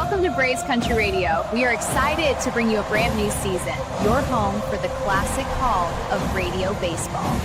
Welcome to Braves Country Radio. We are excited to bring you a brand new season, your home for the classic call of radio baseball.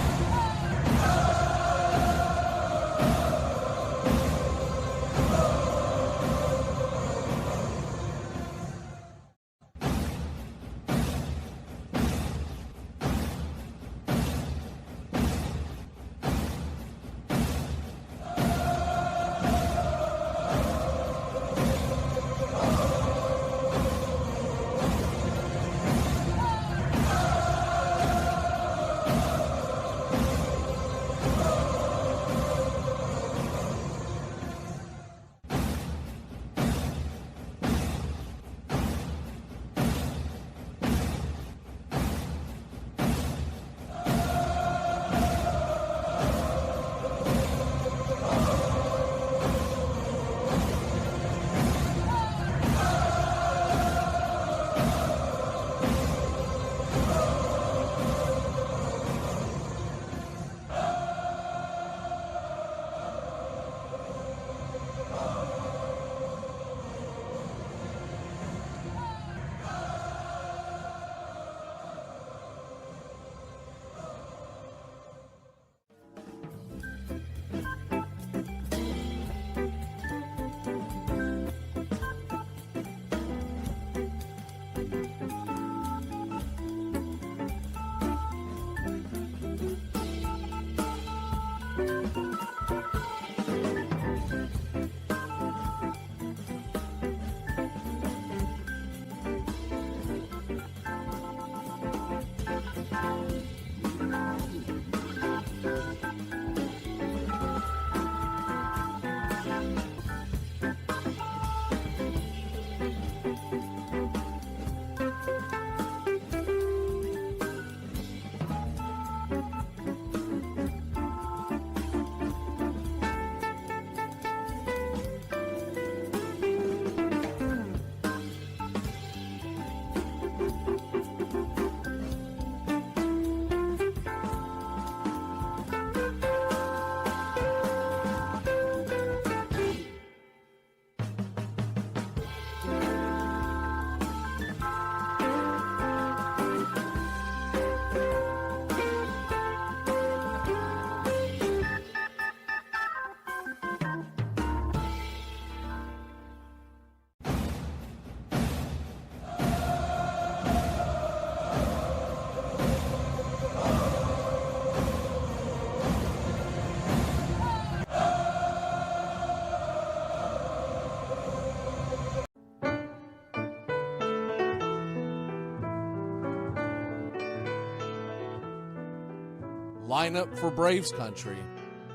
Lineup for Braves Country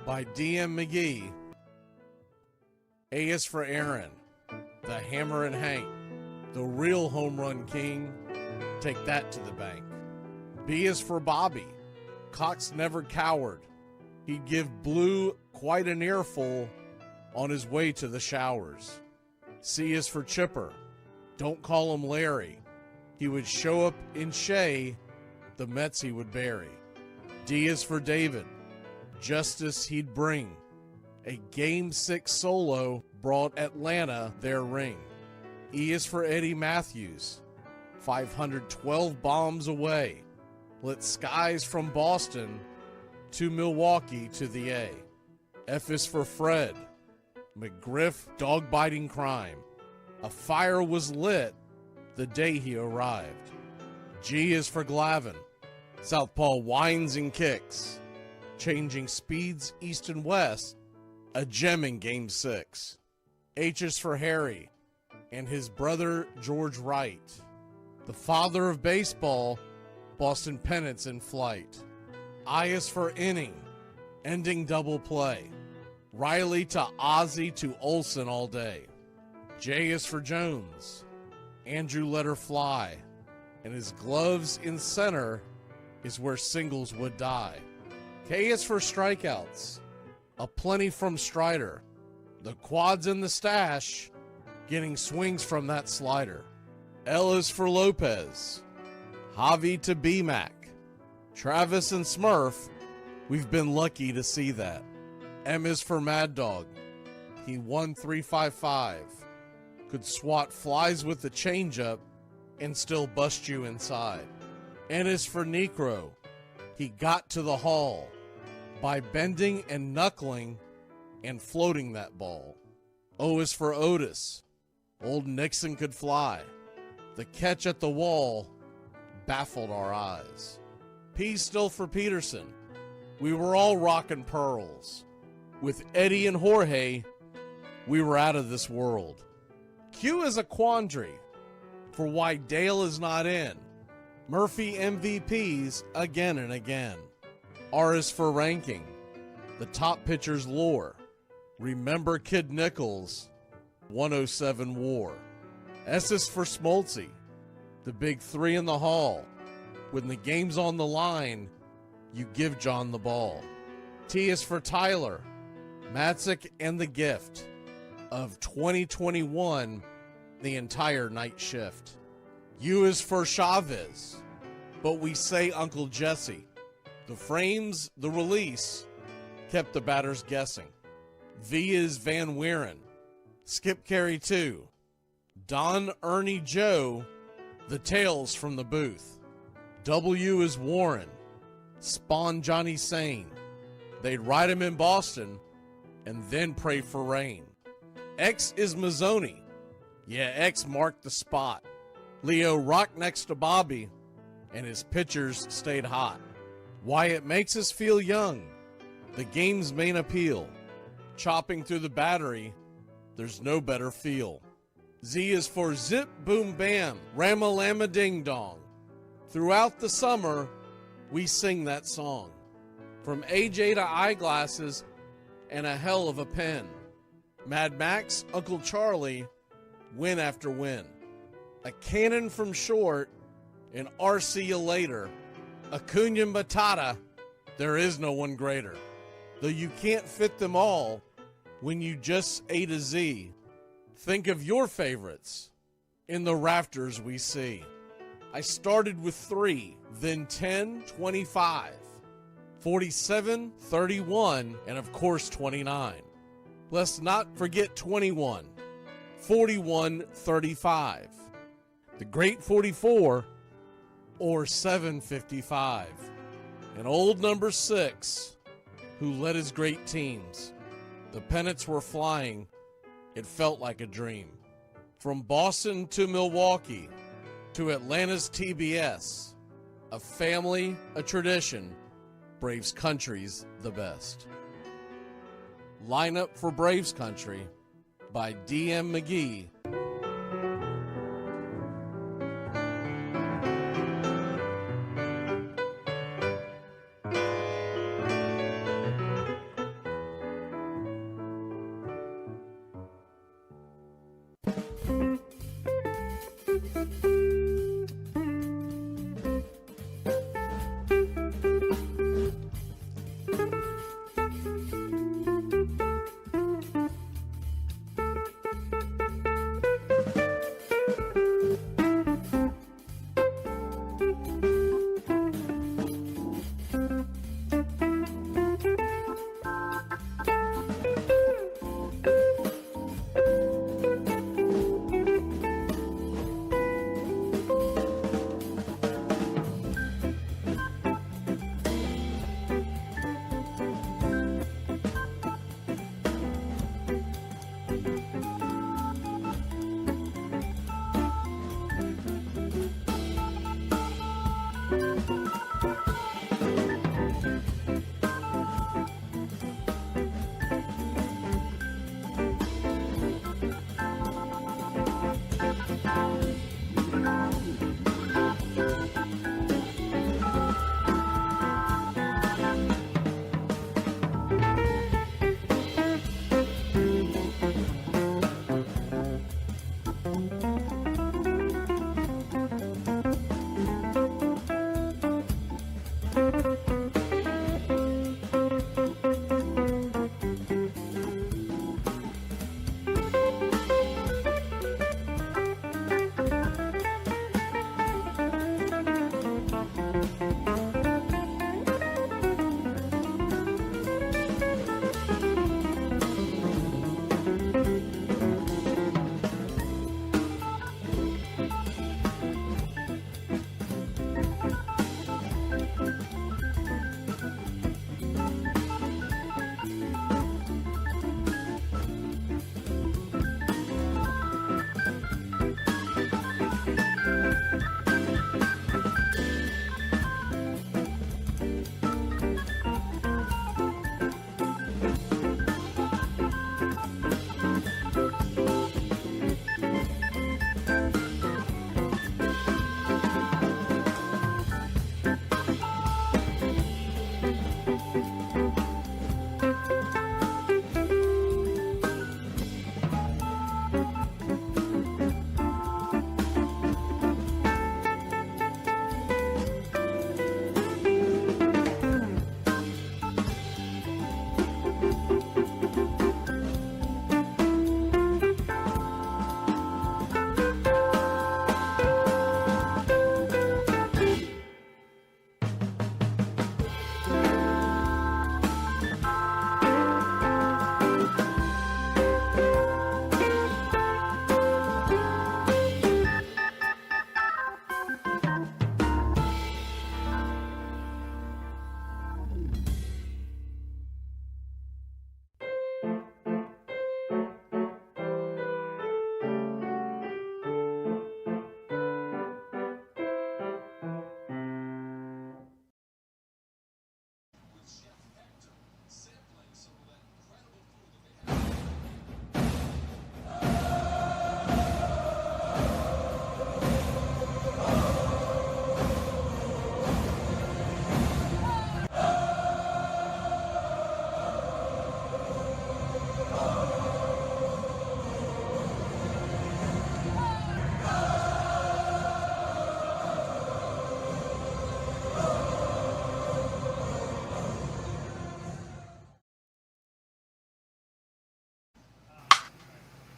by D.M. McGee. A is for Aaron, the Hammer and Hank, the real home run king. Take that to the bank. B is for Bobby. Cox never cowered. He'd give Blue quite an earful on his way to the showers. C is for Chipper. Don't call him Larry. He would show up in Shea, the Mets he would bury. D is for David. Justice he'd bring. A Game 6 solo brought Atlanta their ring. E is for Eddie Matthews. 512 bombs away. Lit skies from Boston to Milwaukee to the A. F is for Fred. McGriff dog-biting crime. A fire was lit the day he arrived. G is for Glavine. Southpaw winds and kicks, changing speeds east and west, a gem in Game 6. H is for Harry and his brother George Wright, the father of baseball, Boston pennants in flight. I is for inning, ending double play, Riley to Ozzie to Olsen all day. J is for Jones, Andrew let her fly, and his gloves in center is where singles would die. K is for strikeouts, a plenty from Strider, the quads in the stash, getting swings from that slider. L is for Lopez, Javi to B-Mac, Travis and Smurf, we've been lucky to see that. M is for Mad Dog, he won 355. could swat flies with the changeup and still bust you inside. N is for Necro. He got to the Hall by bending and knuckling and floating that ball. O is for Otis. Old Nixon could fly. The catch at the wall baffled our eyes. P still for Peterson. We were all rockin' pearls. With Eddie and Jorge, we were out of this world. Q is a quandary for why Dale is not in. Murphy MVPs again and again. R is for ranking. The top pitcher's lore. Remember Kid Nichols, 107 WAR. S is for Smoltzy. The big three in the hall. When the game's on the line, you give John the ball. T is for Tyler. Matzik and the gift of 2021, the entire night shift. U is for Chavez, but we say Uncle Jesse. The frames, the release, kept the batters guessing. V is Van Weeren. Skip Carey 2. Don Ernie Joe, the tales from the booth. W is Warren. Spawn Johnny Sane. They'd ride him in Boston and then pray for rain. X is Mazzoni. Yeah, X marked the spot. Leo rocked next to Bobby, and his pitchers stayed hot. Why it makes us feel young. The game's main appeal. Chopping through the battery, there's no better feel. Z is for Zip Boom Bam, Rama-Lama Ding Dong. Throughout the summer, we sing that song. From AJ to eyeglasses and a hell of a pen. Mad Max, Uncle Charlie, win after win. A cannon from short, and RC you later. Acuna Matata, there is no one greater. Though you can't fit them all when you just A to Z. Think of your favorites in the rafters we see. I started with 3, then 10, 25, 47, 31, and of course 29. Let's not forget 21, 41, 35, the great 44, or 755, and old number 6, who led his great teams. The pennants were flying. It felt like a dream. From Boston to Milwaukee to Atlanta's TBS, a family, a tradition, Braves country's the best. Lineup for Braves Country by D.M. McGee.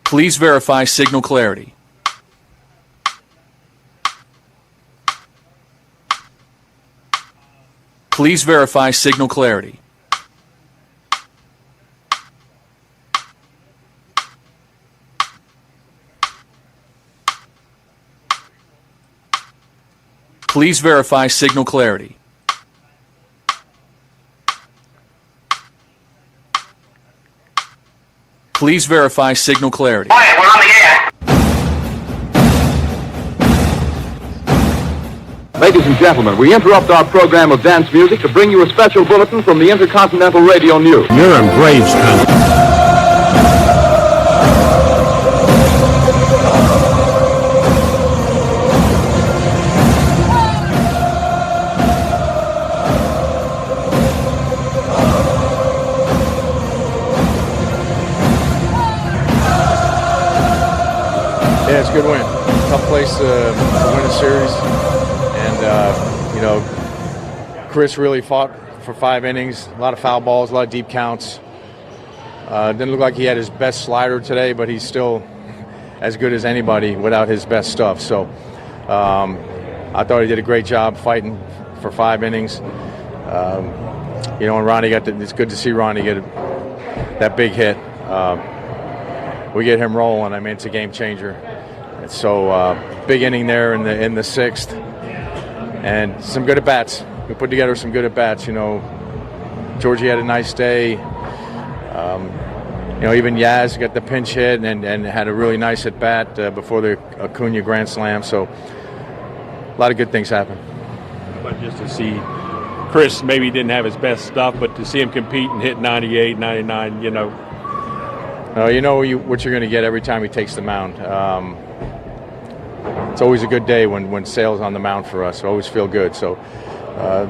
Please verify signal clarity. Please verify signal clarity. Please verify signal clarity. Please verify signal clarity. Quiet, we're on the air. Ladies and gentlemen, we interrupt our program of dance music to bring you a special bulletin from the Intercontinental Radio News. You're in Braves country. Yeah, it's a good win. Tough place to win a series. And, Chris really fought for 5 innings. A lot of foul balls, a lot of deep counts. Didn't look like he had his best slider today, but he's still as good as anybody without his best stuff. So I thought he did a great job fighting for 5 innings. And Ronnie it's good to see Ronnie get that big hit. We get him rolling. I mean, it's a game changer. And so big inning there in the 6th, and some good at bats. We put together some good at bats. Georgie had a nice day. Even Yaz got the pinch hit and had a really nice at bat before the Acuna grand slam. So a lot of good things happen. But just to see Chris, maybe didn't have his best stuff, but to see him compete and hit 98, 99, you know what you're going to get every time he takes the mound. It's always a good day when Sale's on the mound for us. I always feel good. So,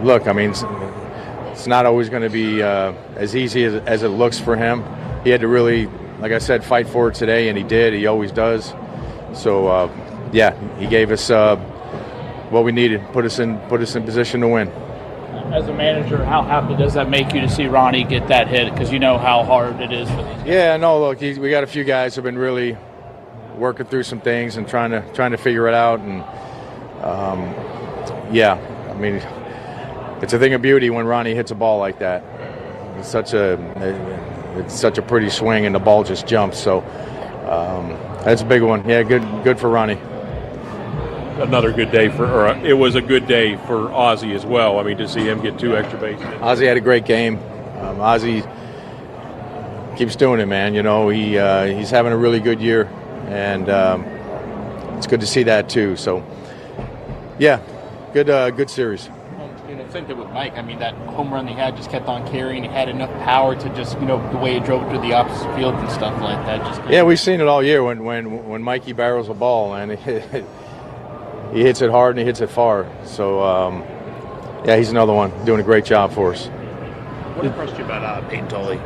look, I mean, it's not always going to be as easy as it looks for him. He had to really, like I said, fight for it today, and he did. He always does. So, he gave us what we needed, put us in position to win. As a manager, how happy does that make you to see Ronnie get that hit? Because you know how hard it is for these guys. Yeah, no, look, we got a few guys who have been really working through some things and trying to figure it out. And I mean, it's a thing of beauty when Ronnie hits a ball like that. It's such a pretty swing, and the ball just jumps. So that's a big one. Yeah, good for Ronnie. another good day it was a good day for Ozzie as well. I mean, to see him get 2 extra bases. Ozzie had a great game. Ozzie keeps doing it, man. You know, he's having a really good year, and it's good to see that too. So, yeah, good series. Same thing with Mike. I mean, that home run he had just kept on carrying. He had enough power to just, the way he drove to the opposite field and stuff like that. Yeah, we've seen it all year when Mikey barrels a ball and he hits it hard and he hits it far. So, yeah, he's another one doing a great job for us. What impressed you about Peyton Tolley?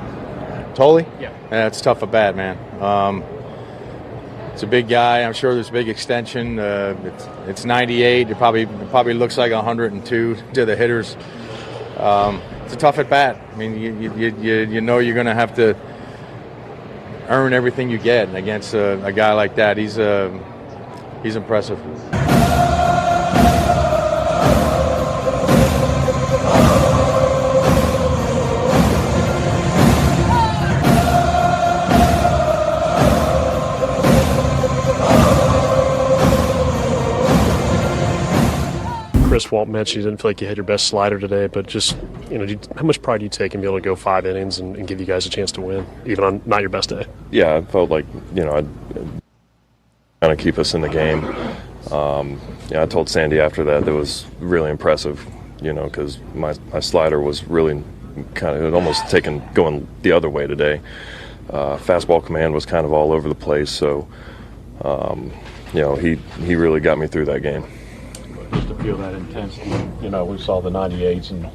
Tolley? Yeah. It's tough at bat, man. It's a big guy. I'm sure there's a big extension. It's 98. It probably looks like 102 to the hitters. It's a tough at bat. I mean, you know you're going to have to earn everything you get, and against a guy like that, he's impressive. Chris Walt mentioned you didn't feel like you had your best slider today, but just, how much pride do you take in being able to go 5 innings and give you guys a chance to win, even on not your best day? Yeah, I felt like, I'd kind of keep us in the game. I told Sandy after that was really impressive, because my slider was really it almost going the other way today. Fastball command was kind of all over the place, so, he really got me through that game. Just to feel that intensity, we saw the 98s and,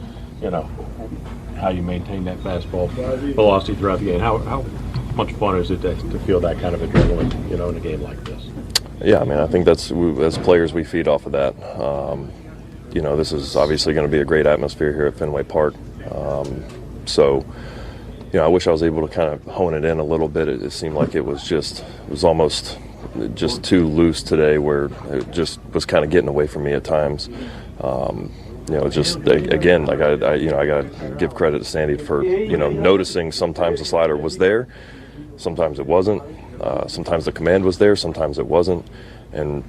how you maintain that fastball velocity throughout the game. How much fun is it to feel that kind of adrenaline, in a game like this? Yeah, I mean, I think as players, we feed off of that. This is obviously going to be a great atmosphere here at Fenway Park. I wish I was able to kind of hone it in a little bit. It seemed like it was almost just too loose today, where it just was kind of getting away from me at times. Again, like I got to give credit to Sandy for noticing sometimes the slider was there, sometimes it wasn't, sometimes the command was there, sometimes it wasn't, and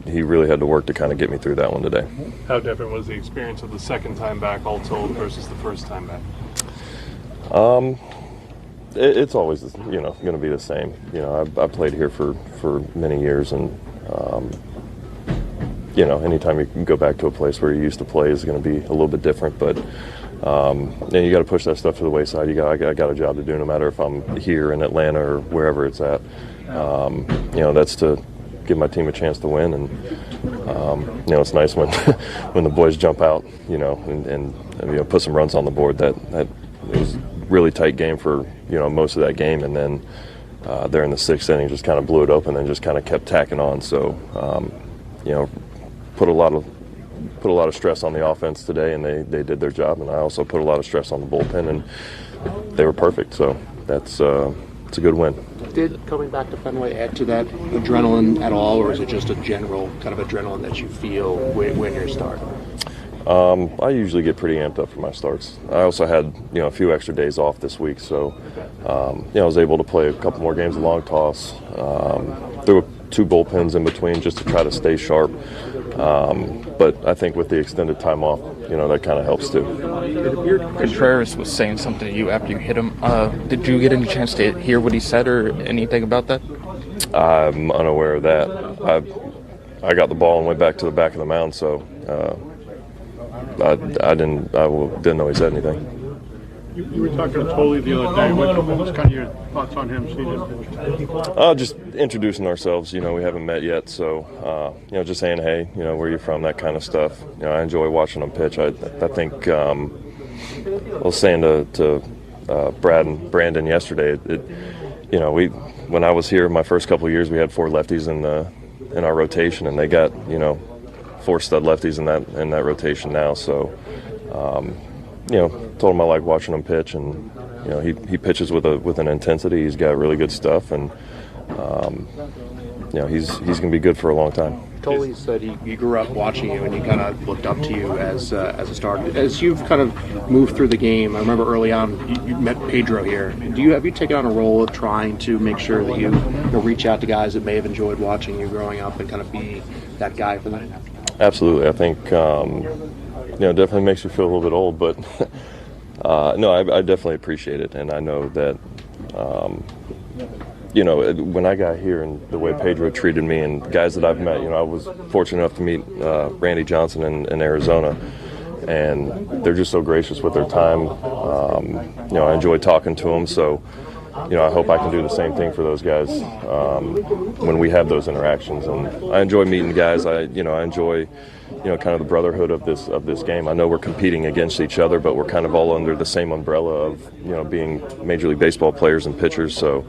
he really had to work to kind of get me through that one today. How different was the experience of the second time back, all told, versus the first time back? It's always, going to be the same. I've played here for many years, and, anytime you can go back to a place where you used to play is going to be a little bit different. But, you got to push that stuff to the wayside. I got a job to do no matter if I'm here in Atlanta or wherever it's at. That's to give my team a chance to win. And, it's nice when when the boys jump out, and put some runs on the board. That it was really tight game for most of that game, and then there in the 6th inning just kind of blew it open and just kind of kept tacking on. So put a lot of stress on the offense today, and they did their job, and I also put a lot of stress on the bullpen, and they were perfect. So it's a good win. Did coming back to Fenway add to that adrenaline at all, or is it just a general kind of adrenaline that you feel when you're starting? I usually get pretty amped up for my starts. I also had, a few extra days off this week, so, I was able to play a couple more games of long toss. There were 2 bullpens in between just to try to stay sharp. But I think with the extended time off, that kind of helps too. Contreras was saying something to you after you hit him. Did you get any chance to hear what he said or anything about that? I'm unaware of that. I got the ball and went back to the back of the mound, so I didn't know he said anything. You were talking to Tolley the other day. What was kind of your thoughts on him seeing him? Just introducing ourselves. We haven't met yet, so just saying, hey, where you from, that kind of stuff. I enjoy watching him pitch. I think I was saying to Brad and Brandon yesterday. When I was here my first couple of years, we had 4 lefties in our rotation, and they got 4 stud lefties in that rotation now. So, told him I like watching him pitch, and he pitches with an intensity. He's got really good stuff, and he's going to be good for a long time. Totally said he grew up watching you and he kind of looked up to you as a starter. As you've kind of moved through the game, I remember early on you met Pedro here. Have you taken on a role of trying to make sure that you reach out to guys that may have enjoyed watching you growing up and kind of be that guy for them? Absolutely. I think definitely makes you feel a little bit old, but no, I definitely appreciate it, and I know that. When I got here and the way Pedro treated me and guys that I've met, I was fortunate enough to meet Randy Johnson in Arizona, and they're just so gracious with their time. I enjoy talking to them, so, I hope I can do the same thing for those guys when we have those interactions. And I enjoy meeting guys. I enjoy, kind of the brotherhood of this game. I know we're competing against each other, but we're kind of all under the same umbrella of, being Major League Baseball players and pitchers, so.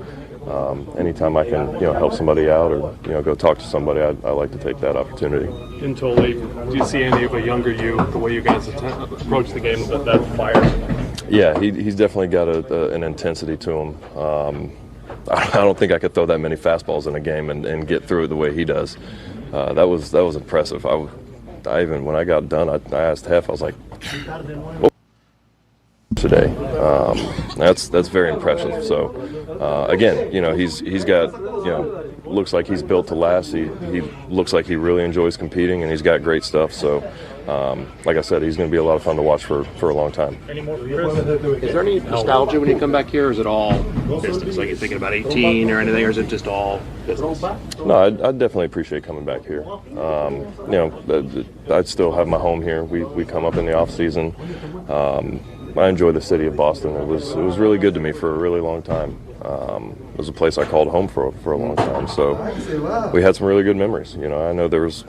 Anytime I can, help somebody out or, go talk to somebody, I like to take that opportunity. In Tolly, do you see any of a younger you, the way you guys approach the game, that fire? Yeah, he's definitely got an intensity to him. I don't think I could throw that many fastballs in a game and get through it the way he does. That was impressive. I even, when I got done, I asked Hef, I was like, what today? That's very impressive. So again, he's got, looks like he's built to last. He looks like he really enjoys competing, and he's got great stuff. So like I said, he's going to be a lot of fun to watch for a long time. Is there any nostalgia when you come back here, or is it all business? Like you're thinking about 18 or anything, or is it just all business? No, I definitely appreciate coming back here. I still have my home here. We come up in the off season. I enjoy the city of Boston. It was really good to me for a really long time. It was a place I called home for a long time. So we had some really good memories. I know there was,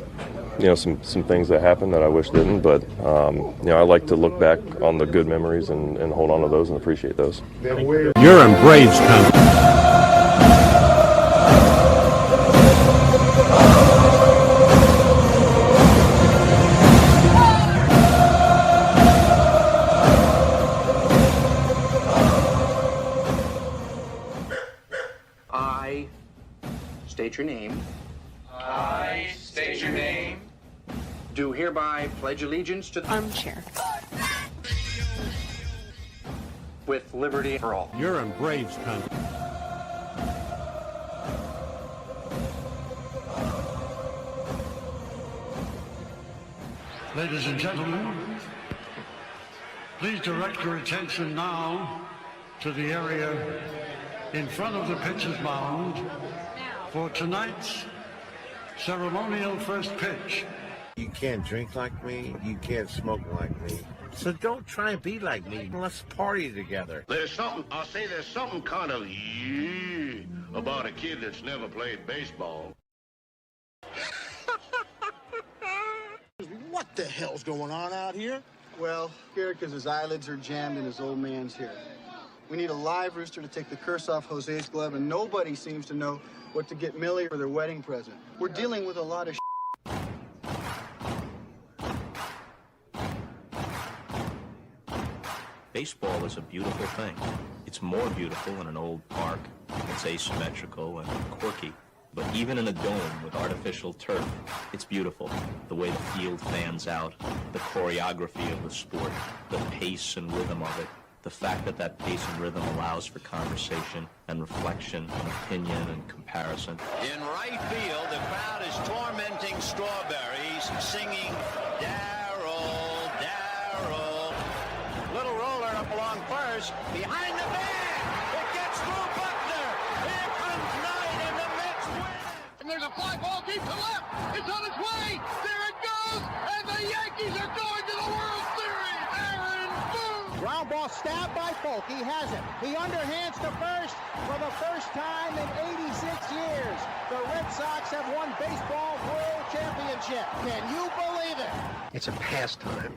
some things that happened that I wish didn't, but I like to look back on the good memories and hold on to those and appreciate those. You're in Braves country. State your name. I state your name. Do hereby pledge allegiance to the armchair with liberty for all. You're in Braves country. Ladies and gentlemen, please direct your attention now to the area in front of the pitcher's mound for tonight's ceremonial first pitch. You can't drink like me, you can't smoke like me. So don't try and be like me. Let's party together. There's something kind of about a kid that's never played baseball. What the hell's going on out here? Well, scared because his eyelids are jammed and his old man's here. We need a live rooster to take the curse off Jose's glove, and nobody seems to know what to get Millie for their wedding present. We're dealing with a lot of Baseball is a beautiful thing. It's more beautiful in an old park. It's asymmetrical and quirky. But even in a dome with artificial turf, it's beautiful. The way the field fans out, the choreography of the sport, the pace and rhythm of it. The fact that pace and rhythm allows for conversation and reflection and opinion and comparison. In right field, the crowd is tormenting Strawberries, singing, Darryl, Darryl. Little roller up along first, behind the bag. It gets through Buckner. Here comes Knight, and the Mets win. And there's a fly ball deep to left. It's on its way. There it goes. And the Yankees are going to the World Series. Aaron Boone. Ground ball stabbed by Polk. He has it. He underhands to first for the first time in 86 years. The Red Sox have won Baseball World Championship. Can you believe it? It's a pastime,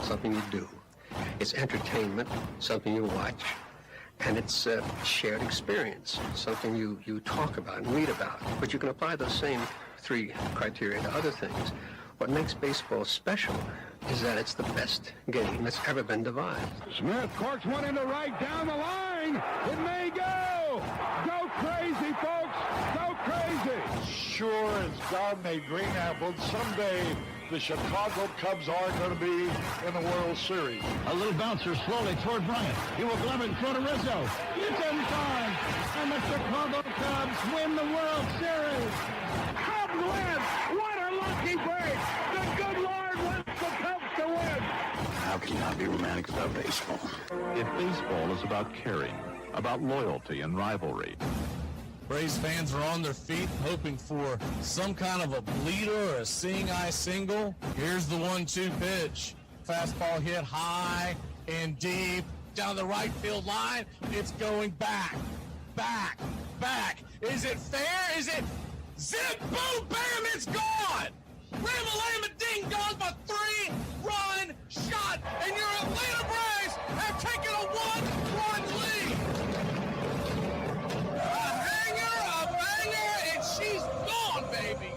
something you do. It's entertainment, something you watch. And it's a shared experience, something you talk about and read about. But you can apply those same three criteria to other things. What makes baseball special is that it's the best game that's ever been devised. Smith corks one into right down the line. It may go. Go crazy, folks. Go crazy. sure as God made green apples, someday the Chicago Cubs are going to be in the World Series. A little bouncer slowly toward Bryant. He will glove it in front of Rizzo. It's in time, and the Chicago Cubs win the World Series. Cubs win! What a lucky break! The good Lord wants the Cubs to win! How can you not be romantic about baseball? If baseball is about caring, about loyalty and rivalry, Braves fans are on their feet hoping for some kind of a bleeder or a seeing-eye single. Here's the 1-2 pitch. Fastball hit high and deep down the right field line. It's going back, back, back. Is it fair? Is it zip, boom, bam, it's gone! Ram-a-lam-a ding-dong, a 3-run shot, and your Atlanta Braves have taken a 1-run lead. She's gone, baby!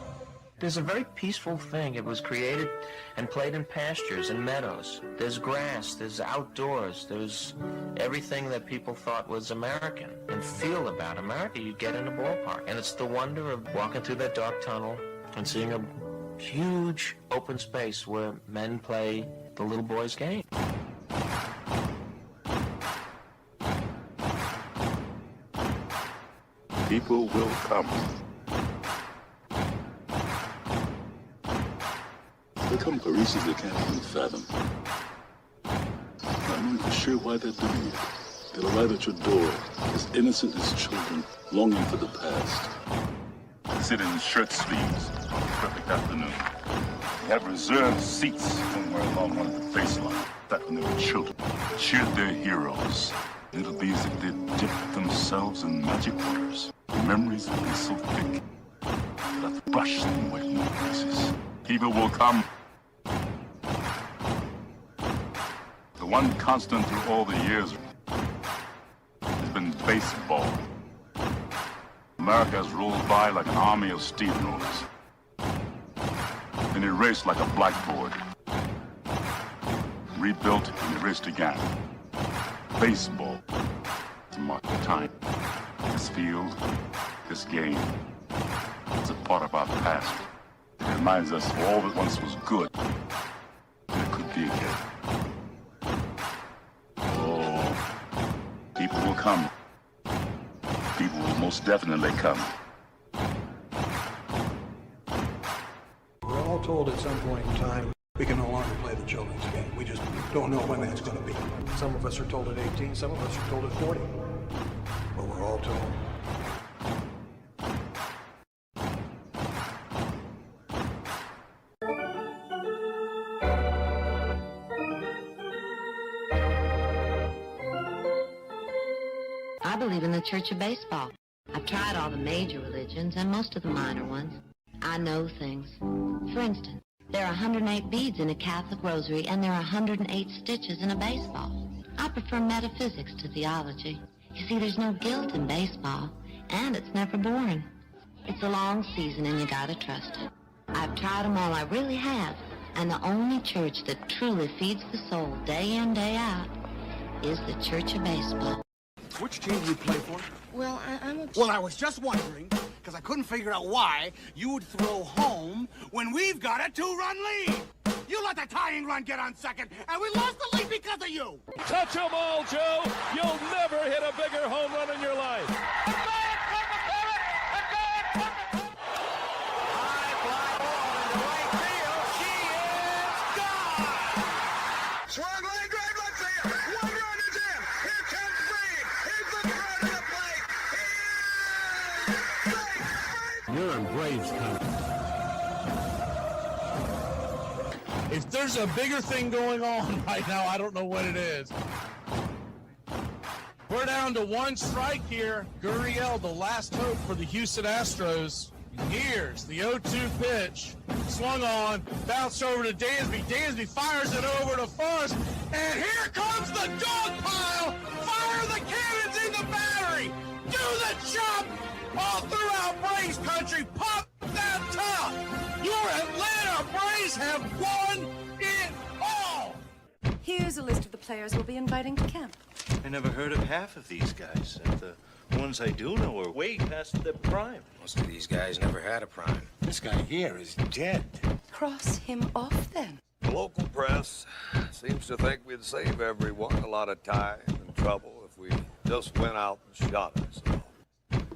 There's a very peaceful thing. It was created and played in pastures and meadows. There's grass, there's outdoors, there's everything that people thought was American and feel about America you get in a ballpark. And it's the wonder of walking through that dark tunnel and seeing a huge open space where men play the little boy's game. People will come. They come for reasons they can't even fathom. Not knowing for sure why they're doing it. They'll arrive at your door as innocent as children, longing for the past. They sit in shirt sleeves on a perfect afternoon. They have reserved seats somewhere along one of the baselines. Back when they were children, cheered their heroes. It'll be as if they'd dipped themselves in magic waters. The memories will be so thick that I've brushed them away from their faces. People will come. The one constant through all the years has been baseball. America has rolled by like an army of steamrollers. Been erased like a blackboard. Rebuilt and erased again. Baseball to mark the time. This field, this game, it's a part of our past. It reminds us of all that once was good, and it could be again. Oh, people will come. People will most definitely come. We're all told at some point in time we can no longer play the children's game. We just don't know when that's going to be. Some of us are told at 18, some of us are told at 40. But we're all told. I believe in the Church of Baseball. I've tried all the major religions and most of the minor ones. I know things. For instance, there are 108 beads in a Catholic rosary, and there are 108 stitches in a baseball. I prefer metaphysics to theology. You see, there's no guilt in baseball, and it's never boring. It's a long season, and you gotta trust it. I've tried them all, I really have. And the only church that truly feeds the soul day in, day out is the Church of Baseball. Which team do you play for? Well, I'm a... Well, I was just wondering, because I couldn't figure out why you would throw home when we've got a 2-run lead. You let the tying run get on second, and we lost the lead because of you. Touch 'em all, Joe. You'll never hit a bigger home run in your life. Swung line drive left field. 1 run is in. Here comes Green. He's looking right at the plate. You're in Braves country. If there's a bigger thing going on right now, I don't know what it is. We're down to 1 strike here. Gurriel, the last hope for the Houston Astros. Here's the 0-2 pitch. Swung on, bounced over to Dansby. Dansby fires it over to first. And here comes the dog pile. Fire the cannons in the battery. Do the chop all throughout Braves country. Pop that top. Your Atlanta Braves have won it all. Here's a list of the players we'll be inviting to camp. I never heard of half of these guys. At the The ones I do know are way past their prime. Most of these guys never had a prime. This guy here is dead. Cross him off, then. The local press seems to think we'd save everyone a lot of time and trouble if we just went out and shot ourselves.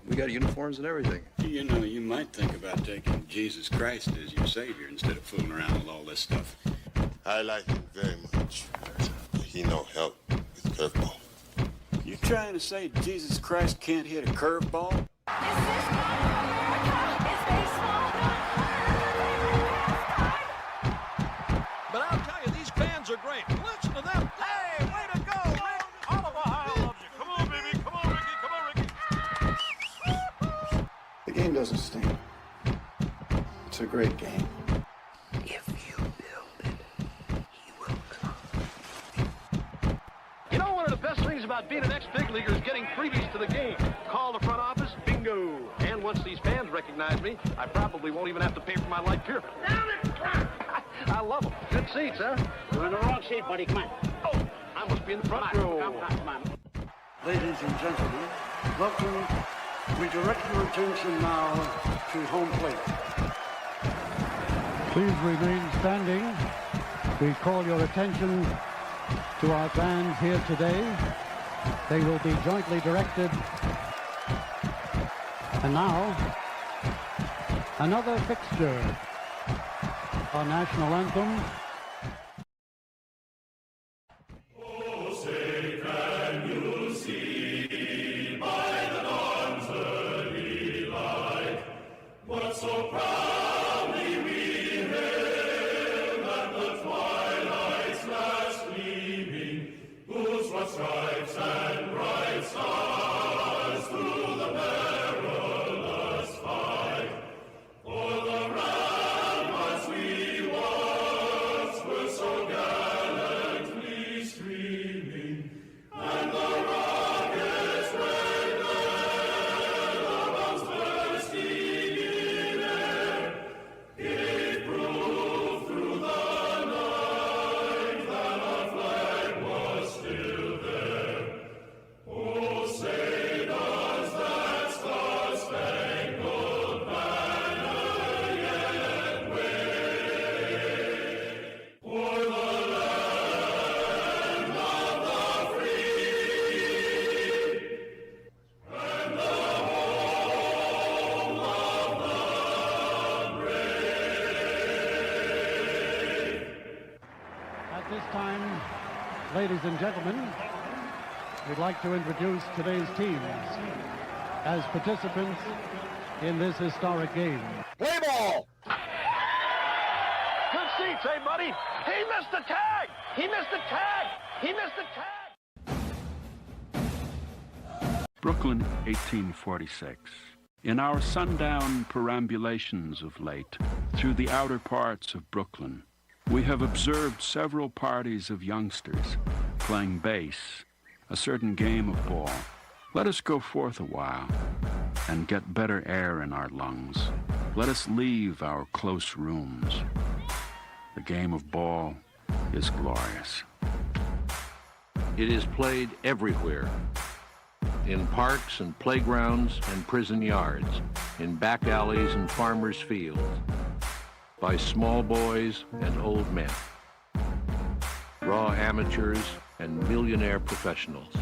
We got uniforms and everything. You know, you might think about taking Jesus Christ as your savior instead of fooling around with all this stuff. I like him very much. He no help with curveball. You trying to say Jesus Christ can't hit a curveball? But I'll tell you, these fans are great. Listen to them. Hey, way to go, Rick. All of Ohio loves you. Come on, baby. Come on, Ricky. Come on, Ricky. The game doesn't stink. It's a great game. If you build it, he will come. You know, one of the best things about being an ex-big leaguer is getting freebies to the game. Call the front office, bingo. And once these fans recognize me, I probably won't even have to pay for my light beer. I love them. Good seats, huh? You're in the wrong seat, buddy. Come on. Oh, I must be in the front row. Come on. Ladies and gentlemen, welcome. We direct your attention now to home plate. Please remain standing. We call your attention to our fans here today. They will be jointly directed. And now, another fixture. Our national anthem. Oh, say, can you see by the dawn's early light what so proudly we hailed at the twilight's last gleaming, whose rough stripes and bright stars through the perilous fight for the ramparts we once were so gallantly streaming, and the rockets' red bombs bursting in air gave proof through the night that our flag was still there. Oh, say does that star-spangled banner yet wave o'er the land of the free and the home of the brave? At this time, ladies and gentlemen, we'd like to introduce today's teams as participants in this historic game. Play ball! Good seats, hey, buddy? He missed the tag! He missed the tag! He missed the tag! Brooklyn, 1846. In our sundown perambulations of late, through the outer parts of Brooklyn, we have observed several parties of youngsters playing base, a certain game of ball. Let us go forth a while and get better air in our lungs. Let us leave our close rooms. The game of ball is glorious. It is played everywhere, in parks and playgrounds and prison yards, in back alleys and farmers' fields, by small boys and old men, raw amateurs and millionaire professionals.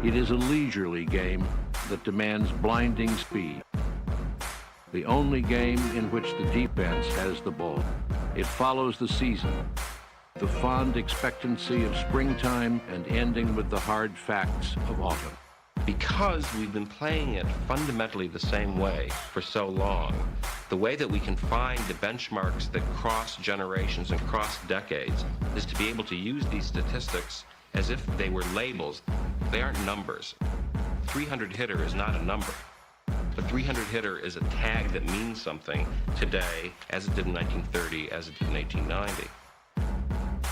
It is a leisurely game that demands blinding speed. The only game in which the defense has the ball. It follows the season, the fond expectancy of springtime and ending with the hard facts of autumn. Because we've been playing it fundamentally the same way for so long, the way that we can find the benchmarks that cross generations and cross decades is to be able to use these statistics as if they were labels. They aren't numbers. 300 hitter is not a number. The 300 hitter is a tag that means something today, as it did in 1930, as it did in 1890.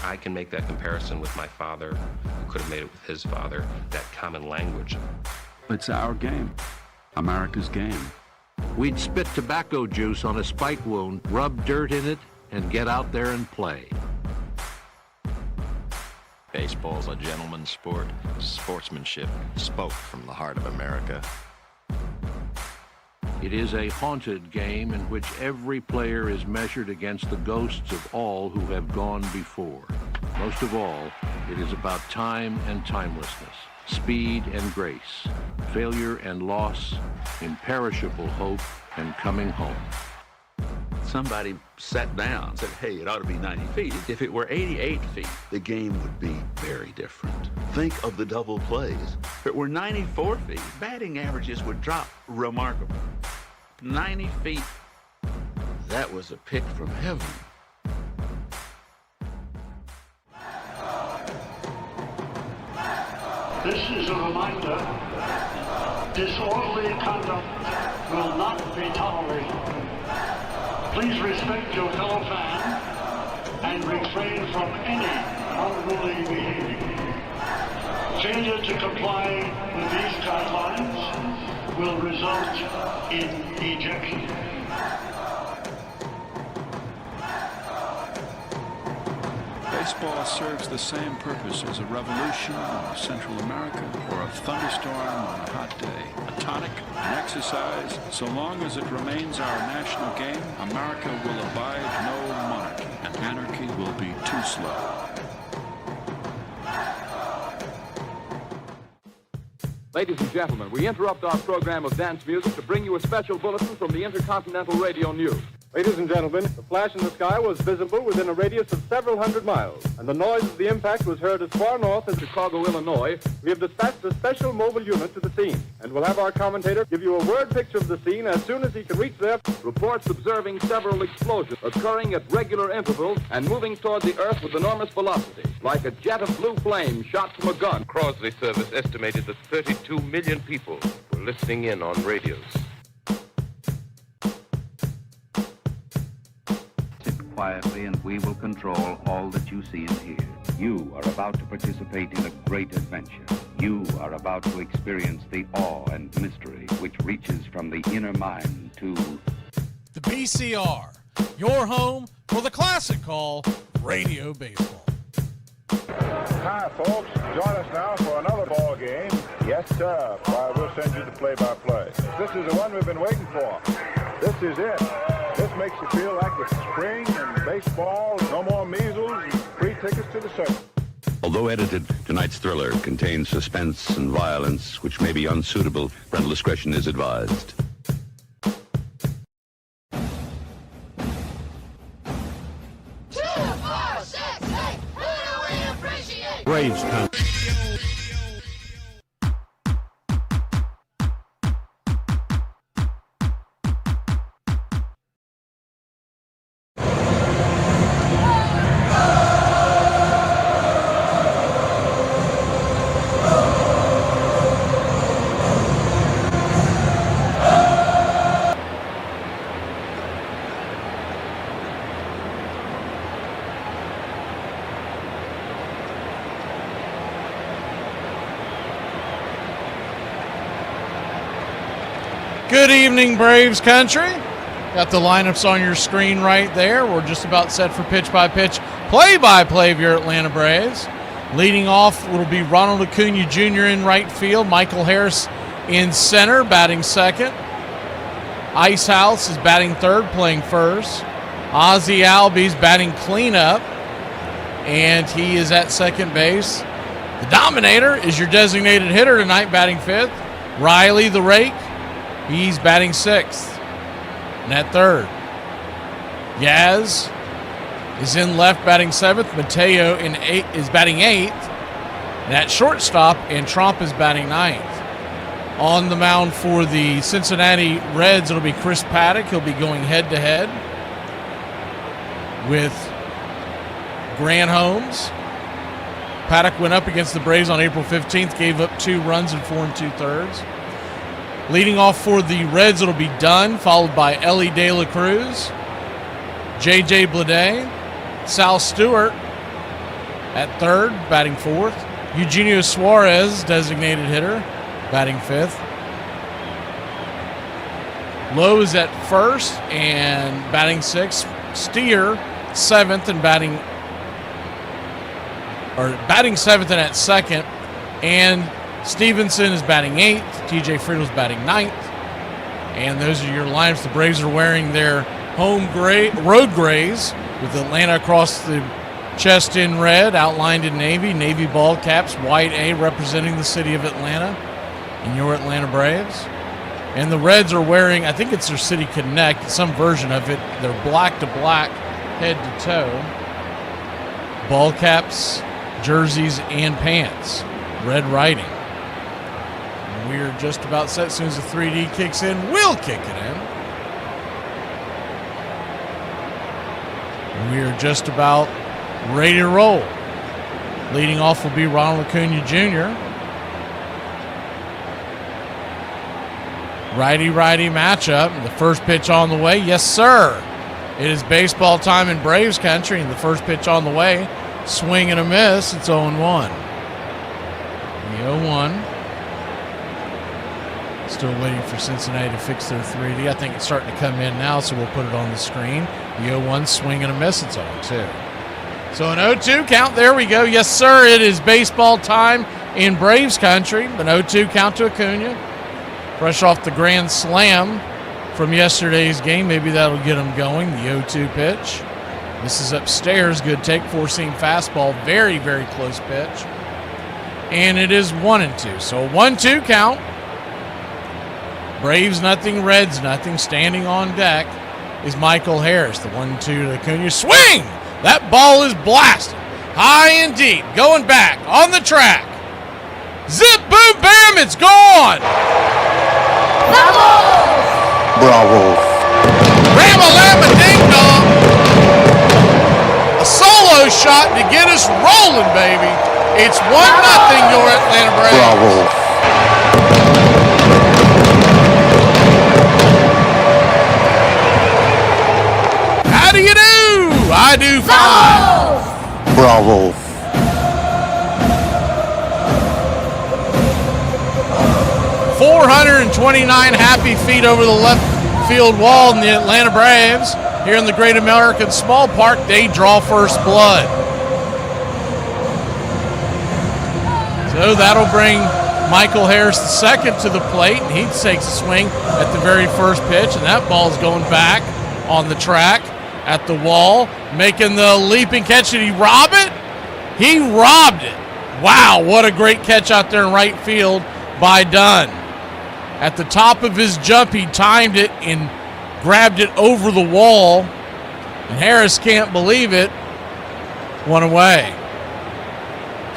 I can make that comparison with my father, who could have made it with his father, that common language. It's our game, America's game. We'd spit tobacco juice on a spike wound, rub dirt in it, and get out there and play. Baseball's a gentleman's sport. Sportsmanship spoke from the heart of America. It is a haunted game in which every player is measured against the ghosts of all who have gone before. Most of all, it is about time and timelessness, speed and grace, failure and loss, imperishable hope and coming home. Somebody sat down and said, hey, it ought to be 90 feet. If it were 88 feet, the game would be very different. Think of the double plays. If it were 94 feet, batting averages would drop remarkably. 90 feet, that was a pick from heaven. This is a reminder. Disorderly conduct will not be tolerated. Please respect your fellow fan and refrain from any unruly behavior. Failure to comply with these guidelines will result in ejection. Baseball serves the same purpose as a revolution in Central America or a thunderstorm on a hot day. A tonic, an exercise. So long as it remains our national game, America will abide no monarchy, and anarchy will be too slow. Ladies and gentlemen, we interrupt our program of dance music to bring you a special bulletin from the Intercontinental Radio News. Ladies and gentlemen, the flash in the sky was visible within a radius of several hundred miles, and the noise of the impact was heard as far north as Chicago, Illinois. We have dispatched a special mobile unit to the scene, and we'll have our commentator give you a word picture of the scene as soon as he can reach there. Reports observing several explosions occurring at regular intervals and moving toward the Earth with enormous velocity, like a jet of blue flame shot from a gun. Crosley Service estimated that 32 million people were listening in on radios. Quietly, and we will control all that you see and hear. You are about to participate in a great adventure. You are about to experience the awe and mystery which reaches from the inner mind to the BCR, your home for the classic call, Radio Baseball. Hi, folks. Join us now for another ball game. Yes, sir. Why, we'll send you the play-by-play. This is the one we've been waiting for. This is it. This makes you feel like it's spring and baseball, no more measles, and free tickets to the circus. Although edited, tonight's thriller contains suspense and violence which may be unsuitable. Parental discretion is advised. 2, 4, 6, 8. Who do we appreciate? Braves count. Good evening, Braves country. Got the lineups on your screen right there. We're just about set for pitch-by-pitch, play-by-play of your Atlanta Braves. Leading off will be Ronald Acuna Jr. in right field, Michael Harris in center, batting second. Icehouse is batting third, playing first. Ozzie Albies batting cleanup, and he is at second base. The Dominator is your designated hitter tonight, batting fifth. Riley the Rake, he's batting sixth. And at third, Yaz is in left, batting seventh. Mateo is batting eighth. And at shortstop, and Trump is batting ninth. On the mound for the Cincinnati Reds, it'll be Chris Paddock. He'll be going head-to-head with Grant Holmes. Paddock went up against the Braves on April 15th, gave up 2 runs in 4 2/3. Leading off for the Reds, it'll be Dunn, followed by Ellie De La Cruz, J.J. Bleday, Sal Stewart at third, batting fourth. Eugenio Suarez, designated hitter, batting fifth. Lowe is at first and batting sixth. Steer, seventh, and batting or batting 7th and at second, and Stevenson is batting 8th. T.J. Friedel's batting 9th. And those are your lineups. The Braves are wearing their road grays with Atlanta across the chest in red, outlined in navy. Navy ball caps, white A representing the city of Atlanta and your Atlanta Braves. And the Reds are wearing, I think it's their City Connect, some version of it. They're black to black, head to toe. Ball caps, jerseys, and pants. Red writing. And we're just about set. As soon as the 3D kicks in, we'll kick it in. And we are just about ready to roll. Leading off will be Ronald Acuna Jr. Righty-righty matchup. The first pitch on the way. Yes, sir. It is baseball time in Braves country, and the first pitch on the way. Swing and a miss. It's 0-1. The 0-1. Still waiting for Cincinnati to fix their 3D. I think it's starting to come in now, so we'll put it on the screen. The 0-1, swing and a miss. It's 0-2. So an 0-2 count. There we go. Yes, sir. It is baseball time in Braves country. An 0-2 count to Acuna. Fresh off the grand slam from yesterday's game. Maybe that'll get him going. The 0-2 pitch. This is upstairs. Good take. Four-seam fastball. Very, very close pitch. And it is 1-2. So a 1-2 count. Braves nothing, Reds nothing. Standing on deck is Michael Harris. The 1-2 to Acuna. Swing! That ball is blasted. High and deep. Going back on the track. Zip, boom, bam, it's gone! Bravo. Ram-a-lam-a ding dong. A solo shot to get us rolling, baby. It's 1-0 your Atlanta Braves. Bravo. How do you do? I do fine. Bravo. .429 happy feet over the left field wall in the Atlanta Braves. Here in the Great American Small Park, they draw first blood. So that'll bring Michael Harris II to the plate, and he takes a swing at the very first pitch, and that ball's going back on the track at the wall, making the leaping catch. Did he rob it? He robbed it. Wow, what a great catch out there in right field by Dunn. At the top of his jump, he timed it and grabbed it over the wall, and Harris can't believe it. One away.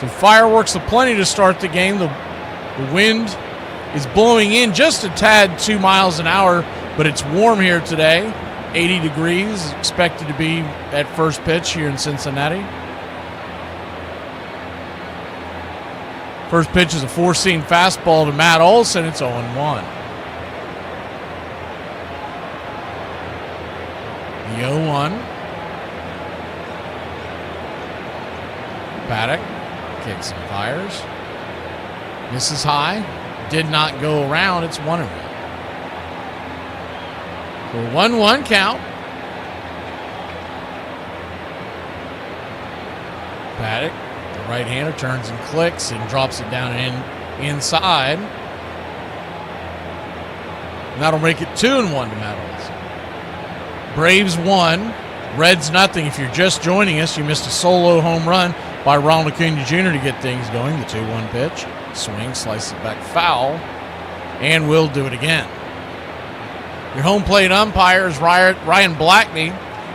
So fireworks aplenty to start the game. The wind is blowing in just a tad 2 miles an hour, but it's warm here today. 80 degrees expected to be at first pitch here in Cincinnati. First pitch is a four-seam fastball to Matt Olson. It's 0-1. The 0-1. Paddock kicks and fires. Misses high. Did not go around. It's 1-1. So 1-1 count. Paddock, the right-hander, turns and clicks and drops it down inside. And that'll make it 2-1 to Matt Olson. Braves 1, Reds nothing. If you're just joining us, you missed a solo home run by Ronald Acuna Jr. to get things going. The 2-1 pitch. Swing, slices it back foul, and we'll do it again. Your home plate umpire is Ryan Blackney.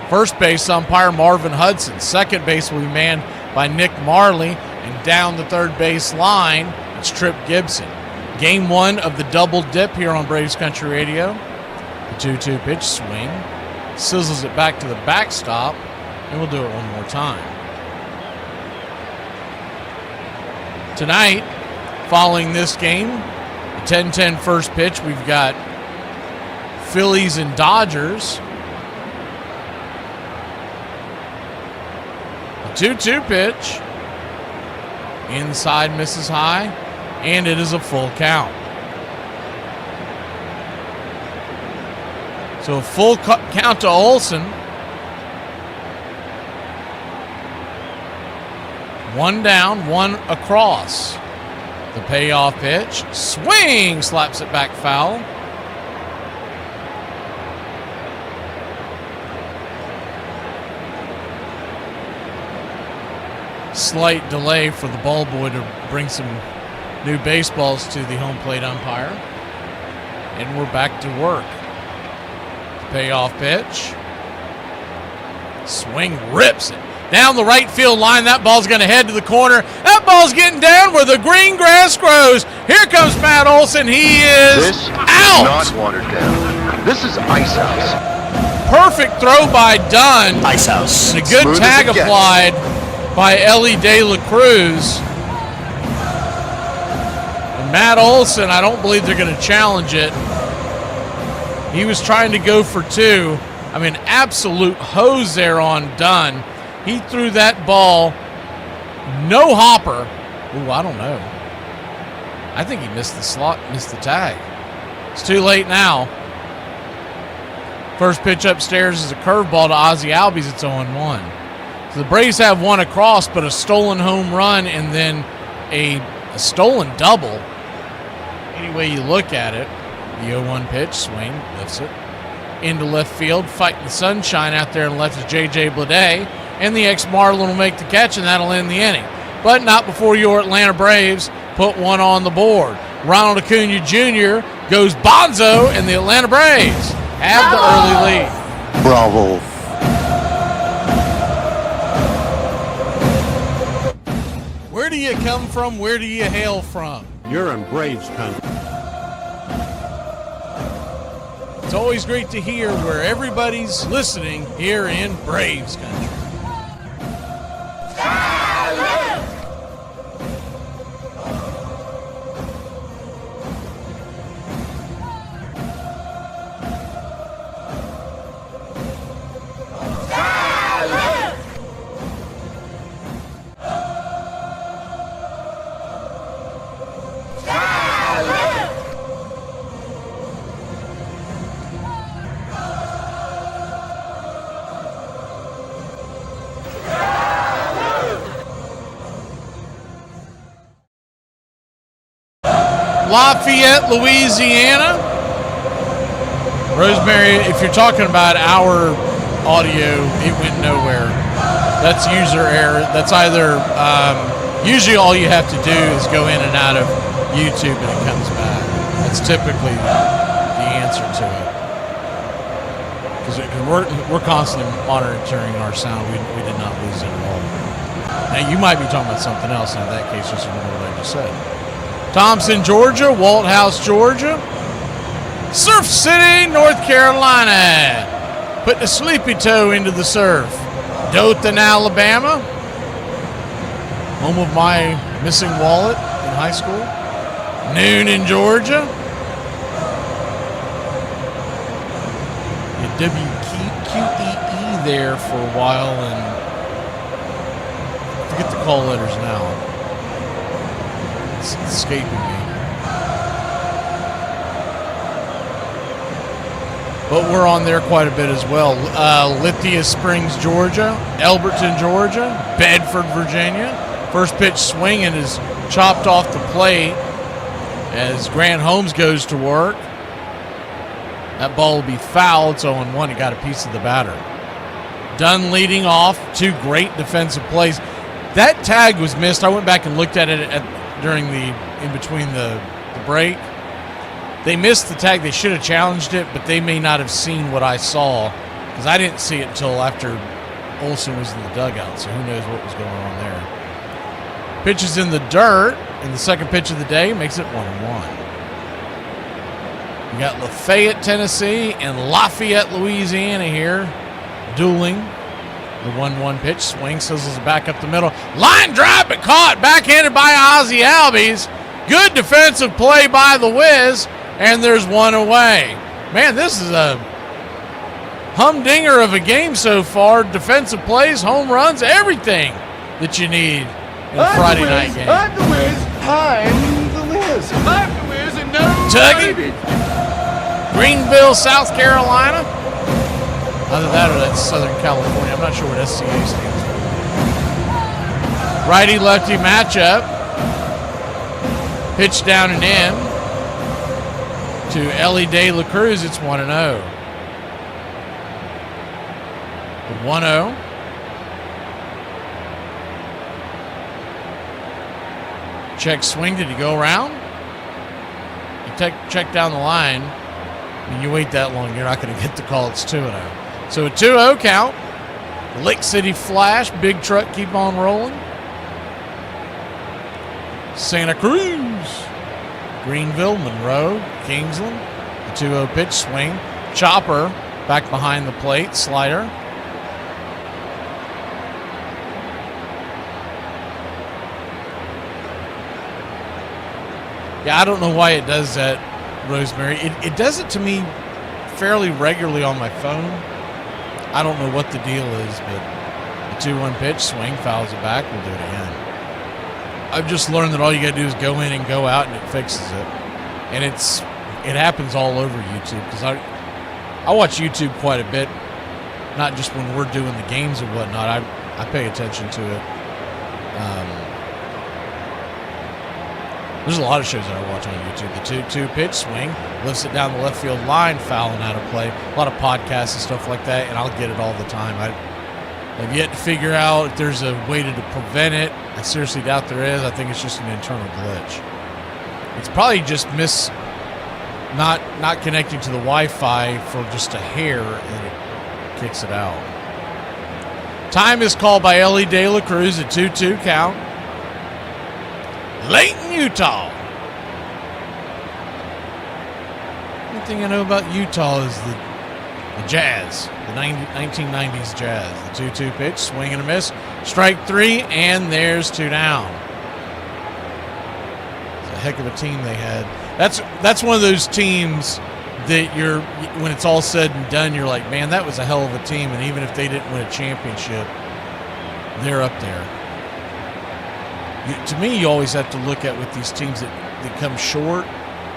First base umpire Marvin Hudson. Second base will be manned by Nick Marley. And down the third base line, it's Trip Gibson. Game 1 of the double dip here on Braves Country Radio. The 2-2 pitch, swing. Sizzles it back to the backstop, and we'll do it one more time. Tonight, following this game, the 10-10 first pitch, we've got Phillies and Dodgers. A 2-2 pitch. Inside, misses high, and it is a full count. So a full count to Olson. One down, one across. The payoff pitch. Swing! Slaps it back foul. Slight delay for the ball boy to bring some new baseballs to the home plate umpire. And we're back to work. Payoff pitch. Swing, rips it down the right field line. That ball's going to head to the corner. That ball's getting down where the green grass grows. Here comes Matt Olson. He is out. Not watered down. This is Ice House. Perfect throw by Dunn. Ice House. And a good Smooth tag as it gets. applied by Ellie De La Cruz. And Matt Olson, I don't believe they're going to challenge it. He was trying to go for two. I mean, absolute hose there on Dunn. He threw that ball, no hopper. Ooh, I don't know. I think he missed the slot, missed the tag. It's too late now. First pitch upstairs is a curveball to Ozzie Albies. It's 0-1. So the Braves have one across, but a stolen home run and then a stolen double. Any way you look at it. The 0-1 pitch, swing, lifts it into left field, fighting the sunshine out there and left is J.J. Bleday, and the ex-Marlin will make the catch, and that'll end the inning. But not before your Atlanta Braves put one on the board. Ronald Acuna Jr. goes bonzo, and the Atlanta Braves have the early lead. Bravo. Where do you come from? Where do you hail from? You're in Braves country. It's always great to hear where everybody's listening here in Braves country. Lafayette, Louisiana. Rosemary, if you're talking about our audio, it went nowhere. That's user error. That's either, usually all you have to do is go in and out of YouTube and it comes back. That's typically the answer to it. Because we're constantly monitoring our sound. We did not lose it at all. Now, you might be talking about something else. In that case, just remember what I just said. Thompson, Georgia. Walt House, Georgia. Surf City, North Carolina. Put the sleepy toe into the surf. Dothan, Alabama. Home of my missing wallet in high school. Noonan, Georgia. WQEE there for a while, and I forget the call letters now. It's escaping me. But we're on there quite a bit as well. Lithia Springs, Georgia. Elberton, Georgia. Bedford, Virginia. First pitch swinging is chopped off the plate as Grant Holmes goes to work. That ball will be fouled. It's 0-1. He got a piece of the batter. Dunn leading off. Two great defensive plays. That tag was missed. I went back and looked at it in between the break. They missed the tag. They should have challenged it, but they may not have seen what I saw because I didn't see it until after Olson was in the dugout, so who knows what was going on there. Pitch is in the dirt, and the second pitch of the day makes it 1-1. You got Lafayette, Tennessee, and Lafayette, Louisiana here dueling. The 1-1 pitch, swing, sizzles back up the middle. Line drive, but caught, backhanded by Ozzie Albies. Good defensive play by the Wiz, and there's one away. Man, this is a humdinger of a game so far. Defensive plays, home runs, everything that you need in a Friday night game. I'm the Wiz. I'm the Wiz. I'm the Wiz, and no Tuggy. Greenville, South Carolina. Either that or that's Southern California. I'm not sure what SCA stands for. Righty-lefty matchup. Pitch down and in to Ellie De La Cruz. It's 1-0. The 1-0. Check swing. Did he go around? You check down the line. I mean, you wait that long, you're not going to get the call. It's 2-0. So a 2-0 count. The Lake City Flash. Big truck keep on rolling. Santa Cruz. Greenville, Monroe, Kingsland. The 2-0 pitch swing. Chopper back behind the plate. Slider. Yeah, I don't know why it does that, Rosemary. It does it to me fairly regularly on my phone. I don't know what the deal is, but the 2-1 pitch, swing, fouls it back, we'll do it again. I've just learned that all you got to do is go in and go out, and it fixes it. And it happens all over YouTube, because I watch YouTube quite a bit, not just when we're doing the games and whatnot. I pay attention to it. There's a lot of shows that I watch on YouTube. The 2-2 pitch swing, lifts it down the left field line, fouling out of play. A lot of podcasts and stuff like that, and I'll get it all the time. I have yet to figure out if there's a way to prevent it. I seriously doubt there is. I think it's just an internal glitch. It's probably just not connecting to the Wi-Fi for just a hair, and it kicks it out. Time is called by Ellie De La Cruz, a 2-2 count. Layton, Utah. One thing I know about Utah is the Jazz, the 1990s Jazz. The 2-2 pitch, swing and a miss. Strike 3, and there's 2 down. It's a heck of a team they had. That's one of those teams that when it's all said and done, you're like, man, that was a hell of a team. And even if they didn't win a championship, they're up there. To me, you always have to look at with these teams that come short.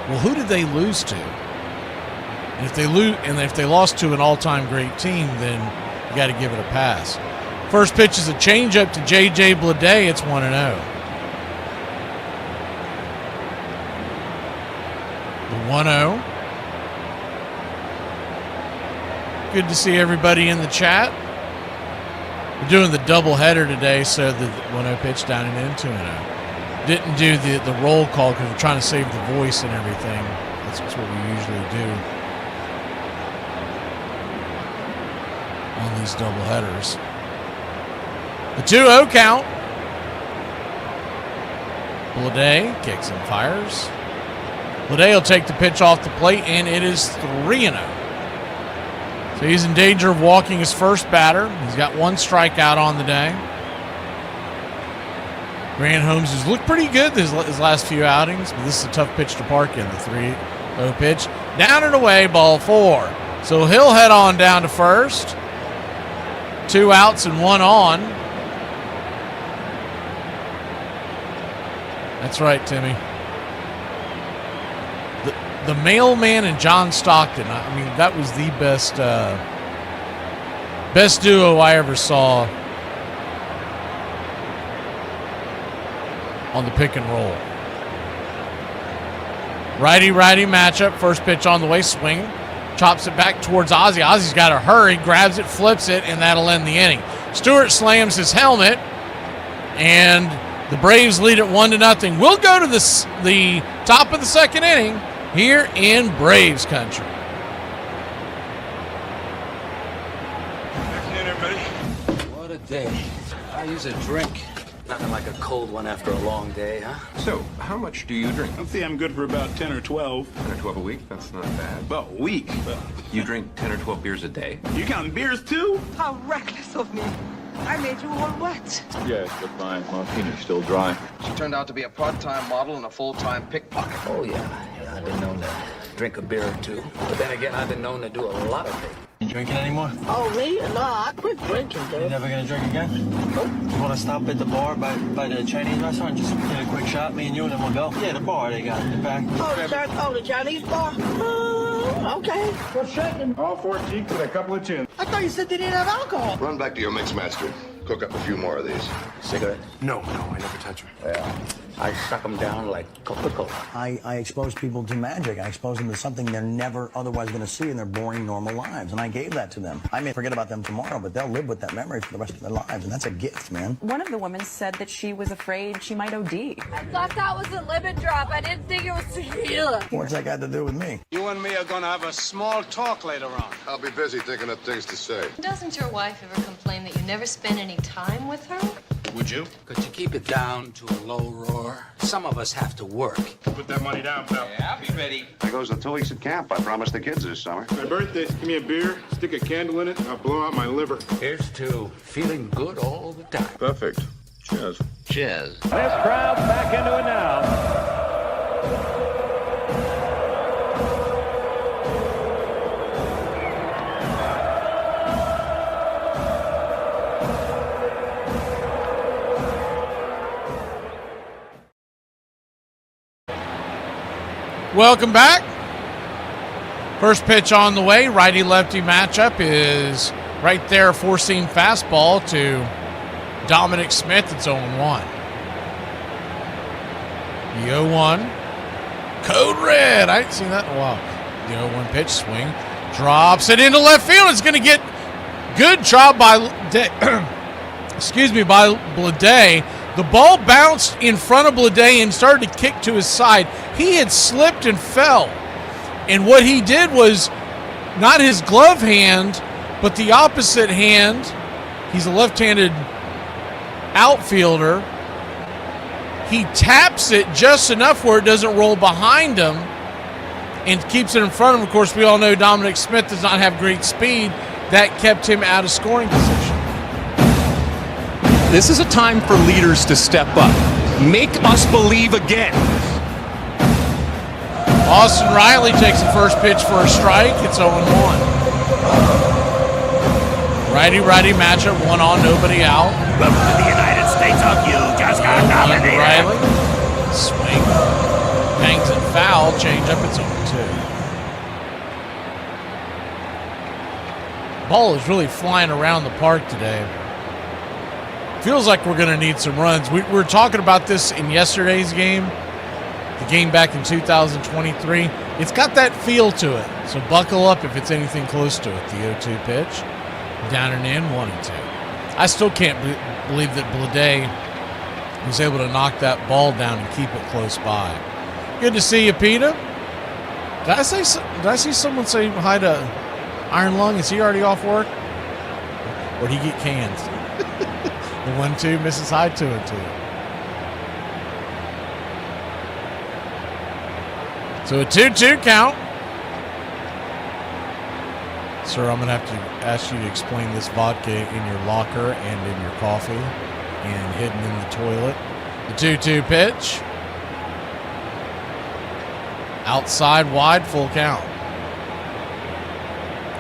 Well, who did they lose to? And if they lost to an all-time great team, then you got to give it a pass. First pitch is a changeup to J.J. Bleday. It's 1-0. The 1-0. Good to see everybody in the chat. We're doing the doubleheader today, so the 1-0 pitch down and in, 2-0. Didn't do the roll call because we're trying to save the voice and everything. That's what we usually do on these doubleheaders. The 2-0 count. Bleday kicks and fires. Bleday will take the pitch off the plate, and it is 3-0. So he's in danger of walking his first batter. He's got 1 strikeout on the day. Grant Holmes has looked pretty good his last few outings, but this is a tough pitch to park in, the 3-0 pitch. Down and away, ball 4. So he'll head on down to first. 2 outs and 1 on. That's right, Timmy. The mailman and John Stockton. I mean, that was the best duo I ever saw on the pick and roll. Righty-righty matchup. First pitch on the way. Swing. Chops it back towards Ozzie. Ozzie's got to hurry. Grabs it, flips it, and that'll end the inning. Stewart slams his helmet, and the Braves lead it 1-0. We'll go to the top of the second inning here in Braves country. What a day. I use a drink. Nothing like a cold one after a long day, huh? So, how much do you drink? I think I'm good for about 10 or 12. 10 or 12 a week? That's not bad. Well, a week. You drink 10 or 12 beers a day? You counting beers, too? How reckless of me. I made you all wet. Yes, but my martini's still dry. She turned out to be a part-time model and a full-time pickpocket. Oh, yeah. I've been known to drink a beer or two. But then again, I've been known to do a lot of things. You drinking anymore? Oh, me? No, I quit drinking, dude. You never gonna drink again? Nope. You wanna stop at the bar by the Chinese restaurant? Just get a quick shot, me and you, and then we'll go? Yeah, the bar they got in the back. Oh, the Chinese bar? Okay. What's shaking? All 14 with a couple of chins. I thought you said they didn't have alcohol. Run back to your mix master. cook up a few more of these. Cigarette? No, I never touch them. Yeah. I suck them down like Coca-Cola. I expose people to magic. I expose them to something they're never otherwise going to see in their boring, normal lives. And I gave that to them. I may forget about them tomorrow, but they'll live with that memory for the rest of their lives. And that's a gift, man. One of the women said that she was afraid she might OD. I thought that was a lemon drop. I didn't think it was tequila. What's that got to do with me? You and me are going to have a small talk later on. I'll be busy thinking of things to say. Doesn't your wife ever complain that you never spend any time with her? Would you? Could you keep it down to a low roar? Some of us have to work. Put that money down, pal. Yeah, I'll be ready. There goes the 2 weeks at camp I promised the kids this summer. My birthday, give me a beer, stick a candle in it, and I'll blow out my liver. Here's to feeling good all the time. Perfect. Cheers. Cheers. This crowd's back into it now. Welcome back. First pitch on the way. Righty-lefty matchup is right there. Four-seam fastball to Dominic Smith. It's 0-1. The 0-1. Code red. I ain't seen that in a while. The 0-1 pitch swing. Drops it into left field. It's going to get good job by by Blade. The ball bounced in front of Blade and started to kick to his side. He had slipped and fell. And what he did was not his glove hand, but the opposite hand. He's a left-handed outfielder. He taps it just enough where it doesn't roll behind him and keeps it in front of him. Of course, we all know Dominic Smith does not have great speed. That kept him out of scoring position. This is a time for leaders to step up. Make us believe again. Austin Riley takes the first pitch for a strike. It's 0-1. Righty-righty matchup, one on, nobody out. Welcome to the United States of you. Just got nominated. Riley. Swing. Bangs it foul. Change up. It's 0-2. Ball is really flying around the park today. Feels like we're going to need some runs. We were talking about this in yesterday's game, the game back in 2023. It's got that feel to it, so buckle up if it's anything close to it. The 0-2 pitch, down and in, 1-2. I still can't believe that Blade was able to knock that ball down and keep it close by. Good to see you, Peter. Did I see someone say hi to Iron Lung? Is he already off work? Or did he get canned? The 1-2 misses high, 2-2. So a 2-2 count. Sir, I'm going to have to ask you to explain this vodka in your locker and in your coffee and hidden in the toilet. The 2-2 pitch. Outside, wide, full count.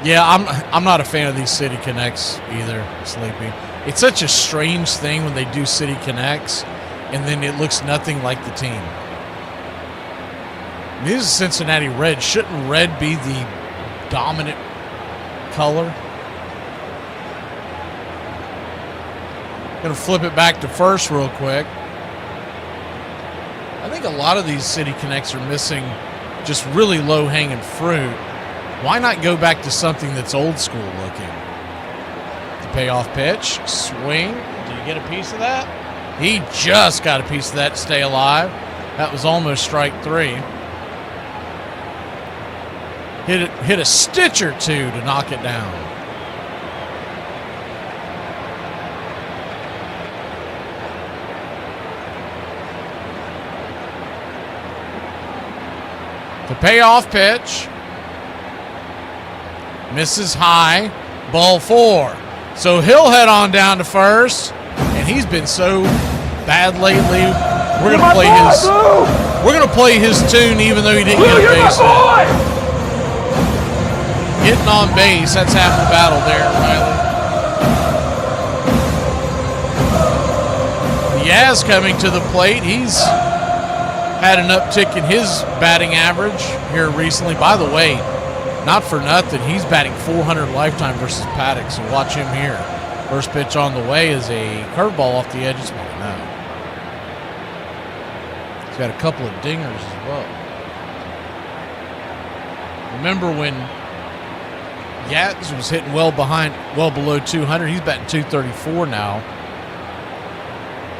Yeah, I'm not a fan of these City Connects either, Sleepy. It's such a strange thing when they do City Connects, and then it looks nothing like the team. This is Cincinnati red. Shouldn't red be the dominant color? Gonna flip it back to first real quick. I think a lot of these City Connects are missing just really low-hanging fruit. Why not go back to something that's old school looking? The payoff pitch, swing. Did he get a piece of that? He just got a piece of that to stay alive. That was almost strike three. Hit a stitch or two to knock it down. The payoff pitch. Misses high. Ball four. So he'll head on down to first. And he's been so bad lately. We're gonna play his. We're gonna play his tune even though he didn't get a base hit. Getting on base, that's half the battle there, Riley. Yaz coming to the plate. He's had an uptick in his batting average here recently. By the way, not for nothing, he's batting .400 lifetime versus Paddock, so watch him here. First pitch on the way is a curveball off the edge. It's one no. He's got a couple of dingers as well. Remember when Yats was hitting well below 200. He's batting 234 now.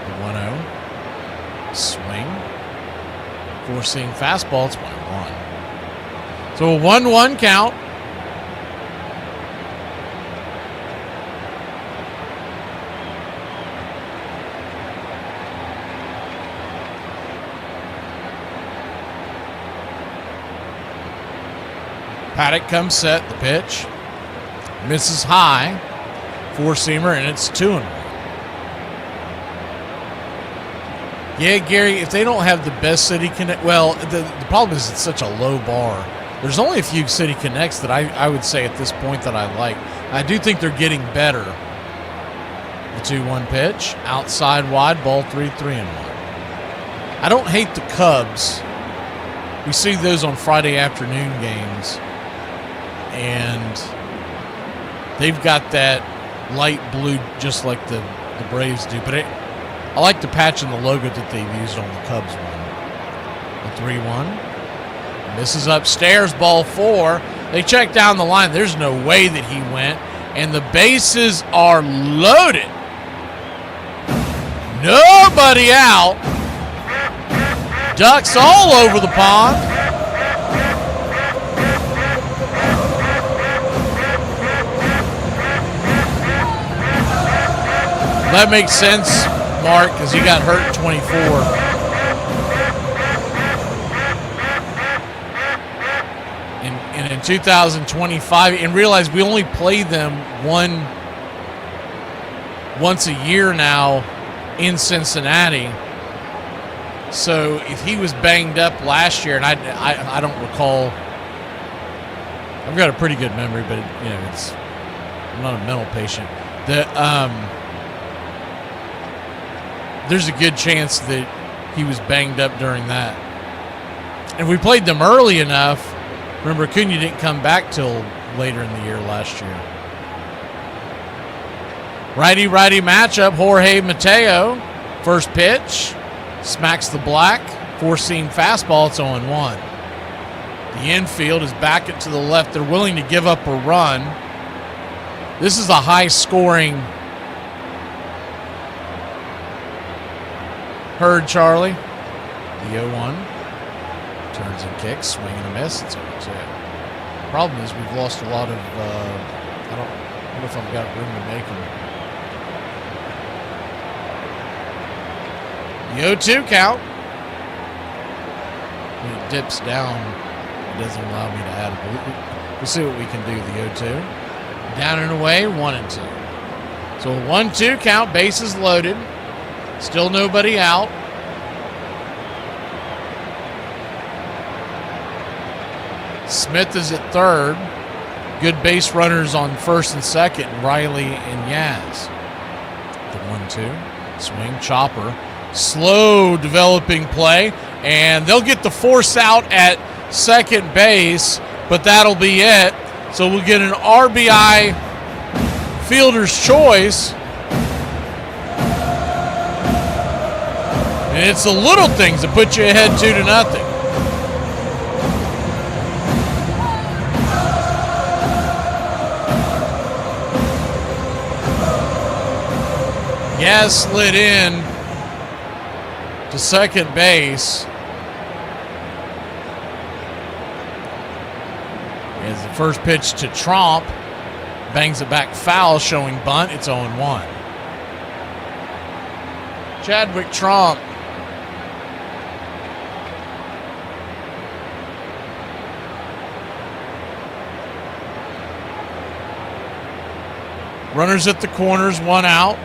The 1-0. Swing. Four-seam fastball. It's 1-1. So a 1-1 count. Paddock comes set, the pitch. Misses high. Four-seamer, and it's 2-1. Yeah, Gary, if they don't have the best City Connect, well, the problem is it's such a low bar. There's only a few City Connects that I would say at this point that I like. I do think they're getting better. The 2-1 pitch, outside wide, ball 3-1. I don't hate the Cubs. We see those on Friday afternoon games. And they've got that light blue just like the Braves do. But I like the patch and the logo that they've used on the Cubs one. The 3-1. Misses upstairs, ball 4. They check down the line. There's no way that he went. And the bases are loaded. Nobody out. Ducks all over the pond. That makes sense, Mark, because he got hurt in 24. And in 2025, and realize we only play them once a year now in Cincinnati. So if he was banged up last year, and I don't recall, I've got a pretty good memory, but I'm not a mental patient. There's a good chance that he was banged up during that. And we played them early enough. Remember, Acuna didn't come back till later in the year last year. Righty-righty matchup, Jorge Mateo. First pitch, smacks the black. Four-seam fastball, it's 0-1. The infield is back it to the left. They're willing to give up a run. This is a high-scoring herd, Charlie. The 0-1. Turns and kicks, swing and a miss. It's 0-2. Problem is we've lost a lot of, I don't know if I've got room to make them. The 0-2 count. When it dips down, it doesn't allow me to add it. We'll see what we can do. The 0-2. Down and away, 1-2. So a 1-2 count, bases loaded. Still nobody out. Smith is at third. Good base runners on first and second, Riley and Yaz. The 1-2. Swing, chopper. Slow developing play. And they'll get the force out at second base, but that'll be it. So we'll get an RBI fielder's choice. And it's the little things that put you ahead 2-0. Yaz slid in to second base. As the first pitch to Tromp, bangs it back foul, showing bunt. It's 0-1. Chadwick Tromp. Runners at the corners, one out.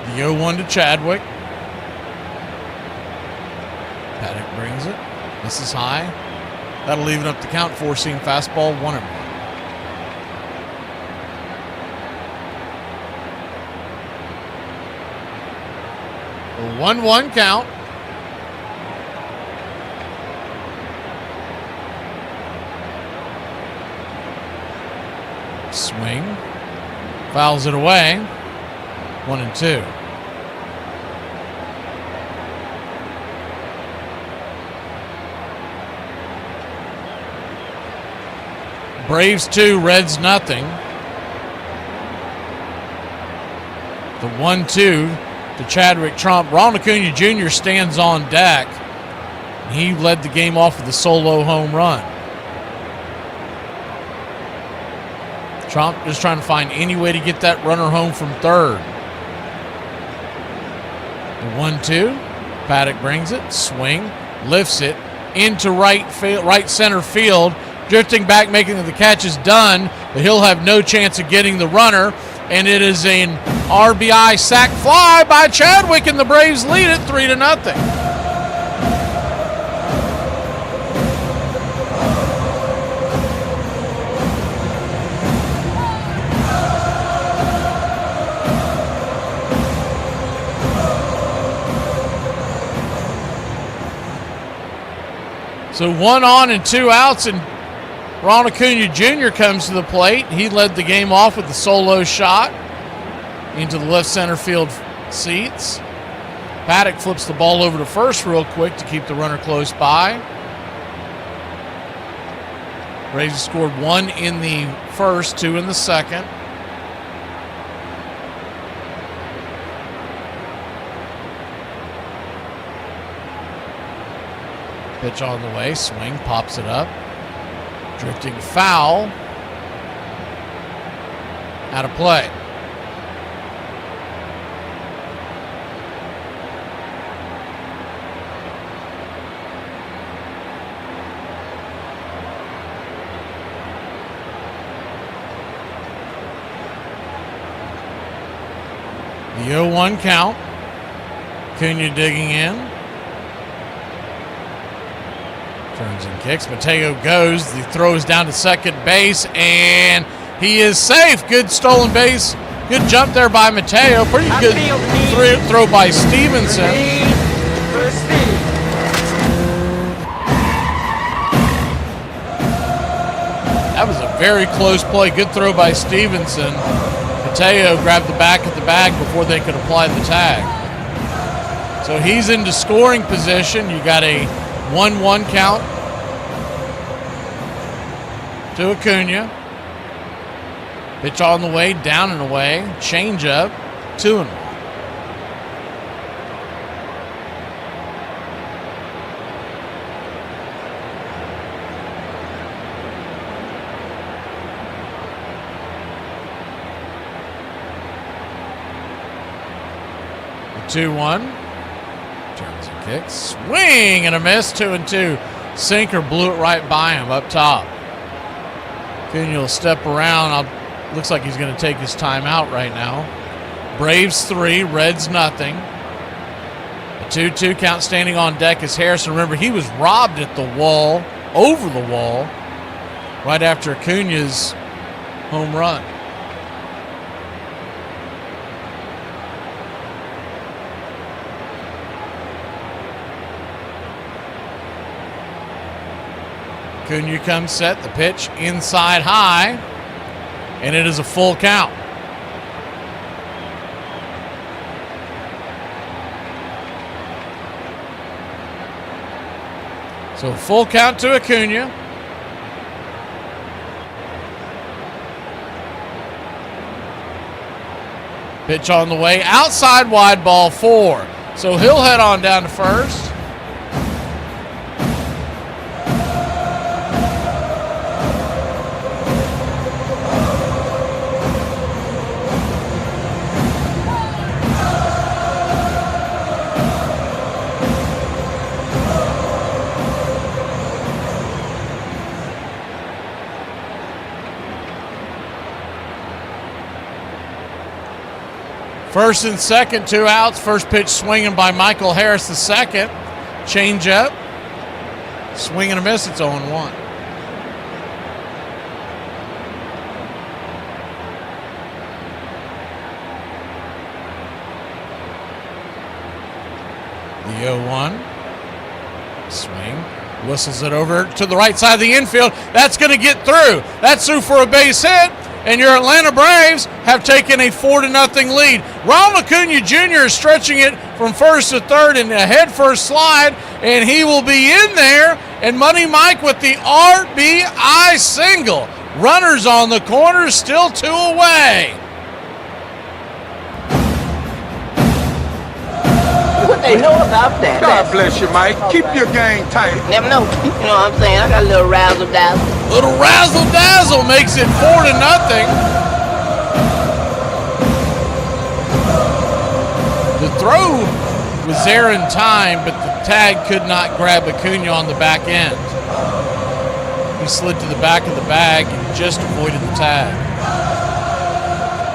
The 0-1 to Chadwick. Paddock brings it. Misses high. That'll even up the count. Four-seam fastball, 1-1. A 1-1 count. Swing. Fouls it away. 1-2. Braves 2, Reds nothing. The 1-2 to Chadwick Trump. Ronald Acuna Jr. stands on deck. He led the game off with a solo home run. Trump just trying to find any way to get that runner home from third. The 1-2. Paddock brings it. Swing. Lifts it into right center field. Drifting back, making the catch is done, but he'll have no chance of getting the runner. And it is an RBI sac fly by Chadwick, and the Braves lead it 3-0. So 1 on and 2 outs, and Ronald Acuna Jr. comes to the plate. He led the game off with the solo shot into the left center field seats. Paddock flips the ball over to first real quick to keep the runner close by. Braves scored 1 in the first, 2 in the second. Pitch on the way, swing, pops it up. Drifting foul. Out of play. The 0-1 count. Acuna digging in. Turns and kicks. Mateo goes. He throws down to second base, and he is safe. Good stolen base. Good jump there by Mateo. Pretty good throw by Stevenson. That was a very close play. Good throw by Stevenson. Mateo grabbed the back of the bag before they could apply the tag. So he's into scoring position. You got a 1-1 count to Acuna. Pitch on the way, down and away. Change up, 2-1. The 2-1. Turns and kicks. Swing and a miss. 2-2. Sinker blew it right by him up top. Acuna will step around. Looks like he's going to take his timeout right now. Braves 3, Reds nothing. A 2-2 count. Standing on deck is Harrison. Remember, he was robbed at the wall, over the wall, right after Acuna's home run. Acuna comes set, the pitch inside high, and it is a full count. So full count to Acuna. Pitch on the way, outside wide, ball 4. So he'll head on down to first. First and second, 2 outs. First pitch swinging by Michael Harris the second. Change up. Swing and a miss. It's 0-1. The 0-1. Swing. Whistles it over to the right side of the infield. That's going to get through. That's through for a base hit. and your Atlanta Braves have taken a 4-0 lead. Ronald Acuna Jr. is stretching it from first to third in a head-first slide, and he will be in there, and Money Mike with the RBI single. Runners on the corner, still 2 away. What they know about that? God bless you, Mike. Keep your game tight. Never know. You know what I'm saying? I got a little razzle-dazzle. Little razzle-dazzle makes it 4-0. The throw was there in time, but the tag could not grab Acuna on the back end. He slid to the back of the bag and just avoided the tag.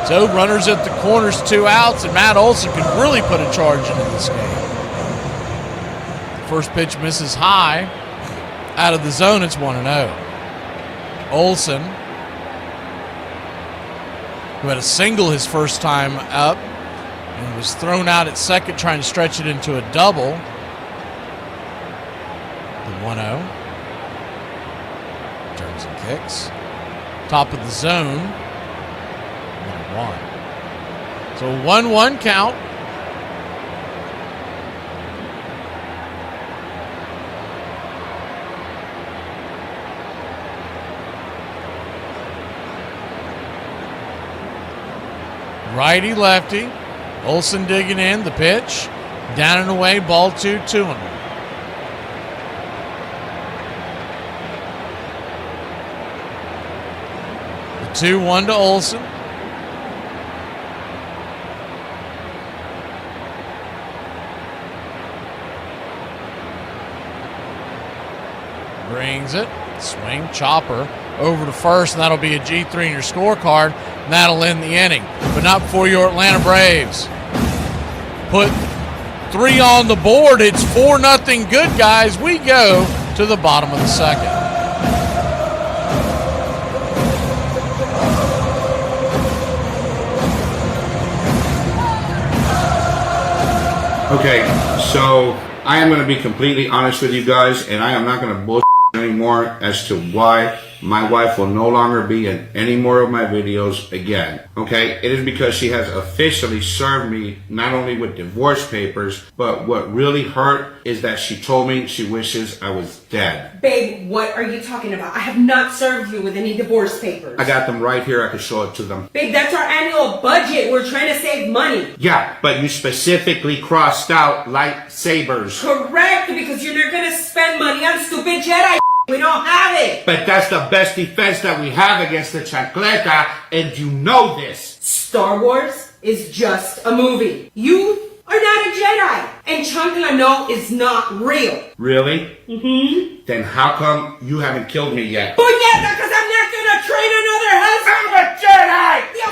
So runners at the corners, 2 outs, and Matt Olson could really put a charge into this game. First pitch misses high. Out of the zone, it's 1-0. Olson, who had a single his first time up and was thrown out at second trying to stretch it into a double. The 1-0. Turns and kicks. Top of the zone. 1. So 1-1 count. Righty, lefty. Olson digging in. The pitch. Down and away. Ball 2-2. The 2-1 to Olson. Brings it. Swing. Chopper over to first, and that'll be a G3 in your scorecard, and that'll end the inning. But not before your Atlanta Braves put 3 on the board. It's 4-0 good, guys. We go to the bottom of the second. Okay, so I am going to be completely honest with you guys, and I am not going to bullshit anymore as to why my wife will no longer be in any more of my videos again. Okay, it is because she has officially served me not only with divorce papers, but what really hurt is that she told me she wishes I was dead. Babe, what are you talking about? I have not served you with any divorce papers. I got them right here. I can show it to them. Babe, that's our annual budget. We're trying to save money. Yeah, but you specifically crossed out lightsabers. Correct, because you're not going to spend money on stupid Jedi. We don't have it. But that's the best defense that we have against the chancleta, and you know this. Star Wars is just a movie. You are not a Jedi. And chancla is not real. Really? Mm-hmm. Then how come you haven't killed me yet? Puñeta, because I'm not going to train another husband. I'm a Jedi!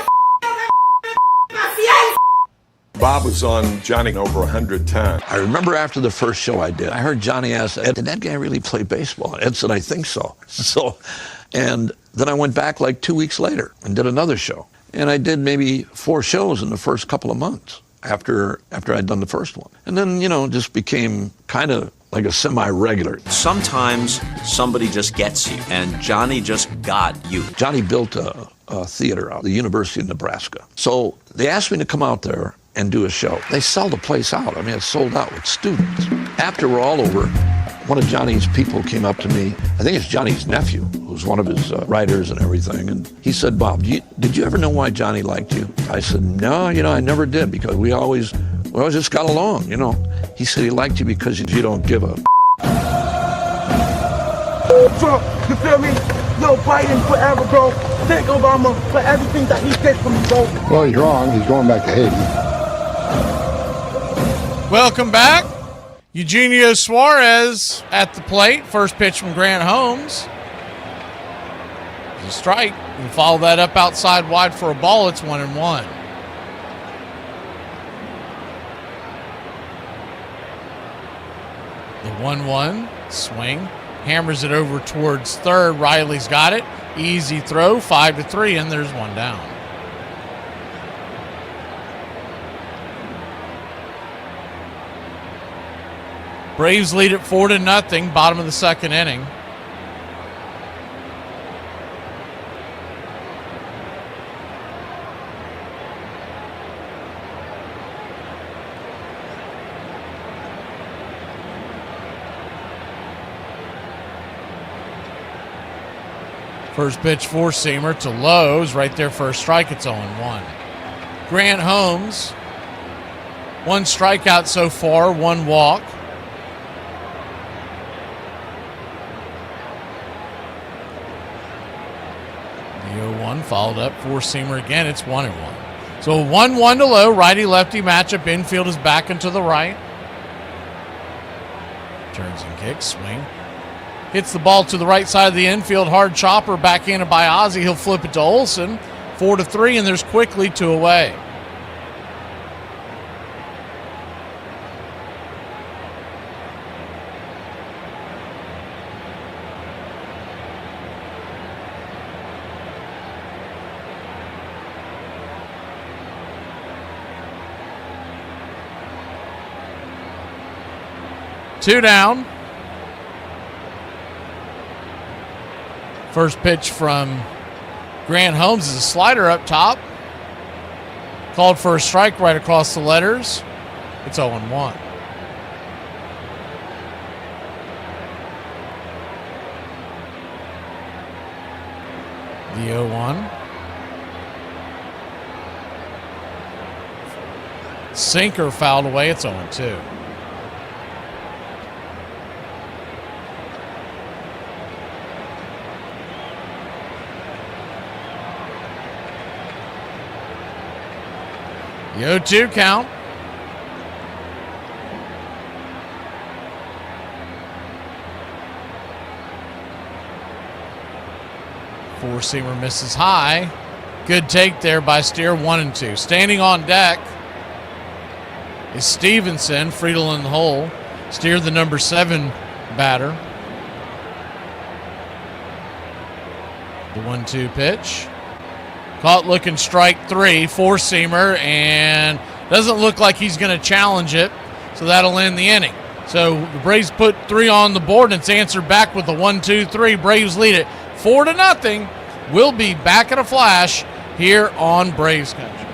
Bob was on Johnny over 100 times. I remember after the first show I did, I heard Johnny ask Ed, did that guy really play baseball? And Ed said, I think so. And then I went back like 2 weeks later and did another show. And I did maybe 4 shows in the first couple of months after I'd done the first one. And then, just became kind of like a semi-regular. Sometimes somebody just gets you, and Johnny just got you. Johnny built a theater out at the University of Nebraska. So they asked me to come out there and do a show. They sell the place out. I mean, it's sold out with students. After we're all over, one of Johnny's people came up to me. I think it's Johnny's nephew, who's one of his writers and everything. And he said, Bob, did you ever know why Johnny liked you? I said, no, I never did, because we always just got along, He said he liked you because you don't give a Trump, you feel me? No, Biden forever, bro. Thank Obama for everything that he did for me, bro. Well, he's wrong. He's going back to Haiti. Welcome back. Eugenio Suarez at the plate. First pitch from Grant Holmes. It's a strike. And follow that up outside wide for a ball. It's 1-1. The 1-1 swing. Hammers it over towards third. Riley's got it. Easy throw. 5-3, and there's one down. Braves lead it 4-0, bottom of the second inning. First pitch, four-seamer to Lowe's. Right there for a strike. It's 0-1. Grant Holmes, 1 strikeout so far, 1 walk. The 0-1 followed up, four-seamer again. It's 1-1. So 1-1 to Lowe. Righty-lefty matchup. Infield is back and to the right. Turns and kicks, swing. Hits the ball to the right side of the infield. Hard chopper, backhanded by Ozzie. He'll flip it to Olsen. 4-3, and there's quickly 2 away. Two down. First pitch from Grant Holmes is a slider up top. Called for a strike right across the letters. It's 0-1. The 0-1. Sinker fouled away. It's 0-2. The 0-2 count. Four-seamer misses high. Good take there by Steer, 1-2. Standing on deck is Stevenson. Friedel in the hole. Steer, the number 7 batter. The 1-2 pitch. Caught looking strike 3, four-seamer, and doesn't look like he's going to challenge it, so that'll end the inning. So the Braves put 3 on the board, and it's answered back with the 1-2-3. Braves lead it 4-0. We'll be back in a flash here on Braves Country.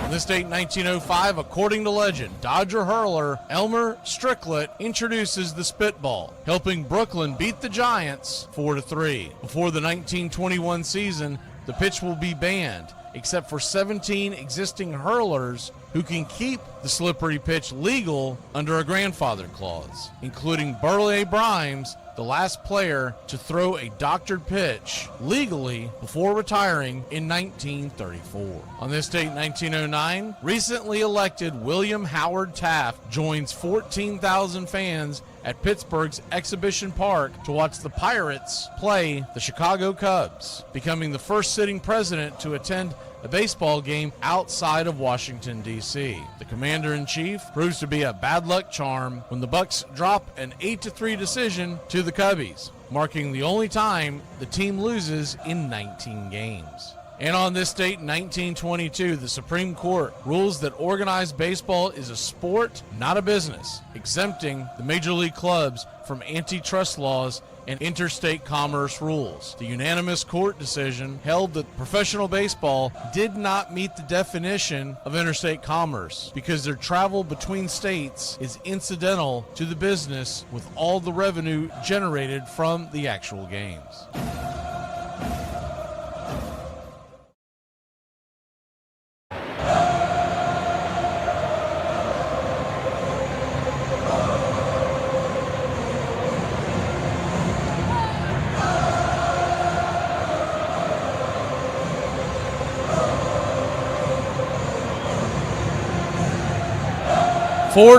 On this date in 1905, according to legend, Dodger hurler Elmer Strickland introduces the spitball, helping Brooklyn beat the Giants 4-3. Before the 1921 season, the pitch will be banned, except for 17 existing hurlers who can keep the slippery pitch legal under a grandfather clause, including Burleigh Brimes, the last player to throw a doctored pitch legally before retiring in 1934. On this date, 1909, recently elected William Howard Taft joins 14,000 fans at Pittsburgh's Exhibition Park to watch the Pirates play the Chicago Cubs, becoming the first sitting president to attend a baseball game outside of Washington, D.C. The commander-in-chief proves to be a bad luck charm when the Bucks drop an 8-3 decision to the Cubbies, marking the only time the team loses in 19 games. And on this date in 1922, the Supreme Court rules that organized baseball is a sport, not a business, exempting the major league clubs from antitrust laws and interstate commerce rules. The unanimous court decision held that professional baseball did not meet the definition of interstate commerce because their travel between states is incidental to the business with all the revenue generated from the actual games.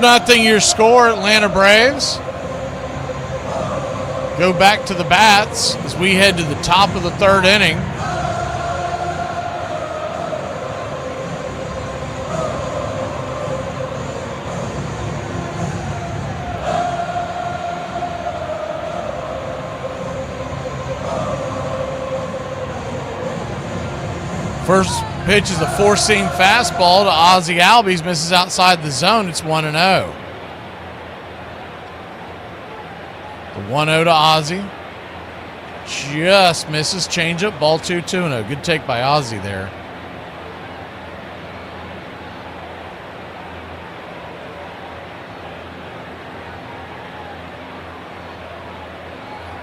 Nothing your score, Atlanta Braves. Go back to the bats as we head to the top of the 3rd inning. First pitch is a four-seam fastball to Ozzie Albies. Misses outside the zone. It's 1-0. The 1-0 to Ozzie. Just misses. Changeup. Ball 2-2-0. Good take by Ozzie there.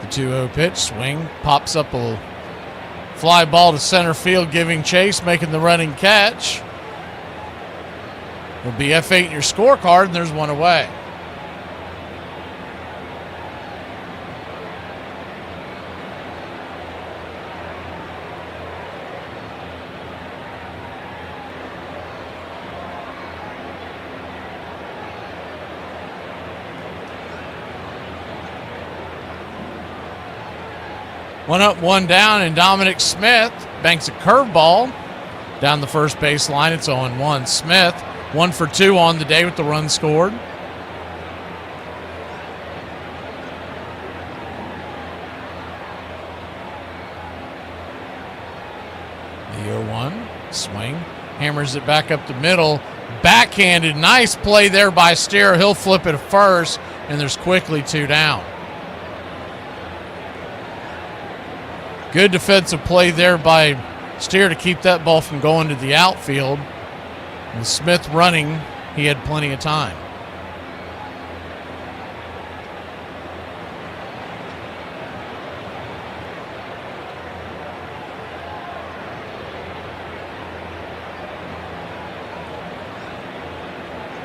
The 2-0 pitch, swing, pops up a fly ball to center field, giving chase, making the running catch. Will be F8 in your scorecard, and there's one away. One up, one down, and Dominic Smith banks a curveball down the first base line. It's 0-1. Smith, 1 for 2 on the day with the run scored. The 0-1, swing, hammers it back up the middle. Backhanded, nice play there by Steer. He'll flip it first, and there's quickly 2 down. Good defensive play there by Steer to keep that ball from going to the outfield. And Smith running, he had plenty of time.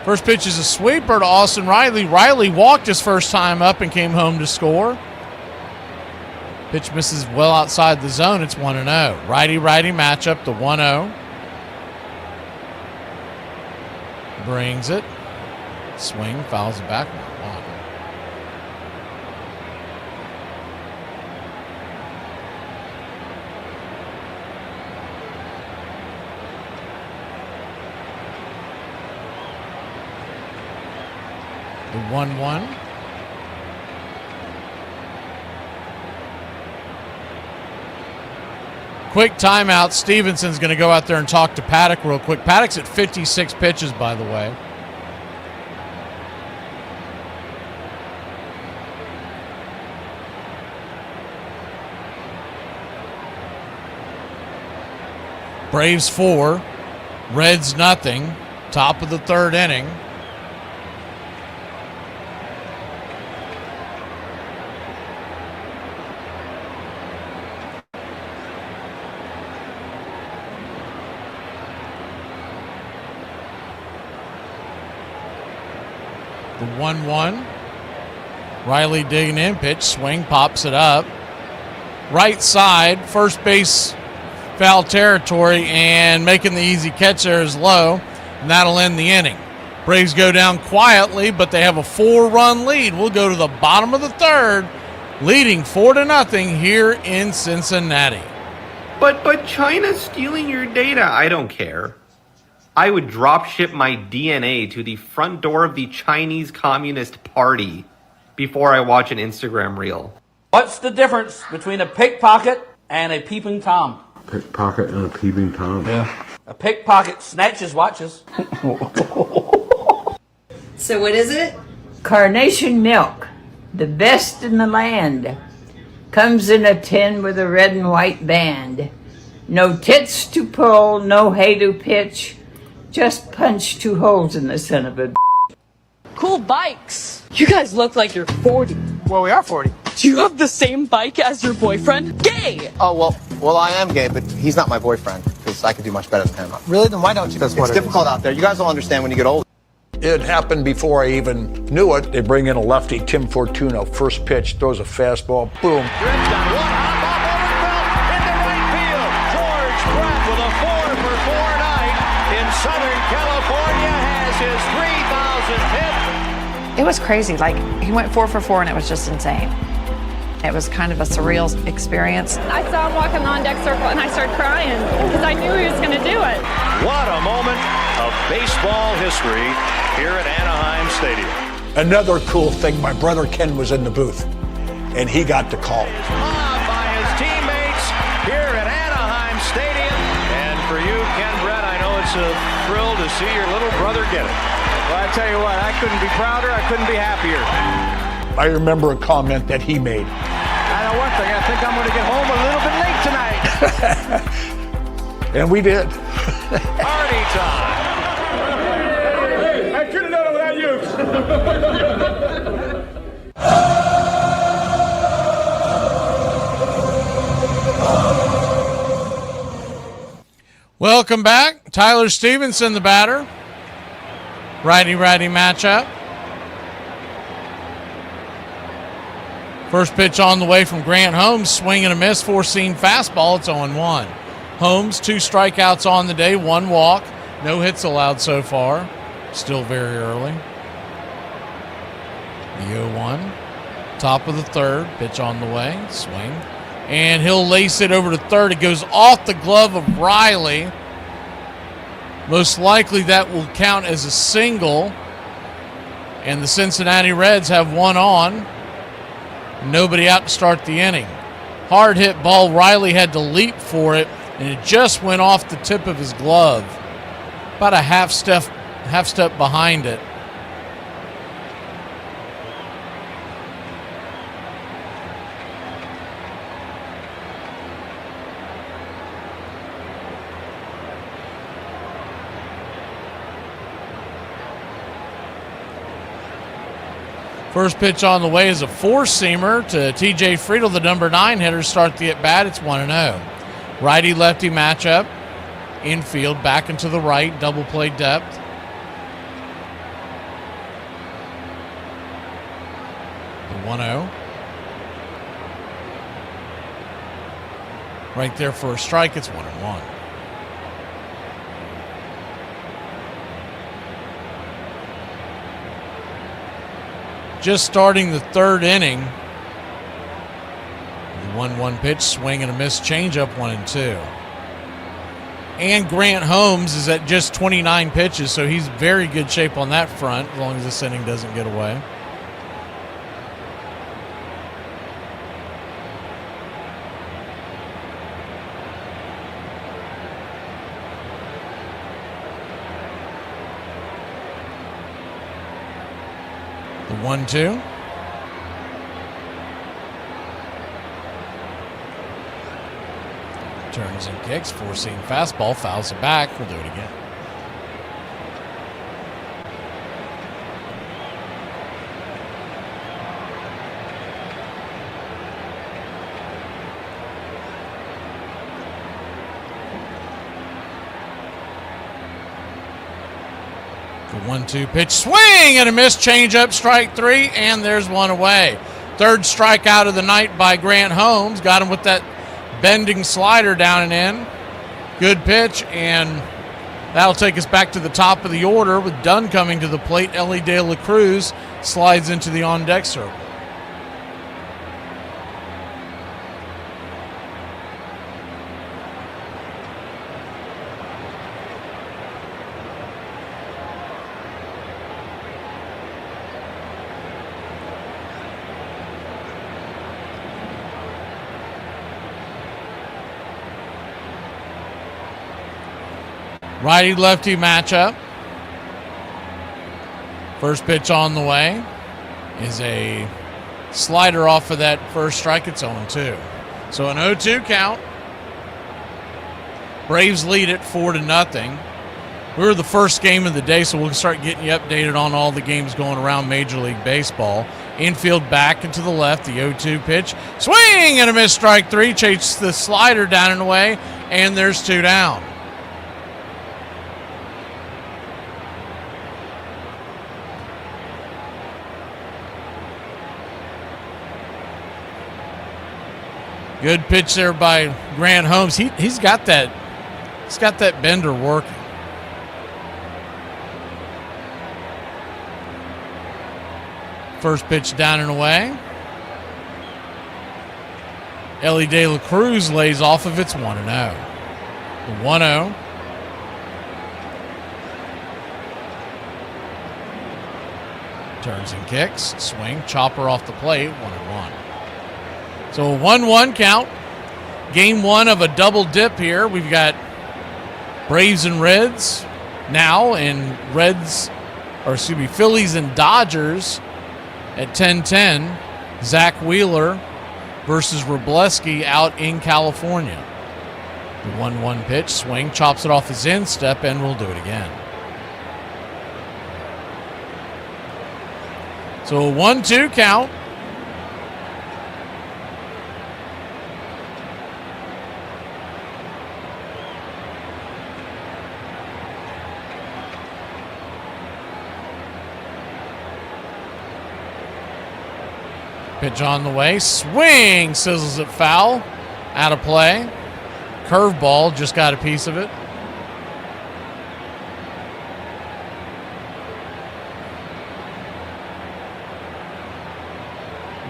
First pitch is a sweeper to Austin Riley. Riley walked his first time up and came home to score. Pitch misses well outside the zone. It's 1-0. Righty-righty matchup, the 1-0. Brings it. Swing, fouls it back. 1-1. The 1-1. Quick timeout. Stevenson's going to go out there and talk to Paddock real quick. Paddock's at 56 pitches, by the way. Braves 4, Reds nothing. Top of the third inning. The 1-1. Riley digging in, pitch, swing, pops it up. Right side, first base foul territory, and making the easy catch there is Lowe, and that'll end the inning. Braves go down quietly, but they have a 4-run lead. We'll go to the bottom of the third, leading 4-0 here in Cincinnati. But China's stealing your data. I don't care. I would drop ship my DNA to the front door of the Chinese Communist Party before I watch an Instagram reel. What's the difference between a pickpocket and a peeping Tom? Pickpocket and a peeping Tom. Yeah. A pickpocket snatches watches. So what is it? Carnation milk, the best in the land. Comes in a tin with a red and white band. No tits to pull, no hay to pitch. Just punch 2 holes in the son of a Cool bikes. You guys look like you're 40. Well, we are 40. Do you have the same bike as your boyfriend? Gay! Oh, well, I am gay, but he's not my boyfriend, because I could do much better than him. Really? Then why don't you? It's difficult out there. You guys will understand when you get older. It happened before I even knew it. They bring in a lefty, Tim Fortuno, first pitch, throws a fastball, boom. Southern California has his 3,000th hit. It was crazy. Like, he went 4 for 4, and it was just insane. It was kind of a surreal experience. I saw him walk on the on-deck circle, and I started crying because I knew he was going to do it. What a moment of baseball history here at Anaheim Stadium. Another cool thing, my brother Ken was in the booth, and he got the call. Mobbed by his teammates here at Anaheim Stadium. And for you, Ken Brett, I know it's a thrill to see your little brother get it. Well, I tell you what, I couldn't be prouder, I couldn't be happier. I remember a comment that he made. I know one thing, I think I'm going to get home a little bit late tonight. And we did. Party time. Hey, I couldn't have done it without you. Welcome back. Tyler Stevenson, the batter. Righty-righty matchup. First pitch on the way from Grant Holmes. Swing and a miss, four-seam fastball. It's 0-1. Holmes, 2 strikeouts on the day, 1 walk. No hits allowed so far. Still very early. The 0-1. Top of the third. Pitch on the way. Swing. And he'll lace it over to third. It goes off the glove of Riley. Most likely that will count as a single. And the Cincinnati Reds have 1 on. Nobody out to start the inning. Hard hit ball. Riley had to leap for it, and it just went off the tip of his glove. About a half step behind it. First pitch on the way is a four-seamer to TJ Friedel, the number 9 hitter. Start the at-bat. It's 1-0. Righty-lefty matchup. Infield, back into the right. Double play depth. The 1-0. Right there for a strike. It's 1-1. Just starting the third inning. The 1-1 pitch, swing and a miss, changeup, 1-2. And Grant Holmes is at just 29 pitches, so he's very good shape on that front, as long as this inning doesn't get away. The 1-2. Turns and kicks, four-seam fastball, fouls it back. We'll do it again. The 1-2 pitch, swing and a miss, changeup, strike 3, and there's one away. Third strikeout of the night by Grant Holmes. Got him with that bending slider down and in. Good pitch, and that'll take us back to the top of the order with Dunn coming to the plate. Ellie De La Cruz slides into the on-deck circle. Righty-lefty matchup. First pitch on the way is a slider off of that first strike. It's 0-2. So an 0-2 count. Braves lead it 4-0. We're the first game of the day, so we'll start getting you updated on all the games going around Major League Baseball. Infield back into the left, the 0-2 pitch. Swing and a miss, strike 3. Chase the slider down and away, and there's 2 down. Good pitch there by Grant Holmes. He's got that bender working. First pitch down and away. Ellie De La Cruz lays off of it's 1-0. The 1-0. Turns and kicks. Swing. Chopper off the plate. 1-1. So a 1-1 count. Game 1 of a double dip here. We've got Braves and Reds now, and Phillies and Dodgers at 10:10. Zach Wheeler versus Robleski out in California. The 1-1 pitch, swing, chops it off his instep, and we'll do it again. So a 1-2 count. Pitch on the way. Swing. Sizzles it foul. Out of play. Curveball. Just got a piece of it.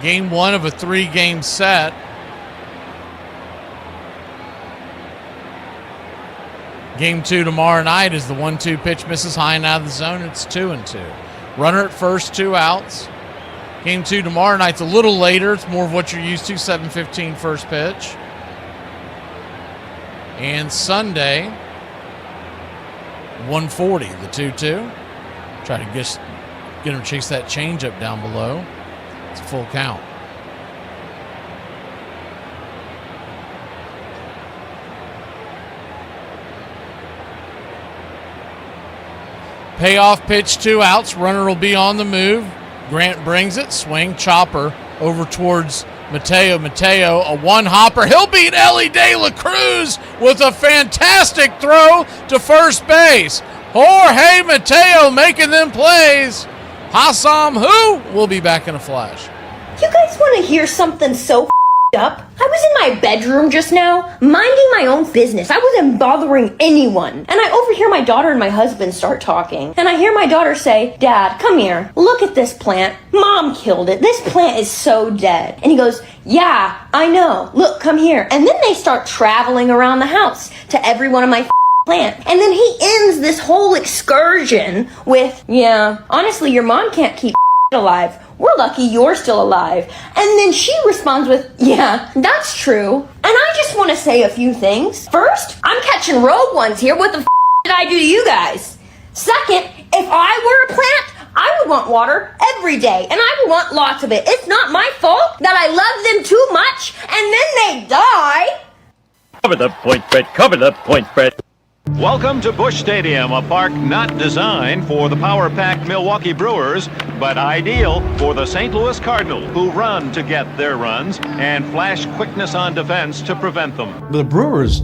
Game 1 of a 3-game set. Game 2 tomorrow night is the 1-2 pitch misses high and out of the zone. It's 2-2. Runner at first, 2 outs. Game 2 tomorrow night's a little later. It's more of what you're used to, 7:15 first pitch. And Sunday, 140, the 2-2. Try to get him to chase that changeup down below. It's a full count. Payoff pitch, 2 outs. Runner will be on the move. Grant brings it. Swing, chopper over towards Mateo. Mateo, a one-hopper. He'll beat Ellie De La Cruz with a fantastic throw to first base. Jorge Mateo making them plays. Hassam, who will be back in a flash. You guys want to hear something so up? I was in my bedroom just now, minding my own business. I wasn't bothering anyone. And I overhear my daughter and my husband start talking. And I hear my daughter say, "Dad, come here. Look at this plant. Mom killed it. This plant is so dead." And he goes, "Yeah, I know. Look, come here." And then they start traveling around the house to every one of my plant. And then he ends this whole excursion with, "Yeah, honestly, your mom can't keep alive. We're lucky you're still alive." And then she responds with, "Yeah, that's true." And I just want to say a few things. First, I'm catching rogue ones here. What the did I do to you guys? Second, if I were a plant, I would want water every day, and I would want lots of it. It's not my fault that I love them too much, and then they die. Cover the point, Fred. Cover the point, Fred. Welcome to Busch Stadium, a park not designed for the power-packed Milwaukee Brewers, but ideal for the St. Louis Cardinals, who run to get their runs and flash quickness on defense to prevent them. The Brewers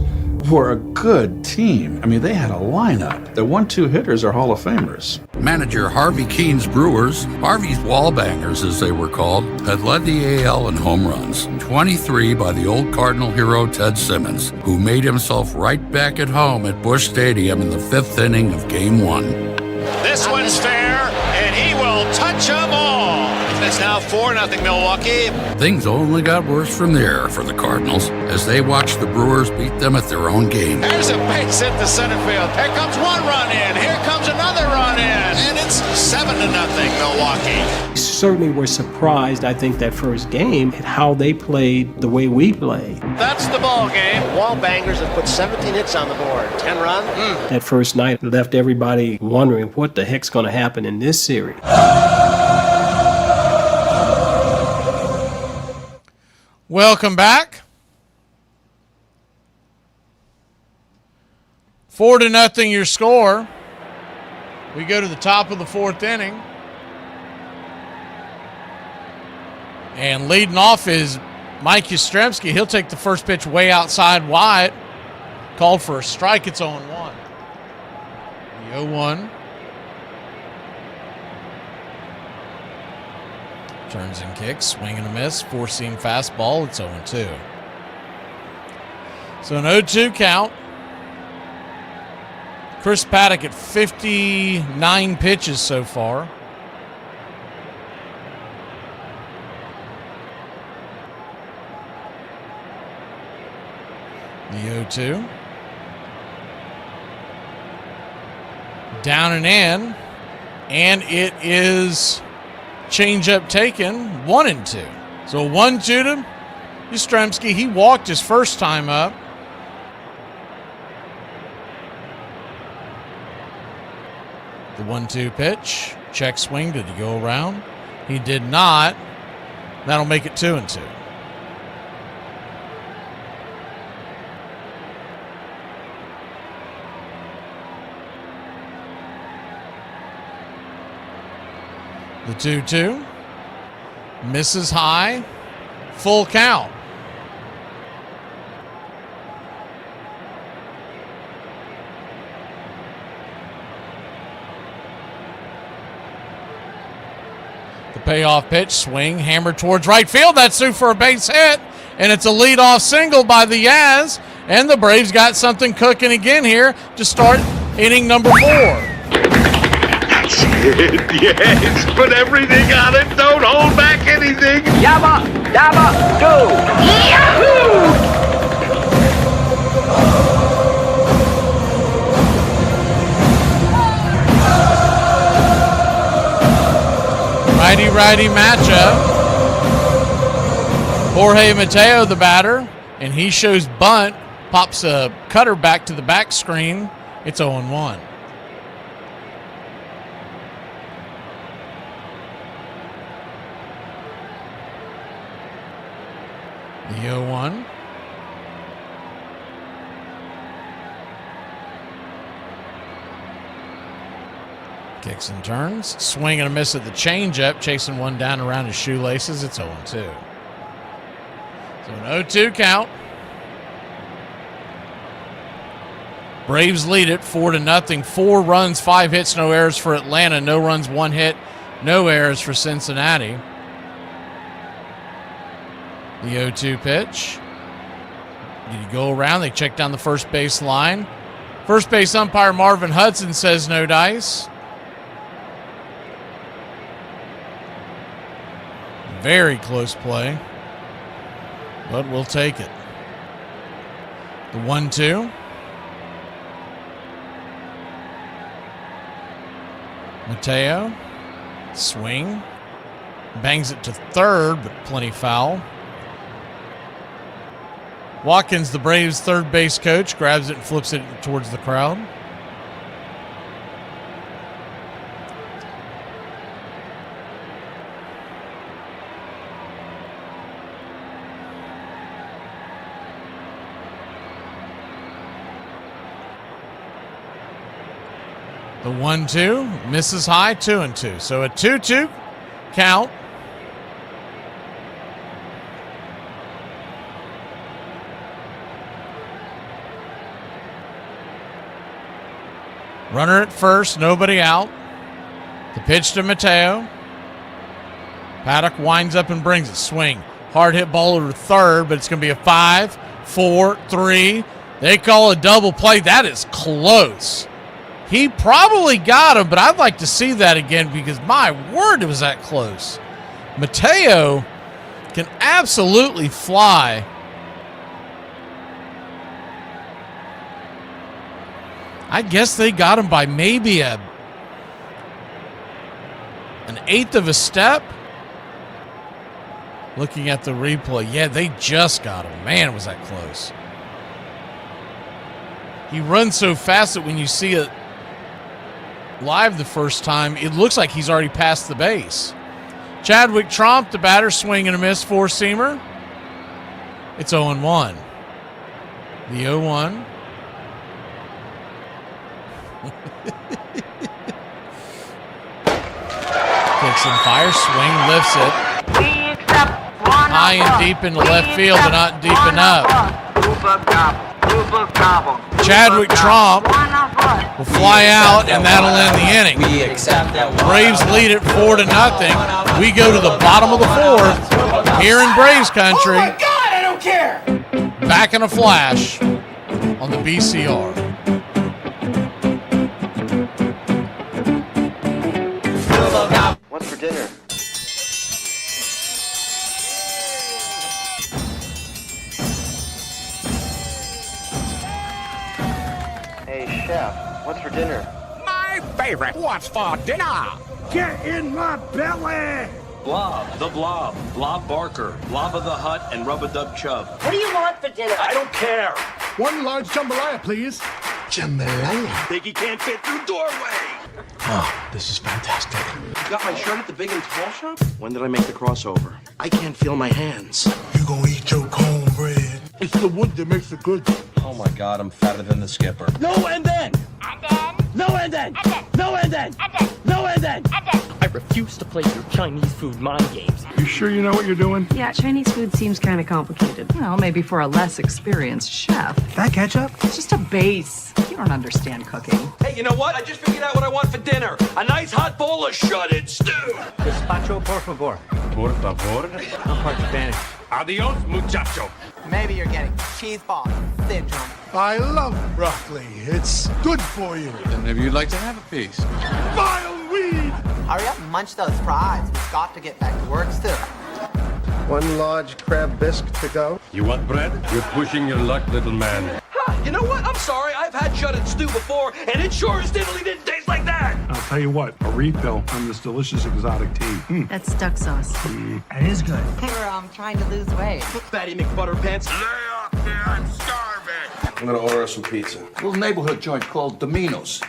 were a good team. I mean, they had a lineup. The 1-2 hitters are Hall of Famers. Manager Harvey Keene's Brewers, Harvey's Wallbangers as they were called, had led the AL in home runs, 23 by the old Cardinal hero Ted Simmons, who made himself right back at home at Busch Stadium in the 5th inning of Game 1. This one's fair, and he will touch them all. It's now 4-0 Milwaukee. Things only got worse from there for the Cardinals as they watched the Brewers beat them at their own game. There's a base hit to center field. Here comes one run in. Here comes another run in. And it's 7-0 Milwaukee. Certainly were surprised, I think, that first game at how they played the way we play. That's the ball game. Wallbangers have put 17 hits on the board. 10 runs. That first night left everybody wondering what the heck's going to happen in this series. Welcome back. 4-0 your score. We go to the top of the 4th inning. And leading off is Mike Yastrzemski. He'll take the first pitch way outside wide. Called for a strike. It's 0-1. The 0-1. Turns and kicks, swing and a miss, 4-seam fastball. It's 0-2. So an 0-2 count. Chris Paddock at 59 pitches so far. The 0-2. Down and in. And it is changeup taken, 1-2. So 1-2 to Yastrzemski. He walked his first time up. The 1-2 pitch. Check swing. Did he go around? He did not. That'll make it 2-2. The 2-2 misses high, full count. The payoff pitch, swing, hammered towards right field. That's through for a base hit, and it's a leadoff single by the Yaz. And the Braves got something cooking again here to start inning number 4. That's it. Yes, put everything on it. Don't hold back anything. Yabba, dabba, go. Yahoo! Righty-righty matchup. Jorge Mateo, the batter, and he shows bunt. Pops a cutter back to the back screen. It's 0-1. The 0-1. Kicks and turns. Swing and a miss at the changeup. Chasing one down around his shoelaces. It's 0-2. So an 0-2 count. Braves lead it 4-0. 4 runs, 5 hits, no errors for Atlanta. No runs, 1 hit, no errors for Cincinnati. The 0-2 pitch. Did he go around? They check down the first base line. First base umpire Marvin Hudson says no dice. Very close play, but we'll take it. The 1-2. Mateo, swing, bangs it to third, but plenty foul. Watkins, the Braves' third base coach, grabs it and flips it towards the crowd. The 1-2 misses high, 2-2. So a 2-2 count. Runner at first, nobody out. The pitch to Mateo. Paddock winds up and brings it. Swing. Hard hit ball over third, but it's going to be a 5, 4, 3. They call a double play. That is close. He probably got him, but I'd like to see that again because, my word, it was that close. Mateo can absolutely fly. I guess they got him by maybe an eighth of a step. Looking at the replay, yeah, they just got him. Man, was that close. He runs so fast that when you see it live the first time, it looks like he's already passed the base. Chadwick Tromp, the batter, swing and a miss, four-seamer. It's 0-1. The 0-1. Kicks and fires, swing, lifts it. High and deep into left field, but not deep enough. Chadwick Tromp will fly out, and that'll end the inning. We accept that. Braves lead it 4-0. We go to the bottom of the fourth here in Braves country. Oh my God, I don't care. Back in a flash on the BCR. What's for dinner? Hey, Chef, what's for dinner? My favorite. What's for dinner? Get in my belly! Blob, the Blob, Blob Barker, Blob of the Hut, and Rub-a-Dub Chub. What do you want for dinner? I don't care. One large jambalaya, please. Jambalaya? Biggie can't fit through doorway. Oh, this is fantastic. You got my shirt at the Big and Tall shop? When did I make the crossover? I can't feel my hands. You gonna eat your cornbread? It's the wood that makes it good. Oh my God, I'm fatter than the skipper. No, and then. And then? No and then! No and then! No and then! I refuse to play your Chinese food mind games. You sure you know what you're doing? Yeah, Chinese food seems kind of complicated. Well, maybe for a less experienced chef. That ketchup? It's just a base. You don't understand cooking. Hey, you know what? I just figured out what I want for dinner. A nice hot bowl of shredded stew. Gazpacho, por favor. Por favor. I'm part Spanish. Adios, muchacho. Maybe you're getting cheese ball syndrome. I love broccoli. It's good for you. Then maybe you'd like to have a piece. Vile weed! Hurry up and munch those fries. We've got to get back to work soon. One large crab bisque to go. You want bread? You're pushing your luck, little man. Huh, you know what? I'm sorry. I've had shredded stew before, and it sure as diddly didn't taste like that. I'll tell you what, a refill on this delicious exotic tea. That's duck sauce. That is good. We're trying to lose weight. Fatty McButterpants. Lay off there, I'm starving. I'm gonna order us some pizza. A little neighborhood joint called Domino's.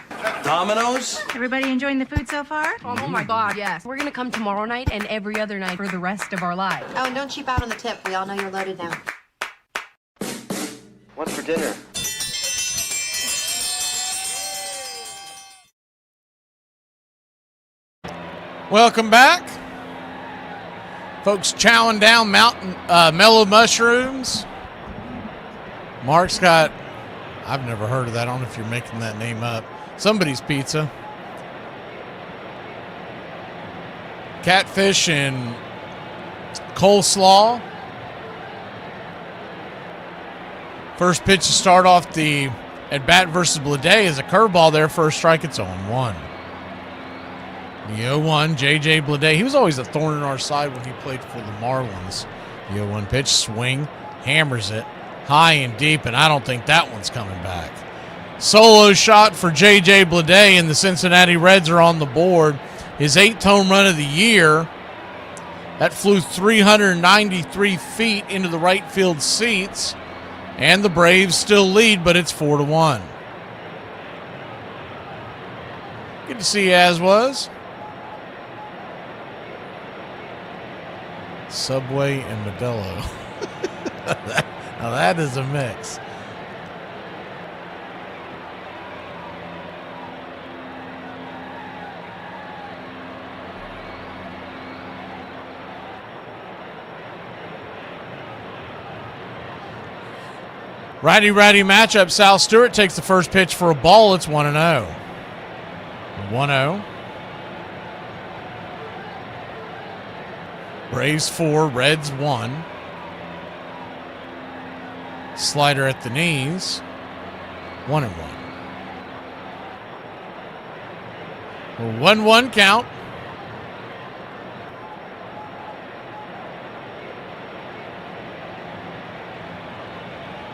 Domino's? Everybody enjoying the food so far? Oh my God, yes. We're gonna come tomorrow night and every other night for the rest of our lives. Oh, and don't cheap out on the tip. We all know you're loaded now. What's for dinner? Welcome back. Folks chowing down mellow mushrooms. Mark's got, I've never heard of that. I don't know if you're making that name up. Somebody's pizza. Catfish and coleslaw. First pitch to start off the at-bat versus Blade is a curveball there. First strike, it's 0-1. The 0-1, J.J. Blade. He was always a thorn in our side when he played for the Marlins. The 0-1 pitch, swing, hammers it high and deep, and I don't think that one's coming back. Solo shot for J.J. Blade, and the Cincinnati Reds are on the board. His 8th home run of the year. That flew 393 feet into the right field seats, and the Braves still lead, but it's 4-1. Good to see as was. Subway and Modelo. Now that is a mix. Righty-righty matchup. Sal Stewart takes the first pitch for a ball. It's 1-0. 1-0. Braves 4, Reds 1. Slider at the knees. 1-1. 1-1 count.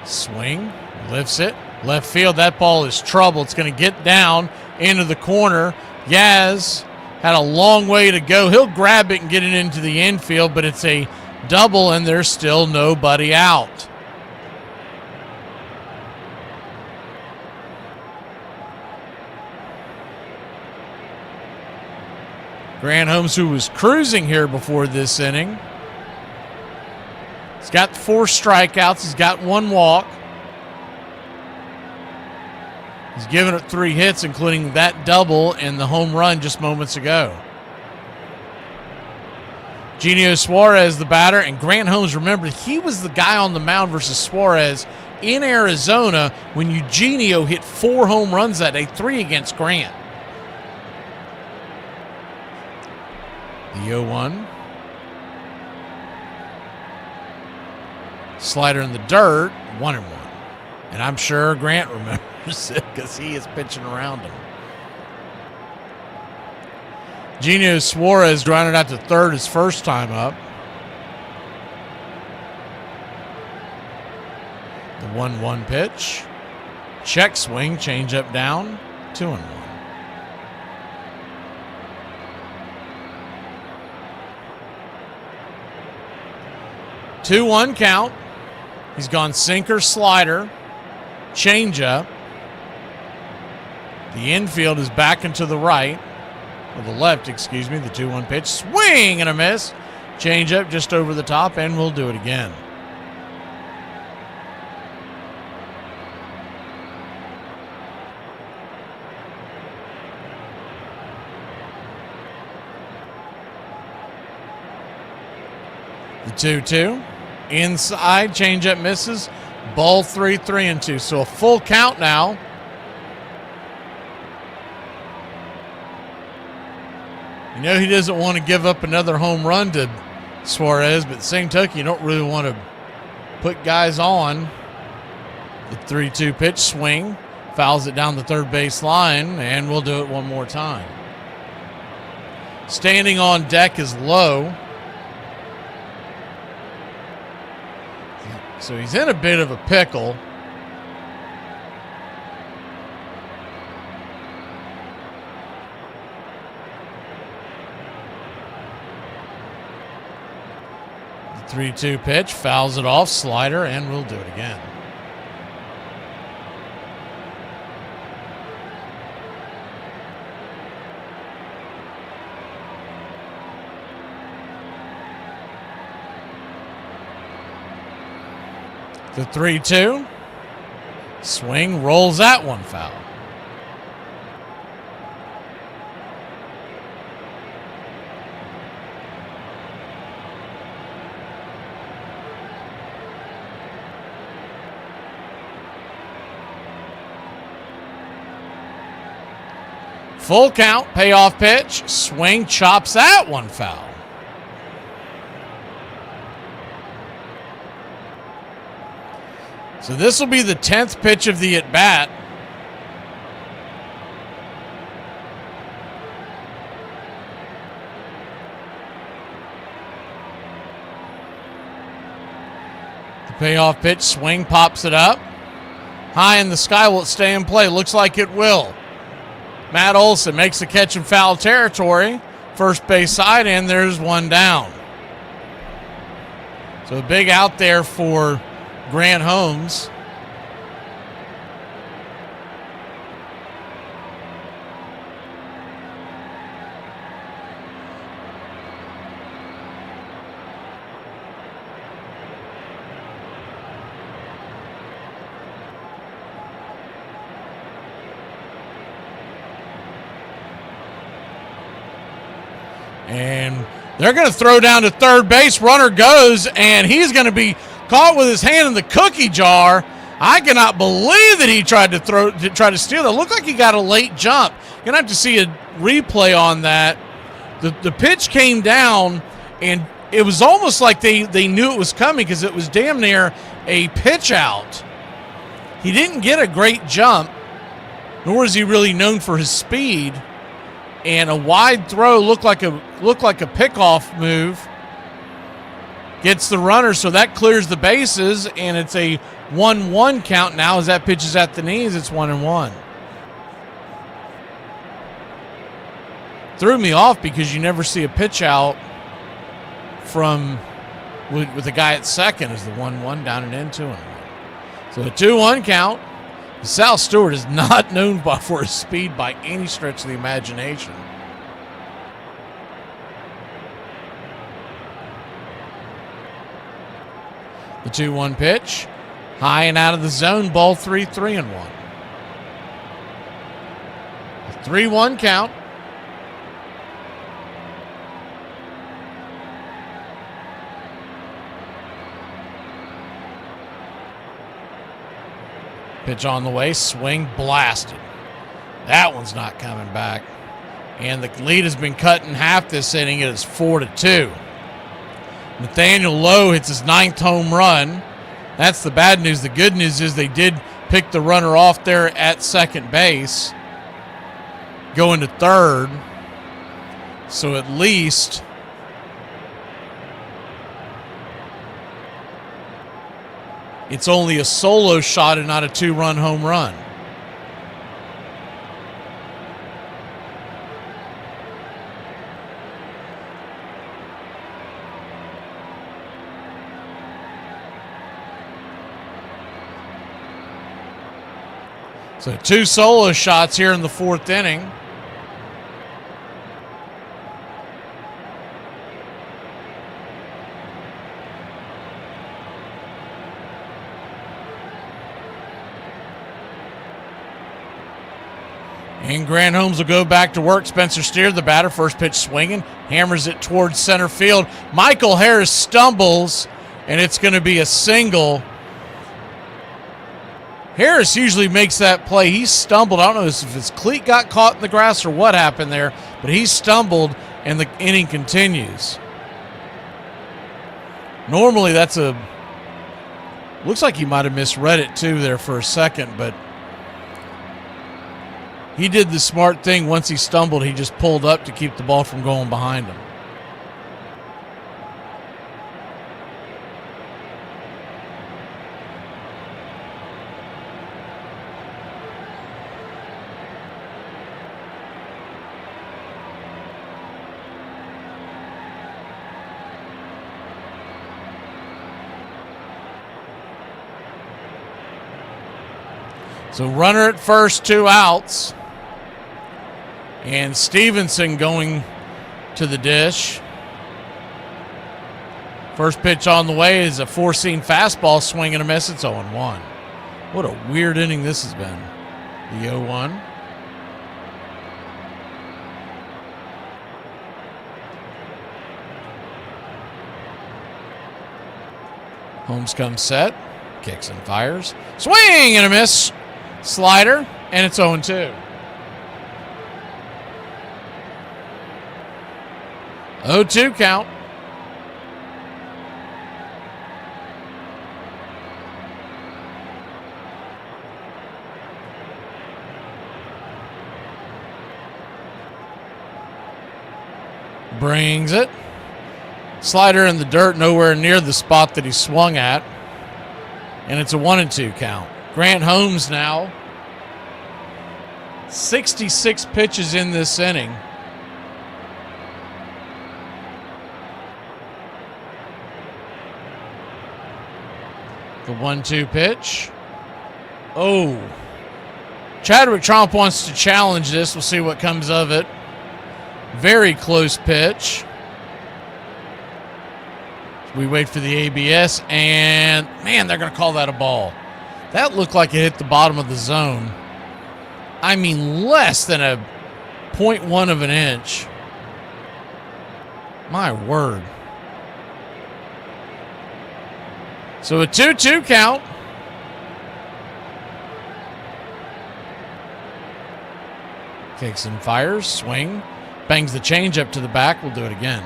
Swing, lifts it, left field. That ball is trouble. It's going to get down into the corner. Yaz had a long way to go. He'll grab it and get it into the infield, but it's a double, and there's still nobody out. Grant Holmes, who was cruising here before this inning. He's got 4 strikeouts. He's got 1 walk. He's given up 3 hits, including that double and the home run just moments ago. Genio Suarez, the batter, and Grant Holmes, remember, he was the guy on the mound versus Suarez in Arizona when Eugenio hit 4 home runs that day, 3 against Grant. The 0-1. Slider in the dirt, 1-1. And I'm sure Grant remembers it because he is pitching around him. Genio Suarez grounded out to third his first time up. The 1-1 pitch. Check swing, change up down, 2-1. 2-1 count. He's gone sinker, slider, changeup. The infield is back and to the right, or the left, excuse me. The 2-1 pitch, swing and a miss. Changeup just over the top, and we'll do it again. The 2-2. Inside, changeup misses. Ball 3, 3-2. So a full count now. You know he doesn't want to give up another home run to Suarez, but at the same token, you don't really want to put guys on. The 3-2 pitch swing. Fouls it down the third base line, and we'll do it one more time. Standing on deck is Lowe. So he's in a bit of a pickle. The 3-2 pitch, fouls it off, slider, and we'll do it again. The 3-2. Swing, rolls that one foul. Full count, payoff pitch, swing, chops that one foul. So this will be the 10th pitch of the at-bat. The payoff pitch, swing, pops it up. High in the sky, will it stay in play? Looks like it will. Matt Olson makes the catch in foul territory. First base side, and there's one down. So a big out there for Grant Holmes. And they're going to throw down to third base. Runner goes, and he's going to be caught with his hand in the cookie jar. I cannot believe that he tried to steal that. Looked like he got a late jump. You're going to have to see a replay on that. The pitch came down, and it was almost like they knew it was coming because it was damn near a pitch out. He didn't get a great jump, nor is he really known for his speed. And a wide throw looked like a pickoff move. Gets the runner, so that clears the bases, and it's a 1-1 count now as that pitch is at the knees. It's 1-1. Threw me off because you never see a pitch out from with the guy at second as the 1-1 down and in 2-1. So a 2-1 count. Sal Stewart is not known for his speed by any stretch of the imagination. The 2-1 pitch, high and out of the zone, ball 3, 3-1. A 3-1 count. Pitch on the way, swing, blasted. That one's not coming back. And the lead has been cut in half this inning. It is 4-2. Nathaniel Lowe hits his 9th home run. That's the bad news. The good news is they did pick the runner off there at second base, going to third. So at least it's only a solo shot and not a 2-run home run. So 2 solo shots here in the 4th inning. And Grant Holmes will go back to work. Spencer Steer, the batter, first pitch swinging, hammers it towards center field. Michael Harris stumbles, and it's going to be a single. Harris usually makes that play. He stumbled. I don't know if his cleat got caught in the grass or what happened there, but he stumbled, and the inning continues. Normally that's a... Looks like he might have misread it too there for a second, but he did the smart thing. Once he stumbled, he just pulled up to keep the ball from going behind him. So runner at first, 2 outs. And Stevenson going to the dish. First pitch on the way is a 4-seam fastball, swing and a miss. It's 0-1. What a weird inning this has been. The 0-1. Holmes comes set. Kicks and fires. Swing and a miss. Slider, and it's 0-2. 0-2 count. Brings it. Slider in the dirt, nowhere near the spot that he swung at. And it's a 1-2 count. Grant Holmes now. 66 pitches in this inning. The 1-2 pitch. Oh. Chadwick Tromp wants to challenge this. We'll see what comes of it. Very close pitch. We wait for the ABS, and man, they're going to call that a ball. That looked like it hit the bottom of the zone. I mean, less than a 0.1 of an inch. My word. So a 2-2 count. Kicks and fires, swing, bangs the changeup to the back. We'll do it again.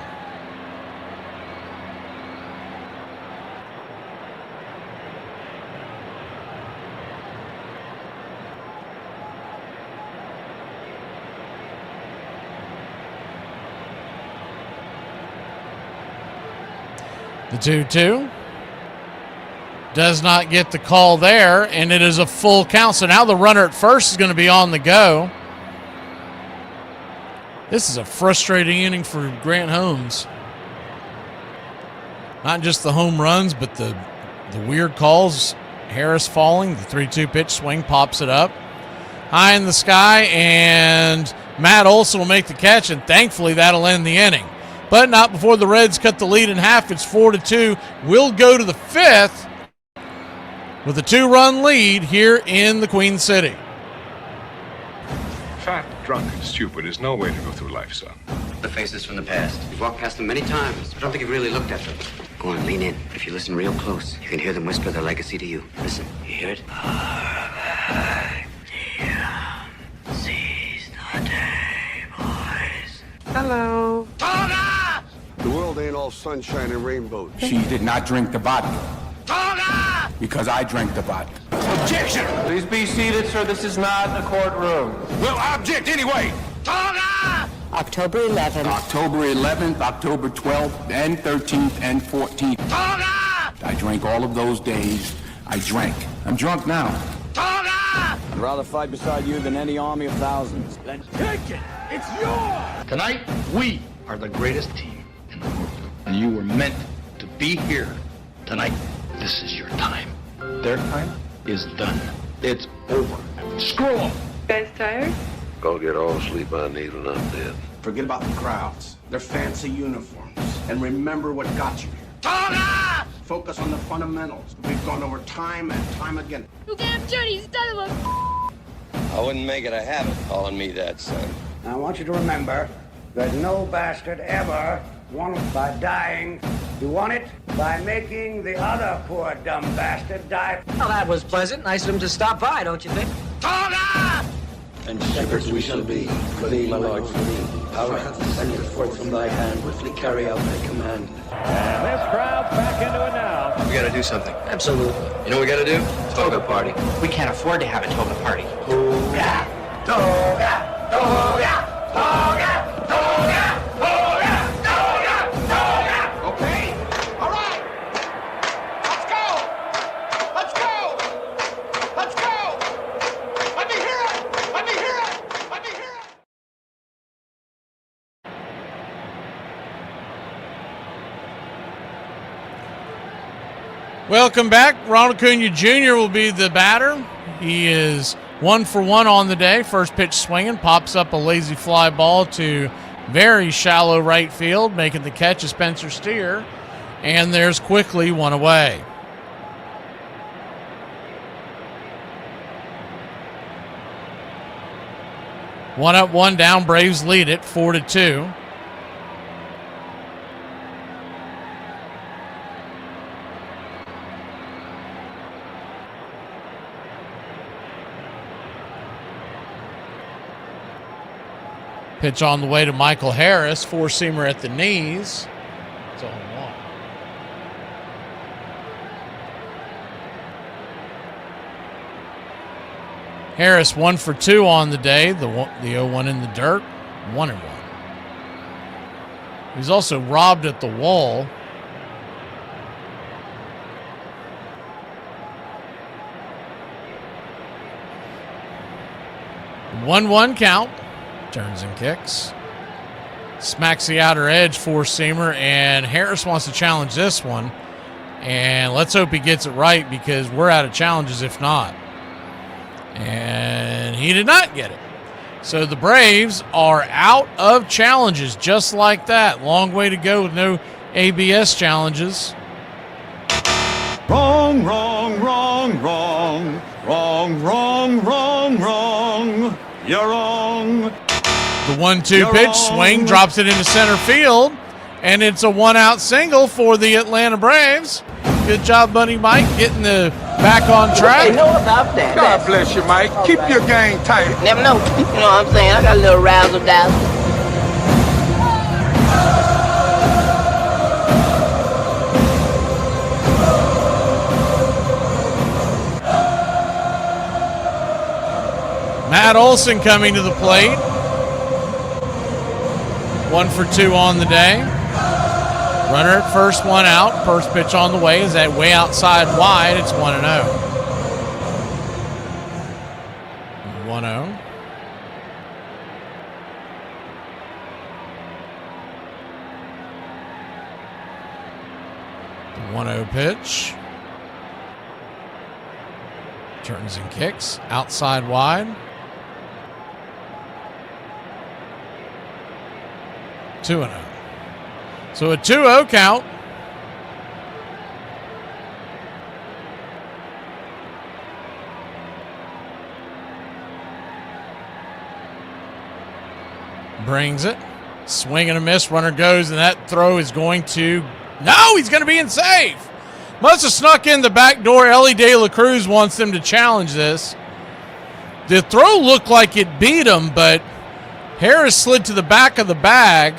The 2-2 does not get the call there, and it is a full count. So now the runner at first is going to be on the go. This is a frustrating inning for Grant Holmes. Not just the home runs, but the weird calls. Harris falling, the 3-2 pitch swing, pops it up. High in the sky, and Matt Olson will make the catch, and thankfully that'll end the inning. But not before the Reds cut the lead in half. It's 4-2. We'll go to the 5th with a 2-run lead here in the Queen City. Fat, drunk, and stupid is no way to go through life, son. The faces from the past. You've walked past them many times. I don't think you've really looked at them. Go on, lean in. If you listen real close, you can hear them whisper their legacy to you. Listen, you hear it? Seize the day, boys. Hello. The world ain't all sunshine and rainbows. She did not drink the vodka. Because I drank the vodka. Objection! Please be seated, sir. This is not a courtroom. Well, I object anyway! October 11th. October 11th, October 12th, and 13th, and 14th. I drank all of those days. I drank. I'm drunk now. I'd rather fight beside you than any army of thousands. Then take it. It's yours. Tonight, we are the greatest team in the world. And you were meant to be here tonight. This is your time. Their time is done. It's over. Screw them. Guys tired? Go get all the sleep I need and I'm dead. Forget about the crowds, their fancy uniforms, and remember what got you here. Focus on the fundamentals. We've gone over time and time again. You damn dirty son of a... I wouldn't make it a habit calling me that, son. I want you to remember that no bastard ever won it by dying. You won it by making the other poor dumb bastard die. Well, that was pleasant. Nice of him to stop by, don't you think? And shepherds we shall be, for thee, my lord, for thee. Power hath descended forth from thy hand, swiftly carry out thy command. And this crowd's back into it now. We gotta do something. Absolutely. You know what we gotta do? Toga party. We can't afford to have a toga party. Toga, toga, toga, toga, toga, toga, toga, toga. Okay? All right. Let's go. Let's go. Let's go. Let me hear it. Let me hear it. Let me hear it. Welcome back. Ronald Acuna Jr. will be the batter. He is 1 for 1 on the day. First pitch swinging, pops up a lazy fly ball to very shallow right field, making the catch is Spencer Steer, and there's quickly one away. One up, one down. Braves lead it 4-2. Pitch on the way to Michael Harris, four-seamer at the knees. It's 0-1. Harris 1 for 2 on the day. The 0-1 in the dirt, 1-1. He's also robbed at the wall. One count. Turns and kicks. Smacks the outer edge, four-seamer, and Harris wants to challenge this one. And let's hope he gets it right because we're out of challenges if not. And he did not get it. So the Braves are out of challenges just like that. Long way to go with no ABS challenges. Wrong, wrong, wrong, wrong. Wrong, wrong, wrong, wrong. You're wrong. The 1-2 pitch, swing, drops it into center field, and it's a one-out single for the Atlanta Braves. Good job, Buddy Mike, getting the back on track. They know about that. God bless you, Mike. Keep your game tight. Never know. You know what I'm saying? I got a little razzle-dazzle. Matt Olson coming to the plate. 1 for 2 on the day. Runner at first, one out. First pitch on the way is that way outside wide. It's 1-0. 1-0. The 1-0 pitch. Turns and kicks. Outside wide. 2-0. So a 2-0 count. Brings it. Swing and a miss. Runner goes, and that throw is going to... No, he's going to be in safe. Must have snuck in the back door. Ellie De La Cruz wants them to challenge this. The throw looked like it beat him, but Harris slid to the back of the bag.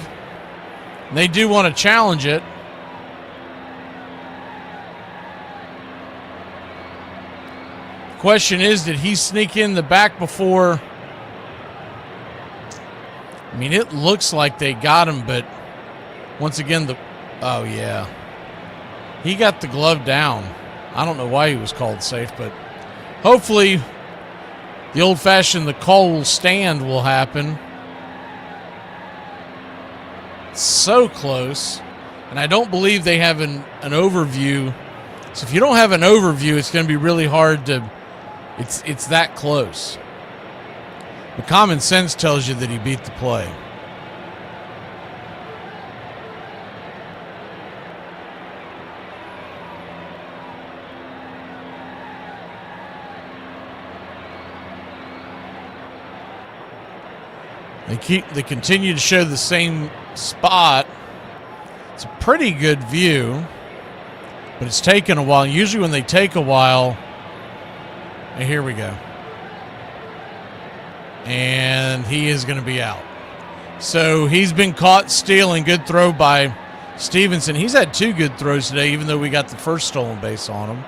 They do want to challenge it. The question is, did he sneak in the back before? I mean, it looks like they got him, but once again, oh, yeah. He got the glove down. I don't know why he was called safe, but hopefully the old-fashioned the call will stand will happen. So close, and I don't believe they have an overview. So if you don't have an overview, it's going to be really hard to. It's that close. But common sense tells you that he beat the play. They continue to show the same spot. It's a pretty good view, but it's taken a while. Usually when they take a while, and here we go. And he is going to be out. So he's been caught stealing. Good throw by Stevenson. He's had 2 good throws today, even though we got the first stolen base on him.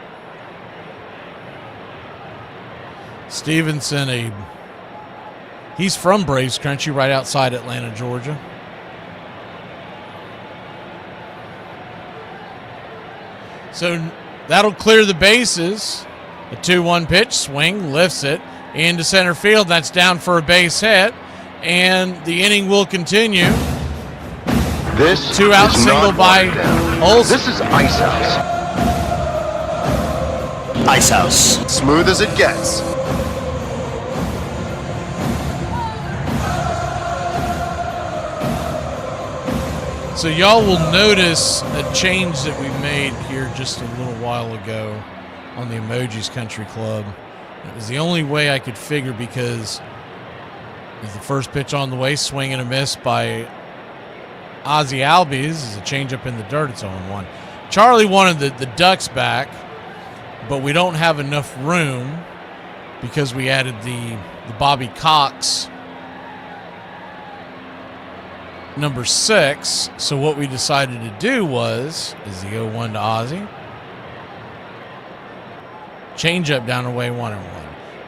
Stevenson, he's from Braves country, right outside Atlanta, Georgia. So that'll clear the bases. A 2-1 pitch, swing, lifts it into center field. That's down for a base hit, and the inning will continue. This 2-out single by Olsen. This is Ice House. Ice House. Smooth as it gets. So y'all will notice a change that we made here just a little while ago on the Emojis Country Club. It was the only way I could figure because it was the first pitch on the way, swing and a miss by Ozzie Albies. Is a changeup in the dirt. It's 0-1. Charlie wanted the Ducks back, but we don't have enough room because we added the Bobby Cox number 6. So what we decided to do is the 0-1 to Ozzie. Changeup down away 1-1.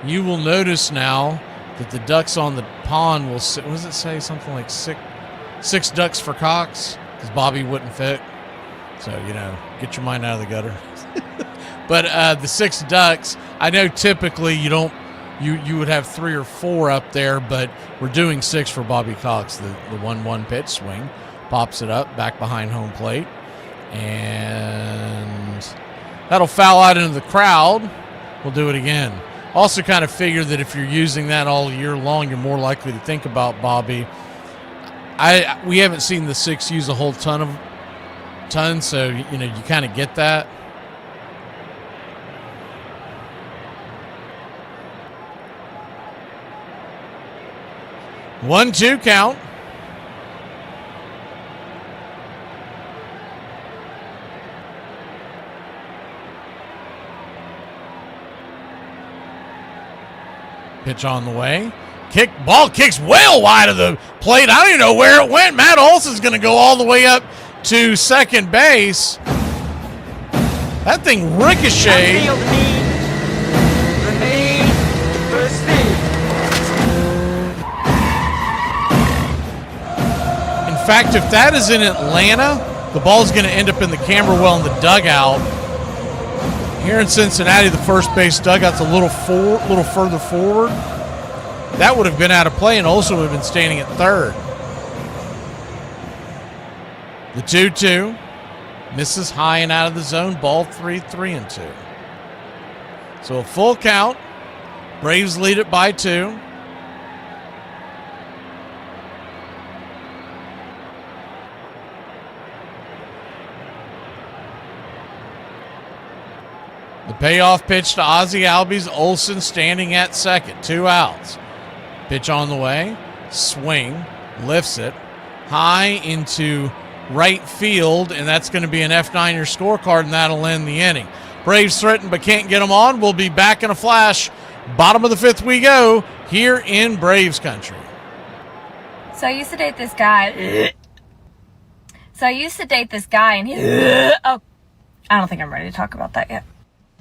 You will notice now that the Ducks on the pond will sit. What does it say? Something like six Ducks for Cox because Bobby wouldn't fit. So, get your mind out of the gutter. But the 6 Ducks, I know typically you would have 3 or 4 up there, but we're doing 6 for Bobby Cox. The 1-1 pitch swing, pops it up back behind home plate, and that'll foul out into the crowd. We'll do it again. Also kind of figure that if you're using that all year long, you're more likely to think about Bobby. We haven't seen the 6 use a whole ton, so you kind of get that. One, 2 count. Pitch on the way. Ball kicks well wide of the plate. I don't even know where it went. Matt Olson's going to go all the way up to second base. That thing ricocheted. In fact, if that is in Atlanta, the ball's going to end up in the camera well in the dugout. Here in Cincinnati, the first base dugout's a little further forward. That would have been out of play and also would have been standing at third. The 2-2 misses high and out of the zone. Ball 3-2. So a full count. Braves lead it by 2. The payoff pitch to Ozzie Albies. Olsen standing at second. 2 outs. Pitch on the way. Swing. Lifts it. High into right field, and that's going to be an F9 your scorecard, and that'll end the inning. Braves threaten but can't get them on. We'll be back in a flash. Bottom of the 5th we go here in Braves country. So I used to date this guy. And he... Oh, I don't think I'm ready to talk about that yet.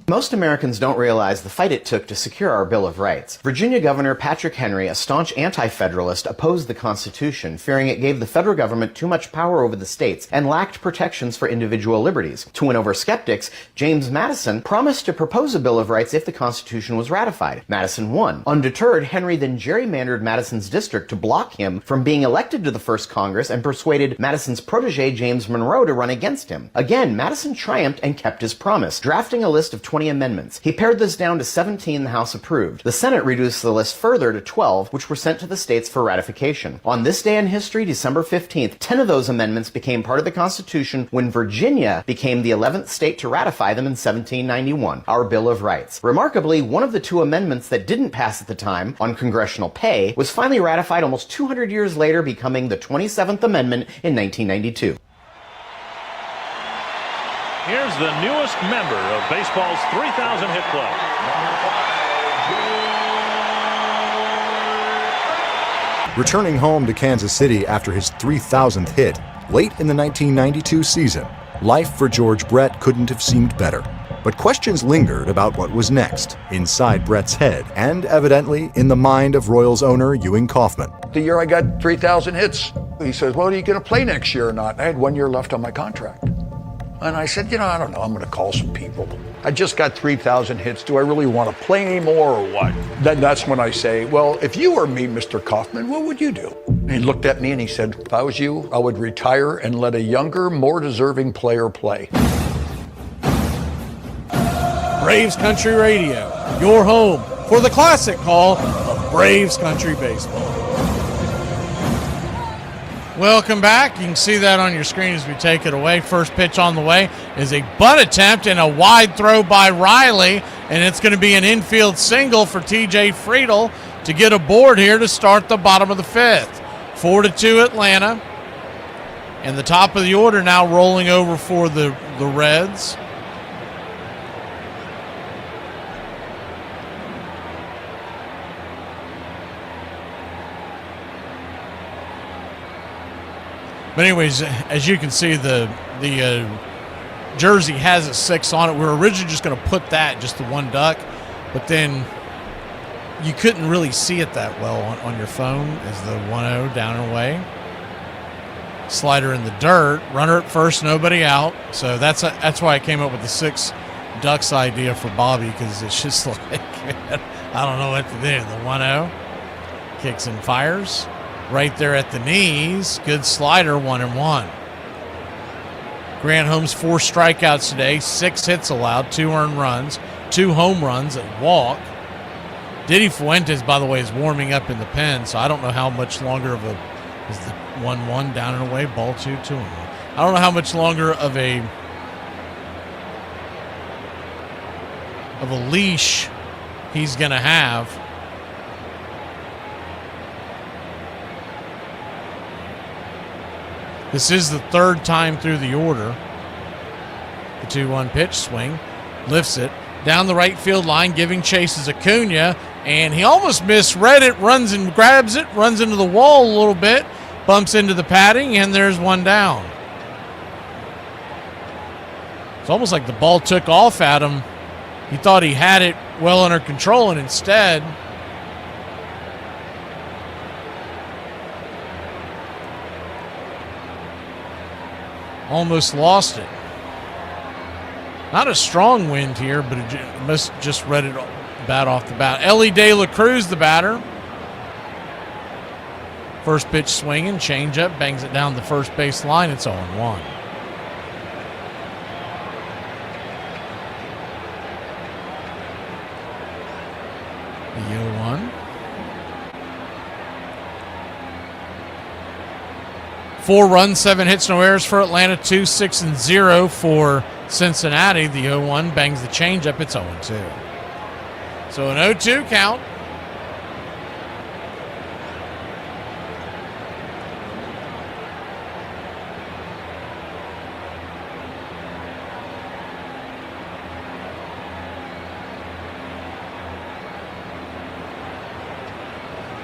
Most Americans don't realize the fight it took to secure our Bill of Rights. Virginia Governor Patrick Henry, a staunch anti-federalist, opposed the Constitution, fearing it gave the federal government too much power over the states and lacked protections for individual liberties. To win over skeptics, James Madison promised to propose a Bill of Rights if the Constitution was ratified. Madison won. Undeterred, Henry then gerrymandered Madison's district to block him from being elected to the first Congress and persuaded Madison's protege James Monroe to run against him. Again, Madison triumphed and kept his promise, drafting a list of 20 amendments. He pared this down to 17 the House approved. The Senate reduced the list further to 12, which were sent to the states for ratification. On this day in history, December 15th, 10 of those amendments became part of the Constitution when Virginia became the 11th state to ratify them in 1791, our Bill of Rights. Remarkably, one of the two amendments that didn't pass at the time, on congressional pay, was finally ratified almost 200 years later, becoming the 27th Amendment in 1992. Here's the newest member of baseball's 3,000 hit club. Returning home to Kansas City after his 3,000th hit, late in the 1992 season, life for George Brett couldn't have seemed better. But questions lingered about what was next, inside Brett's head, and evidently in the mind of Royals owner Ewing Kauffman. The year I got 3,000 hits, he says, well, are you going to play next year or not? I had 1 year left on my contract. And I said, I don't know, I'm going to call some people. I just got 3,000 hits. Do I really want to play anymore or what? Then that's when I say, well, if you were me, Mr. Kauffman, what would you do? And he looked at me and he said, if I was you, I would retire and let a younger, more deserving player play. Braves Country Radio, your home for the classic call of Braves Country Baseball. Welcome back. You can see that on your screen as we take it away. First pitch on the way is a bunt attempt and a wide throw by Riley, and it's going to be an infield single for T.J. Friedel to get aboard here to start the bottom of the fifth. 4-2 Atlanta, and the top of the order now rolling over for the Reds. But anyways, as you can see, the jersey has a 6 on it. We were originally just going to put that, just the one duck, but then you couldn't really see it that well on your phone as the 1-0 down and away. Slider in the dirt, runner at first, nobody out. So that's why I came up with the 6 ducks idea for Bobby, because it's just like, I don't know what to do. The 1-0 kicks and fires. Right there at the knees. Good slider, 1-1. Grant Holmes 4 strikeouts today, 6 hits allowed, 2 earned runs, 2 home runs, a walk. Diddy Fuentes, by the way, is warming up in the pen, so I don't know how much longer of a is the 1-1 down and away, ball 2-1. I don't know how much longer of a leash he's going to have. This is the 3rd time through the order. The 2-1 pitch swing. Lifts it. Down the right field line, giving chase is Acuna. And he almost misread it. Runs and grabs it. Runs into the wall a little bit. Bumps into the padding. And there's one down. It's almost like the ball took off at him. He thought he had it well under control. And instead, almost lost it. Not a strong wind here, but it must just read it bat off the bat. Ellie De La Cruz, the batter. First pitch swinging, changeup, bangs it down the first base line. It's 0-1. The 0-1. 4 runs, 7 hits, no errors for Atlanta. 2-6-0 for Cincinnati. The 0-1 bangs the changeup. It's 0-2. So an 0-2 count.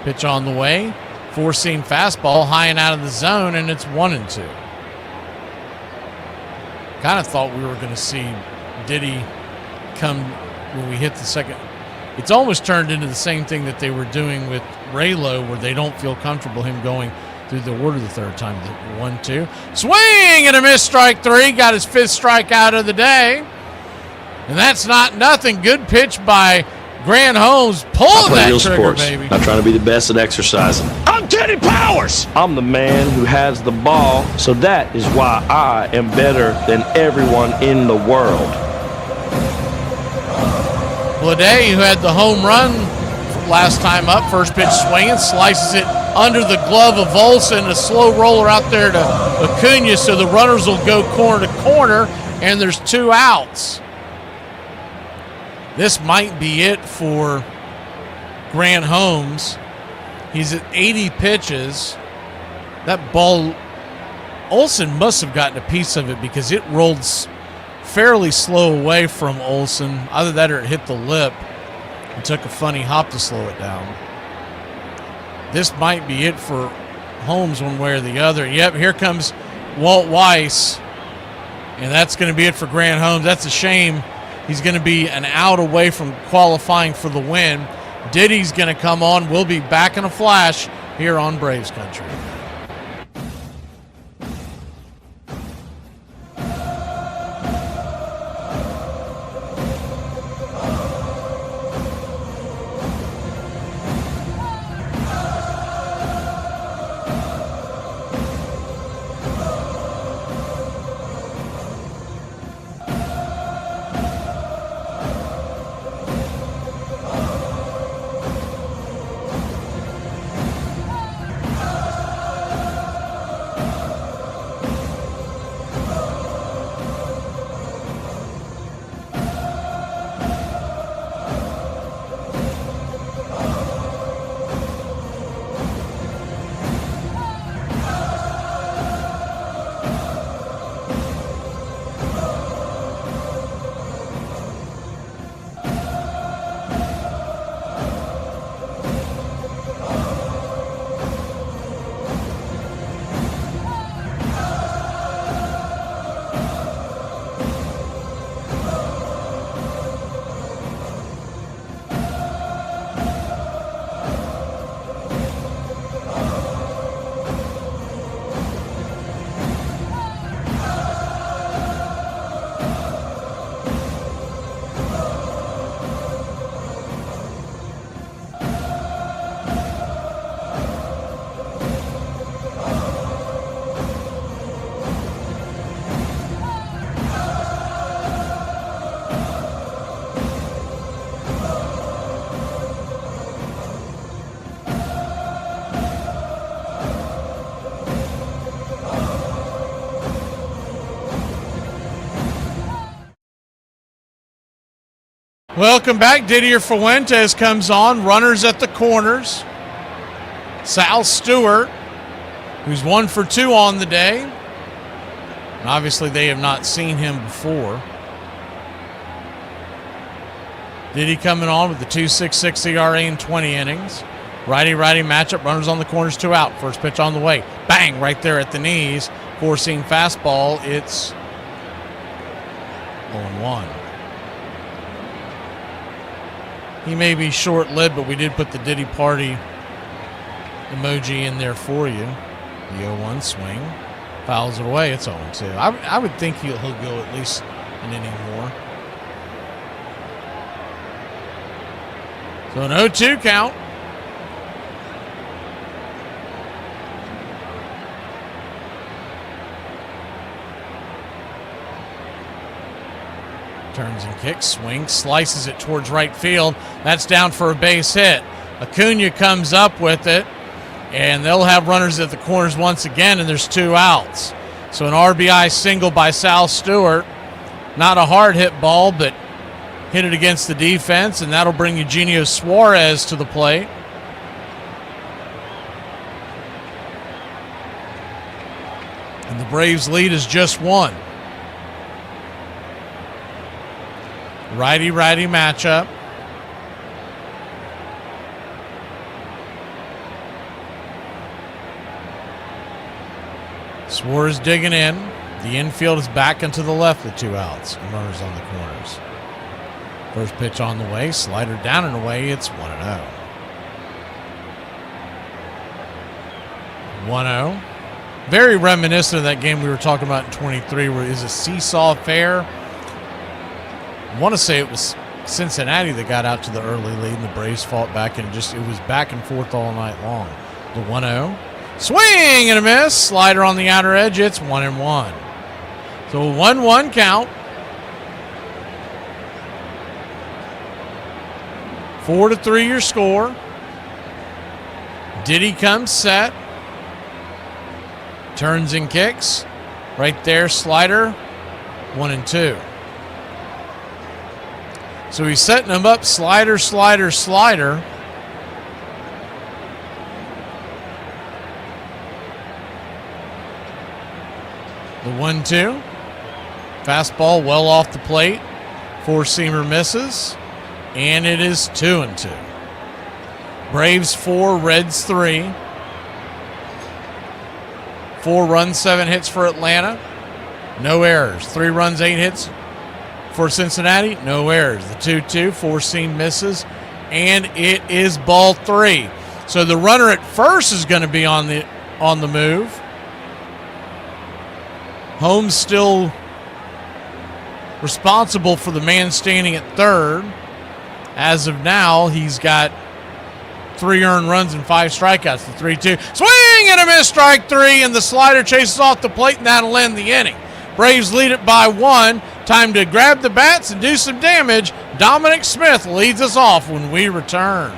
Pitch on the way. 4-seam fastball, high and out of the zone, and it's 1-2. Kind of thought we were going to see Diddy come when we hit the second. It's almost turned into the same thing that they were doing with Raylo, where they don't feel comfortable him going through the order the 3rd time. The 1-2. Swing and a miss, strike 3. Got his 5th strikeout of the day. And that's not nothing. Good pitch by Grant Holmes, pulling that trigger, sports. Baby. Not trying to be the best at exercising. I'm Teddy Powers. I'm the man who has the ball, so that is why I am better than everyone in the world. Blade, who had the home run last time up, first pitch swinging, slices it under the glove of Olsen, a slow roller out there to Acuna, so the runners will go corner to corner, and there's 2 outs. This might be it for Grant Holmes. He's at 80 pitches. That ball, Olsen must have gotten a piece of it because it rolled fairly slow away from Olsen. Either that or it hit the lip and took a funny hop to slow it down. This might be it for Holmes one way or the other. Yep, here comes Walt Weiss, and that's going to be it for Grant Holmes. That's a shame. He's going to be an out away from qualifying for the win. Diddy's going to come on. We'll be back in a flash here on Braves Country. Welcome back. Didier Fuentes comes on. Runners at the corners. Sal Stewart, who's 1 for 2 on the day. And obviously they have not seen him before. Diddy coming on with the 2.66 ERA in 20 innings. Righty-righty matchup. Runners on the corners, 2 out. First pitch on the way. Bang! Right there at the knees. Four-seam fastball. It's 0-1. He may be short-lived, but we did put the Diddy Party emoji in there for you. The 0-1 swing. Fouls it away. It's 0-2. I would think he'll go at least an inning more. So an 0-2 count. Turns and kicks, swings, slices it towards right field. That's down for a base hit. Acuna comes up with it, and they'll have runners at the corners once again, and there's 2 outs. So an RBI single by Sal Stewart. Not a hard hit ball, but hit it against the defense, and that'll bring Eugenio Suarez to the plate. And the Braves' lead is just 1. Righty-righty matchup. Suarez digging in. The infield is back into the left with 2 outs and runners on the corners. First pitch on the way. Slider down and away. It's 1-0. 1-0. Very reminiscent of that game we were talking about in 23 where it was a seesaw affair. I want to say it was Cincinnati that got out to the early lead and the Braves fought back, and it was back and forth all night long. The 1-0. Swing and a miss. Slider on the outer edge. It's 1-1. So a 1-1 count. 4-3 your score. Diddy comes set. Turns and kicks. Right there, slider. 1-2. So he's setting them up, slider, slider, slider. The 1-2. Fastball well off the plate. Four-seamer misses. And it is 2-2. Braves 4, Reds 3. 4 runs, 7 hits for Atlanta. No errors. 3 runs, 8 hits for Cincinnati. No errors. The 2-2, four-seam misses. And it is ball 3. So the runner at first is going to be on the move. Holmes still responsible for the man standing at third. As of now, he's got 3 earned runs and 5 strikeouts. The 3-2. Swing and a miss, strike 3, and the slider chases off the plate, and that'll end the inning. Braves lead it by 1. Time to grab the bats and do some damage. Dominic Smith leads us off when we return.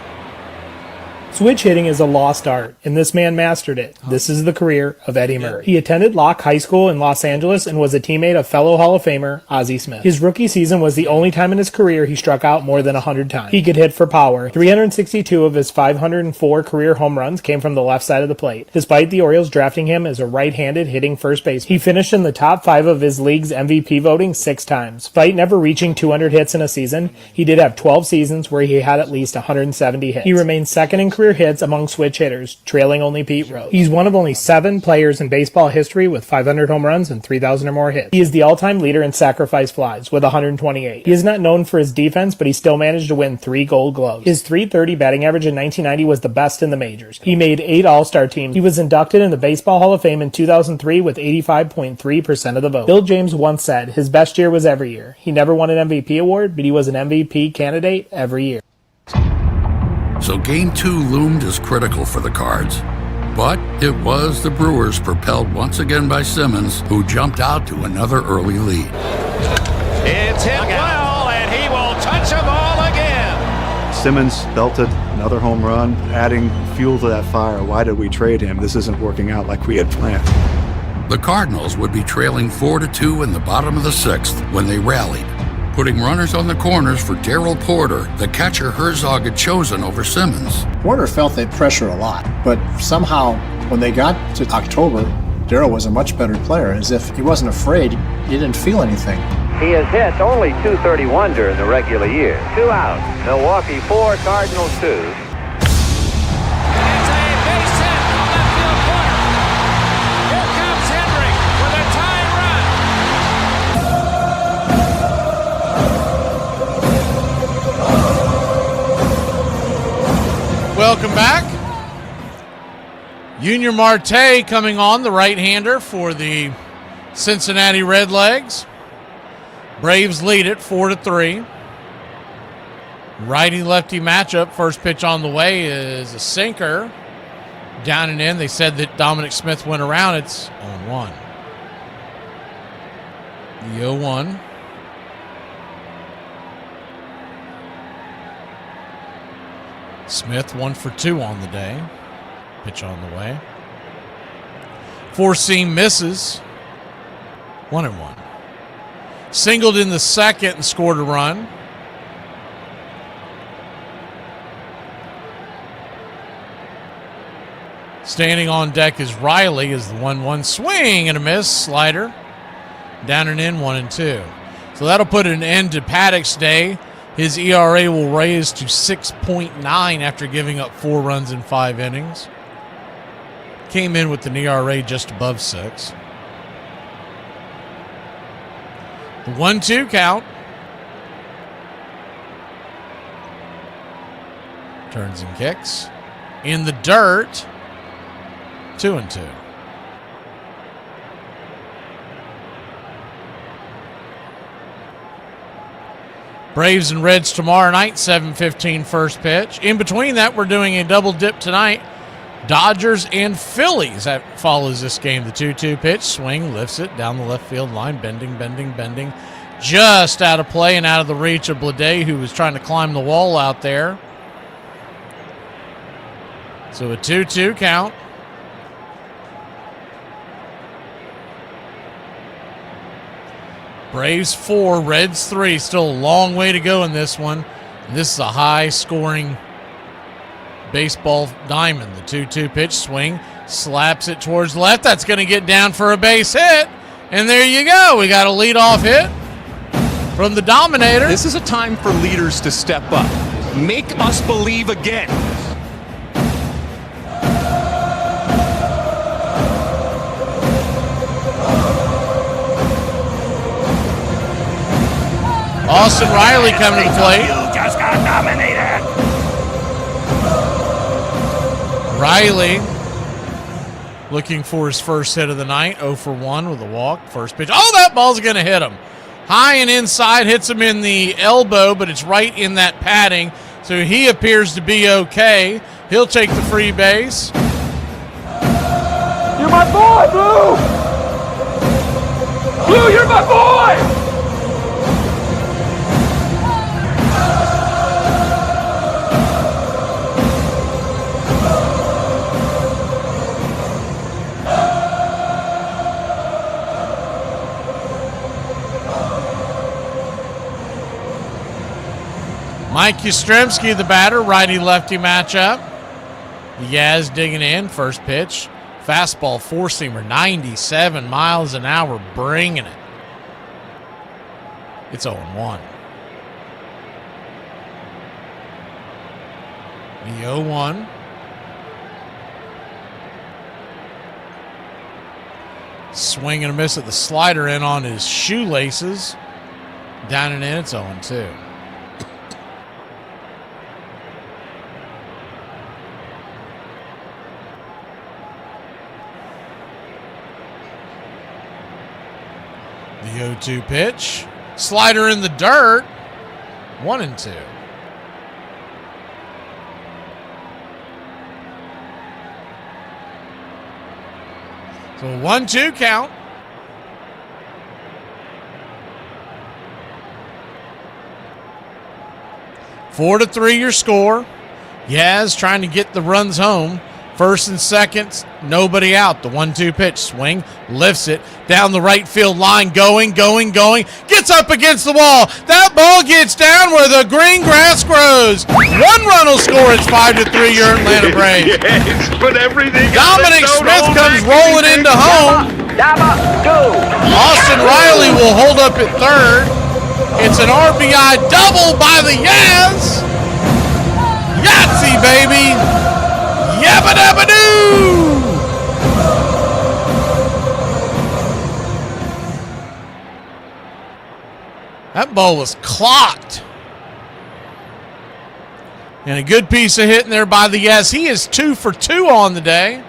Switch hitting is a lost art, and this man mastered it. This is the career of Eddie Murray. He attended Locke High School in Los Angeles and was a teammate of fellow Hall of Famer Ozzie Smith. His rookie season was the only time in his career he struck out more than 100 times. He could hit for power. 362 of his 504 career home runs came from the left side of the plate. Despite the Orioles drafting him as a right-handed hitting first baseman, he finished in the top 5 of his league's MVP voting 6 times. Despite never reaching 200 hits in a season, he did have 12 seasons where he had at least 170 hits. He remains second in career hits among switch hitters, trailing only Pete Rose. He's one of only 7 players in baseball history with 500 home runs and 3,000 or more hits. He is the all-time leader in sacrifice flies with 128. He is not known for his defense, but he still managed to win 3 Gold Gloves. His .330 batting average in 1990 was the best in the majors. He made 8 All-Star teams. He was inducted in the Baseball Hall of Fame in 2003 with 85.3% of the vote. Bill James once said his best year was every year. He never won an MVP award, but he was an MVP candidate every year. So Game 2 loomed as critical for the Cards. But it was the Brewers, propelled once again by Simmons, who jumped out to another early lead. It's hit well, and he will touch them all again. Simmons belted another home run, adding fuel to that fire. Why did we trade him? This isn't working out like we had planned. The Cardinals would be trailing 4-2 in the bottom of the 6th when they rallied, putting runners on the corners for Darrell Porter, the catcher Herzog had chosen over Simmons. Porter felt that pressure a lot, but somehow when they got to October, Darrell was a much better player, as if he wasn't afraid, he didn't feel anything. He has hit only .231 during the regular year. 2 out. Milwaukee 4, Cardinals 2. Welcome back. Junior Marte coming on, the right-hander for the Cincinnati Redlegs. Braves lead it 4-3. Righty-lefty matchup. First pitch on the way is a sinker. Down and in. They said that Dominic Smith went around. It's 0-1. The 0-1. Smith 1 for 2 on the day. Pitch on the way. Four-seam misses. 1-1. Singled in the second and scored a run. Standing on deck is Riley as the 1-1 swing and a miss. Slider. Down and in, 1-2. So that'll put an end to Paddock's day. His ERA will raise to 6.9 after giving up 4 runs in 5 innings. Came in with an ERA just above 6. The 1-2 count. Turns and kicks. In the dirt. 2-2. Braves and Reds tomorrow night, 7:15 first pitch. In between that, we're doing a double dip tonight. Dodgers and Phillies. That follows this game. The 2-2 pitch, swing, lifts it down the left field line, bending. Just out of play and out of the reach of Blade, who was trying to climb the wall out there. So a 2-2 count. Braves 4, Reds 3. Still a long way to go in this one. And this is a high-scoring baseball diamond. The 2-2 pitch, swing, slaps it towards left. That's going to get down for a base hit. And there you go. We got a leadoff hit from the Dominator. This is a time for leaders to step up. Make us believe again. Austin Riley coming to the plate. You just got dominated. Riley looking for his first hit of the night. 0 for 1 with a walk. First pitch. Oh, that ball's going to hit him. High and inside. Hits him in the elbow, but it's right in that padding. So he appears to be okay. He'll take the free base. You're my boy, Blue! Blue, you're my boy! Mike Yastrzemski, the batter, righty-lefty matchup. Yaz digging in, first pitch. Fastball, four-seamer, 97 miles an hour, bringing it. It's 0-1. The 0-1. Swing and a miss at the slider in on his shoelaces. Down and in, it's 0-2. The 0-2 pitch. Slider in the dirt. 1-2. So 1-2 count. Four to 3 your score. Yaz trying to get the runs home. First and second, nobody out. The 1-2 pitch, swing, lifts it down the right field line, going, gets up against the wall. That ball gets down where the green grass grows. 1 run will score. It's 5-3 your Atlanta Braves. Yes, put everything. Dominic Smith comes rolling into home. Austin Riley will hold up at third. It's an RBI double by the Yaz. Yahtzee, baby. Yabba-dabba-doo! That ball was clocked. And a good piece of hitting there by the Yaz. He is 2 for 2 on the day.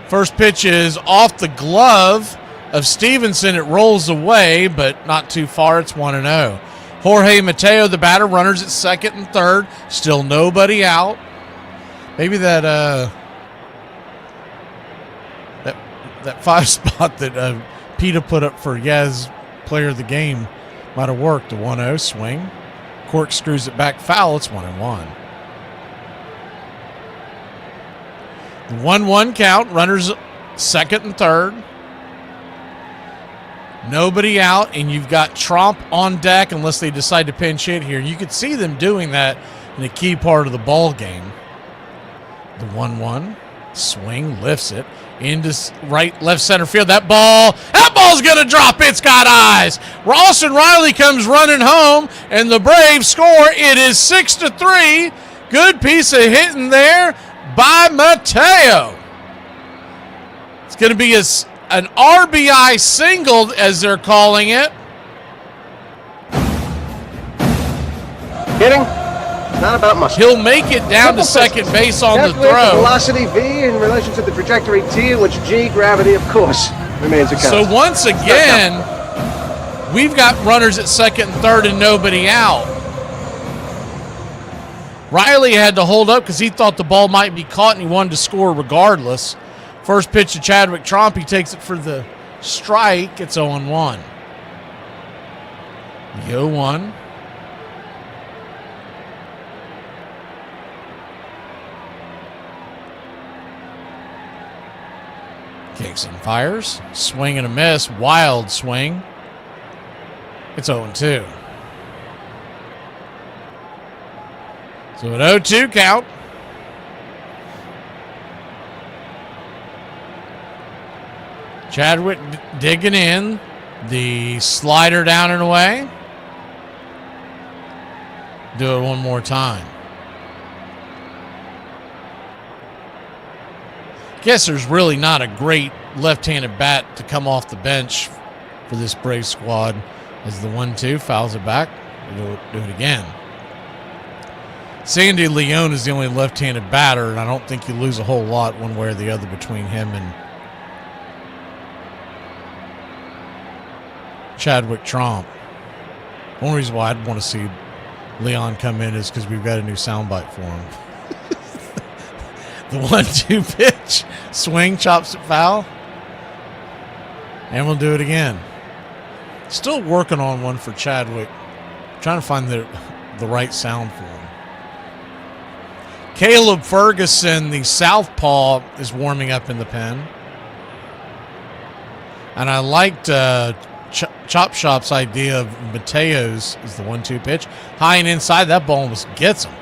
First pitch is off the glove of Stevenson. It rolls away, but not too far. It's 1-0. Jorge Mateo, the batter, runners at second and third. Still nobody out. Maybe that 5 spot that PETA put up for Yaz player of the game might have worked. The 1-0 swing. Corkscrews it back foul. It's 1-1. The 1-1 count. Runners second and third. Nobody out, and you've got Tromp on deck unless they decide to pinch hit here. You could see them doing that in a key part of the ball game. The 1-1 swing, lifts it into left center field. That ball's going to drop. It's got eyes. Austin Riley comes running home, and the Braves score. It is 6-3. Good piece of hitting there by Mateo. It's going to be an RBI single, as they're calling it. Hitting? Not about muscle. He'll make it down to second base on the Calculate throw. Velocity V in relation to the trajectory T, in which G, gravity, of course, remains a constant. So once again, we've got runners at second and third and nobody out. Riley had to hold up because he thought the ball might be caught and he wanted to score regardless. First pitch to Chadwick Tromp. He takes it for the strike. It's 0-1. The 0-1. Kicks and fires. Swing and a miss. Wild swing. It's 0-2. So an 0-2 count. Chadwick digging in. The slider down and away. Do it one more time. Guess there's really not a great left-handed bat to come off the bench for this Braves squad. As the 1-2 fouls it back. Do it again. Sandy Leone is the only left-handed batter, and I don't think you lose a whole lot one way or the other between him and Chadwick Tromp. One reason why I'd want to see Leon come in is because we've got a new soundbite for him. The 1-2 pitch. Swing, chops it foul. And we'll do it again. Still working on one for Chadwick. Trying to find the right sound for him. Caleb Ferguson, the southpaw, is warming up in the pen. And I liked Chop Shop's idea of Mateo's is the 1-2 pitch. High and inside, that ball almost gets him.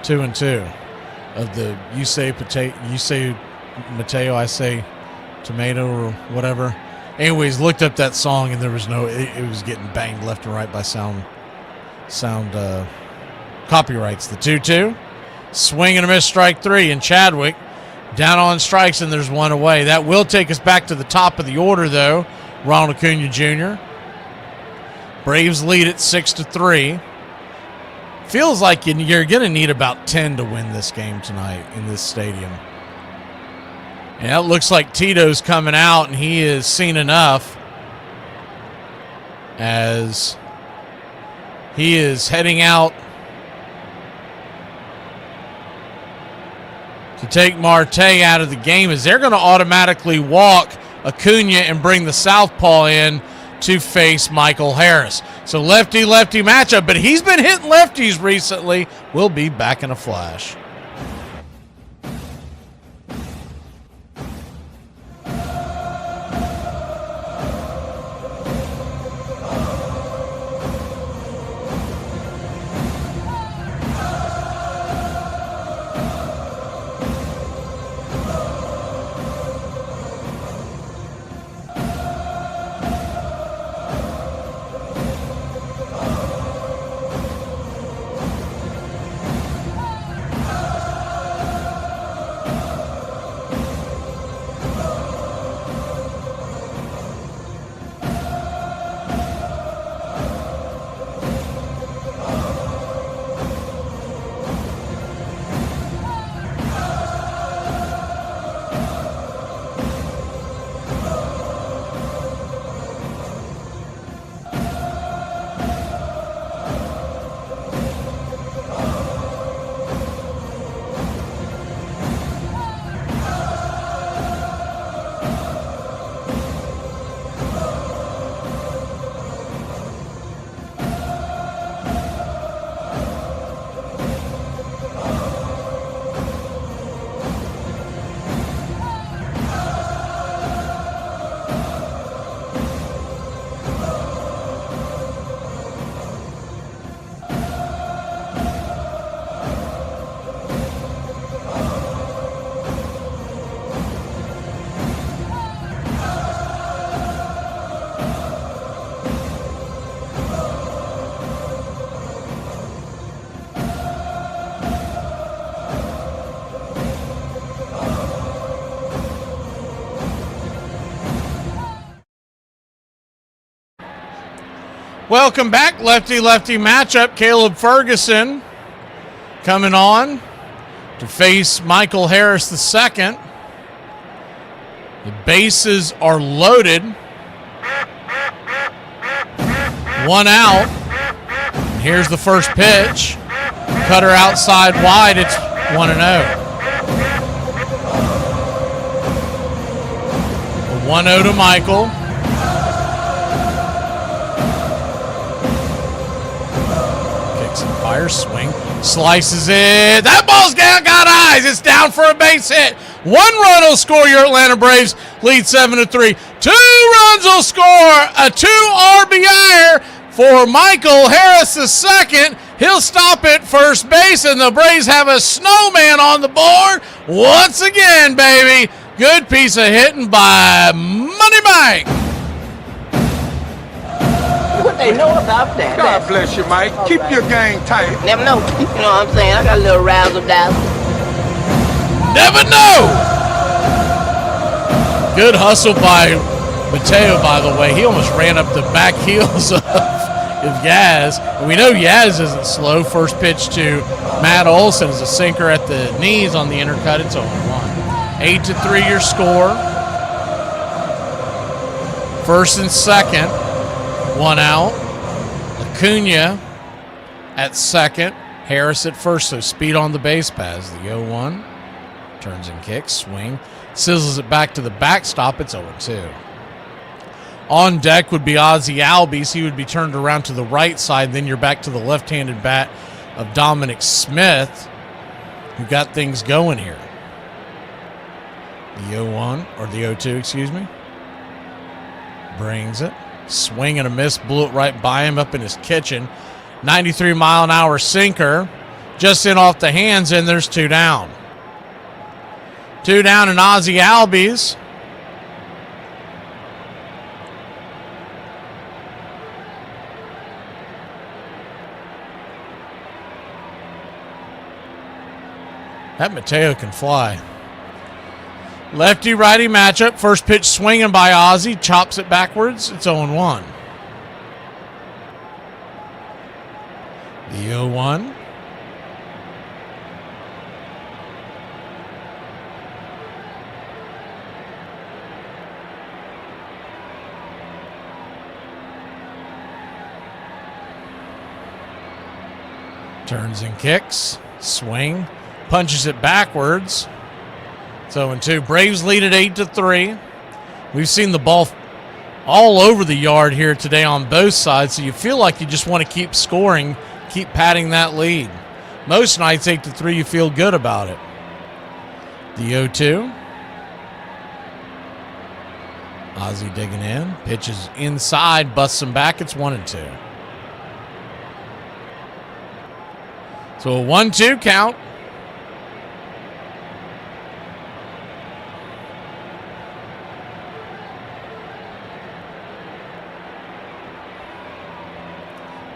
2-2. Of the you say Mateo, I say tomato or whatever. Anyways, looked up that song and there was no. It was getting banged left and right by sound copyrights. The 2-2, swing and a miss, strike three, and Chadwick down on strikes and there's one away. That will take us back to the top of the order though. Ronald Acuna Jr. Braves lead at 6-3. Feels like you're going to need about 10 to win this game tonight in this stadium. And it looks like Tito's coming out, and he has seen enough as he is heading out to take Marte out of the game, as they're going to automatically walk Acuna and bring the southpaw in to face Michael Harris. So lefty-lefty matchup, but he's been hitting lefties recently. We'll be back in a flash. Welcome back, lefty-lefty matchup. Caleb Ferguson coming on to face Michael Harris II. The bases are loaded. One out. And here's the first pitch. Cutter outside wide. It's 1-0. 1-0 to Michael. Fire swing, slices it. That ball's got eyes. It's down for a base hit. 1 run will score. Your Atlanta Braves lead 7-3. 2 runs will score. A 2 RBI for Michael Harris II. He'll stop at first base, and the Braves have a snowman on the board once again, baby. Good piece of hitting by Money Mike. What they know about that? God bless you, Mike. Keep your game tight. Never know. You know what I'm saying? I got a little razzle-dazzle. Never know. Good hustle by Mateo, by the way. He almost ran up the back heels of Yaz. And we know Yaz isn't slow. First pitch to Matt Olson is a sinker at the knees on the intercut. It's 0-1. 8-3 your score. First and second. 1 out. Acuna at second. Harris at first, so speed on the base paths. The 0-1. Turns and kicks. Swing. Sizzles it back to the backstop. It's 0-2. On deck would be Ozzie Albies. He would be turned around to the right side. Then you're back to the left-handed bat of Dominic Smith, who got things going here. The 0-1, or the 0-2, excuse me. Brings it. Swing and a miss. Blew it right by him up in his kitchen. 93-mile-an-hour sinker. Just in off the hands, and there's 2 down. 2 down in Ozzie Albies. That Mateo can fly. Lefty-righty matchup. First pitch swinging by Ozzie. Chops it backwards. It's 0-1. The 0-1. Turns and kicks. Swing. Punches it backwards. It's 0-2. Braves lead at 8-3. We've seen the ball all over the yard here today on both sides, so you feel like you just want to keep scoring, keep padding that lead. Most nights 8-3, you feel good about it. The 0-2. Ozzie digging in. Pitches inside, busts him back. It's 1-2. So a 1-2 count.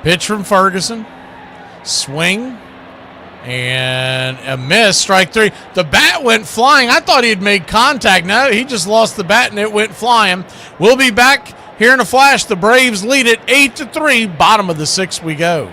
Pitch from Ferguson. Swing. And a miss. Strike 3. The bat went flying. I thought he had made contact. No, he just lost the bat and it went flying. We'll be back here in a flash. The Braves lead it 8-3. Bottom of the 6th we go.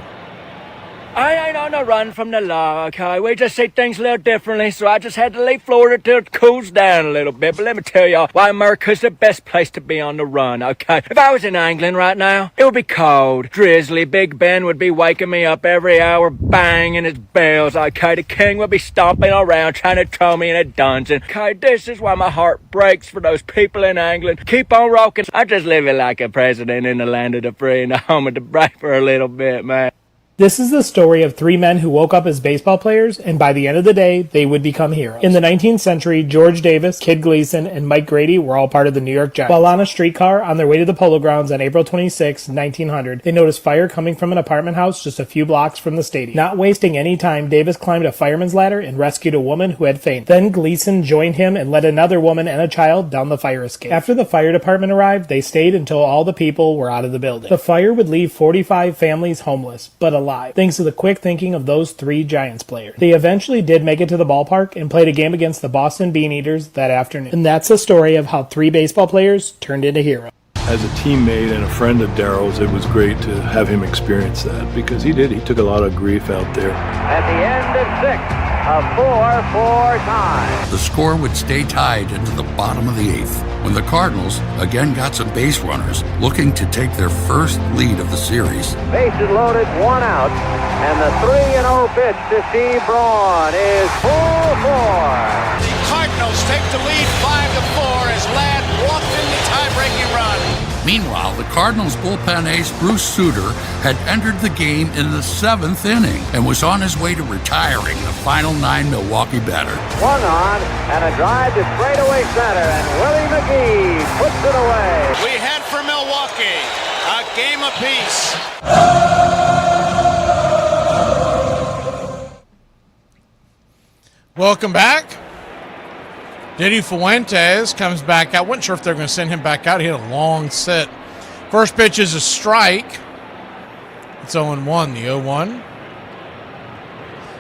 I ain't on a run from the law, okay? We just see things a little differently, so I just had to leave Florida till it cools down a little bit. But let me tell y'all why America's the best place to be on the run, okay? If I was in England right now, it would be cold, drizzly. Big Ben would be waking me up every hour, banging his bells, okay? The king would be stomping around trying to throw me in a dungeon, okay? This is why my heart breaks for those people in England. Keep on rocking. I'm just living like a president in the land of the free and the home of the brave for a little bit, man. This is the story of 3 men who woke up as baseball players, and by the end of the day, they would become heroes. In the 19th century, George Davis, Kid Gleason, and Mike Grady were all part of the New York Giants. While on a streetcar on their way to the Polo Grounds on April 26, 1900, they noticed fire coming from an apartment house just a few blocks from the stadium. Not wasting any time, Davis climbed a fireman's ladder and rescued a woman who had fainted. Then Gleason joined him and led another woman and a child down the fire escape. After the fire department arrived, they stayed until all the people were out of the building. The fire would leave 45 families homeless, but alive, thanks to the quick thinking of those 3 Giants players. They eventually did make it to the ballpark and played a game against the Boston Beaneaters that afternoon. And that's the story of how 3 baseball players turned into heroes. As a teammate and a friend of Darrell's, it was great to have him experience that because he did. He took a lot of grief out there. At the end of 6, a 4-4 tie. The score would stay tied into the bottom of the 8th when the Cardinals again got some base runners looking to take their first lead of the series. Bases loaded, 1 out, and the 3-0 pitch to Steve Braun is 4-4. The Cardinals take the lead 5-4 as Ladd walked in the tie-breaking run. Meanwhile, the Cardinals bullpen ace Bruce Sutter had entered the game in the 7th inning and was on his way to retiring the final 9 Milwaukee batter. Swung on, and a drive to straightaway center, and Willie McGee puts it away. We head for Milwaukee, a game apiece. Welcome back. Didi Fuentes comes back out. Wasn't sure if they're going to send him back out. He had a long sit. First pitch is a strike. It's 0-1, the 0-1.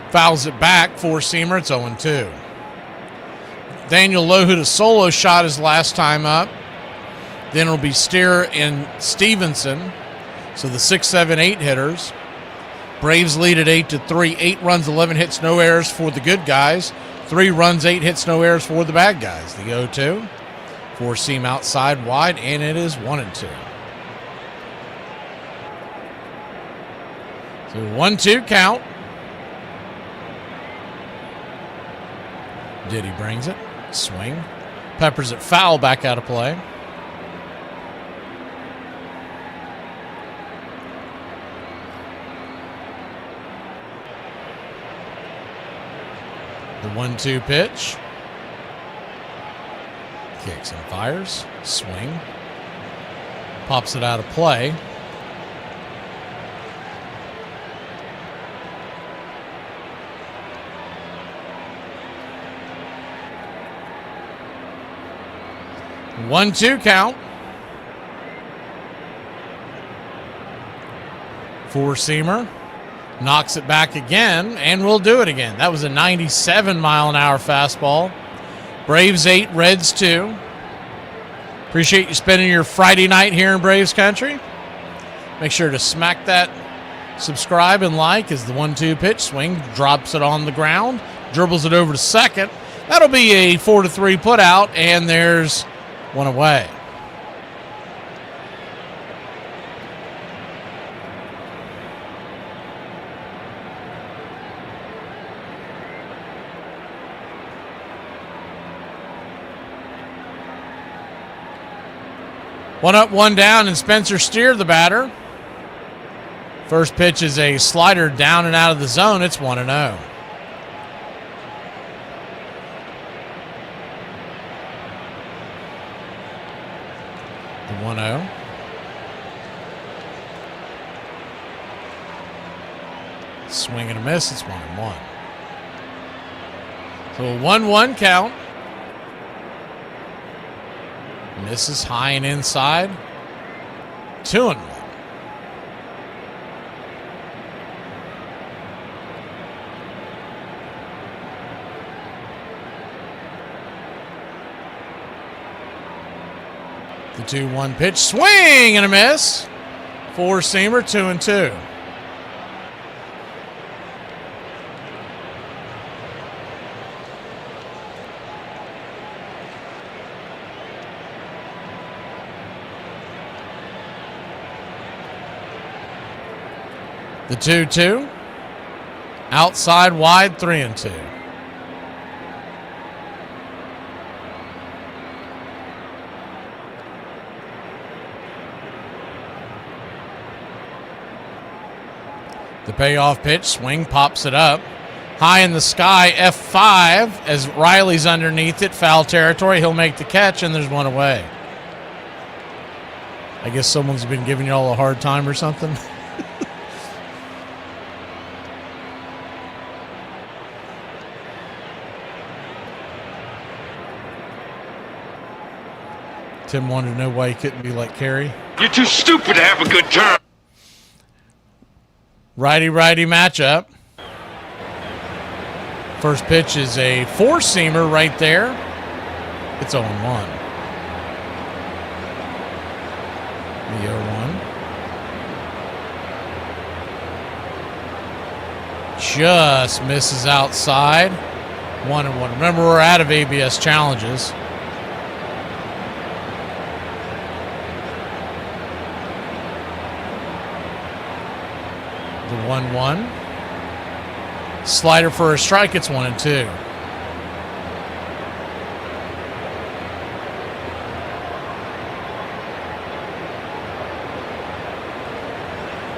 Fouls it back, four-seamer. It's 0-2. Daniel Lowe hit a solo shot his last time up. Then it'll be Steer and Stevenson. So the 6, 7, 8 hitters. Braves lead at 8-3. 8 runs, 11 hits, no errors for the good guys. 3 runs, 8 hits, no errors for the bad guys. The 0-2. Four-seam outside wide, and it is 1-2. So 1-2 count. Diddy brings it. Swing. Peppers it foul, back out of play. The 1-2 pitch. Kicks and fires. Swing. Pops it out of play. One, 2 count. Four-seamer. Knocks it back again, and we'll do it again. That was a 97-mile-an-hour fastball. Braves 8, Reds 2. Appreciate you spending your Friday night here in Braves country. Make sure to smack that subscribe and like as the 1-2 pitch. Swing, drops it on the ground, dribbles it over to second. That'll be a 4-3 put out, and there's one away. One up, one down, and Spencer Steer, the batter. First pitch is a slider down and out of the zone. It's 1-0. The 1-0. Swing and a miss. It's 1-1. So a 1-1 count. Misses high and inside. 2-1. The 2-1 pitch. Swing and a miss. Four-seamer, 2-2. The 2-2. Outside wide, 3-2. The payoff pitch, swing, pops it up. High in the sky, F5, as Riley's underneath it, foul territory. He'll make the catch, and there's one away. I guess someone's been giving you all a hard time or something. Tim wanted to know why he couldn't be like Kerry. You're too stupid to have a good term. Righty-righty matchup. First pitch is a four-seamer right there. It's 0-1. The 0-1. Just misses outside. 1-1. Remember, we're out of ABS challenges. The 1-1. Slider for a strike. It's 1-2.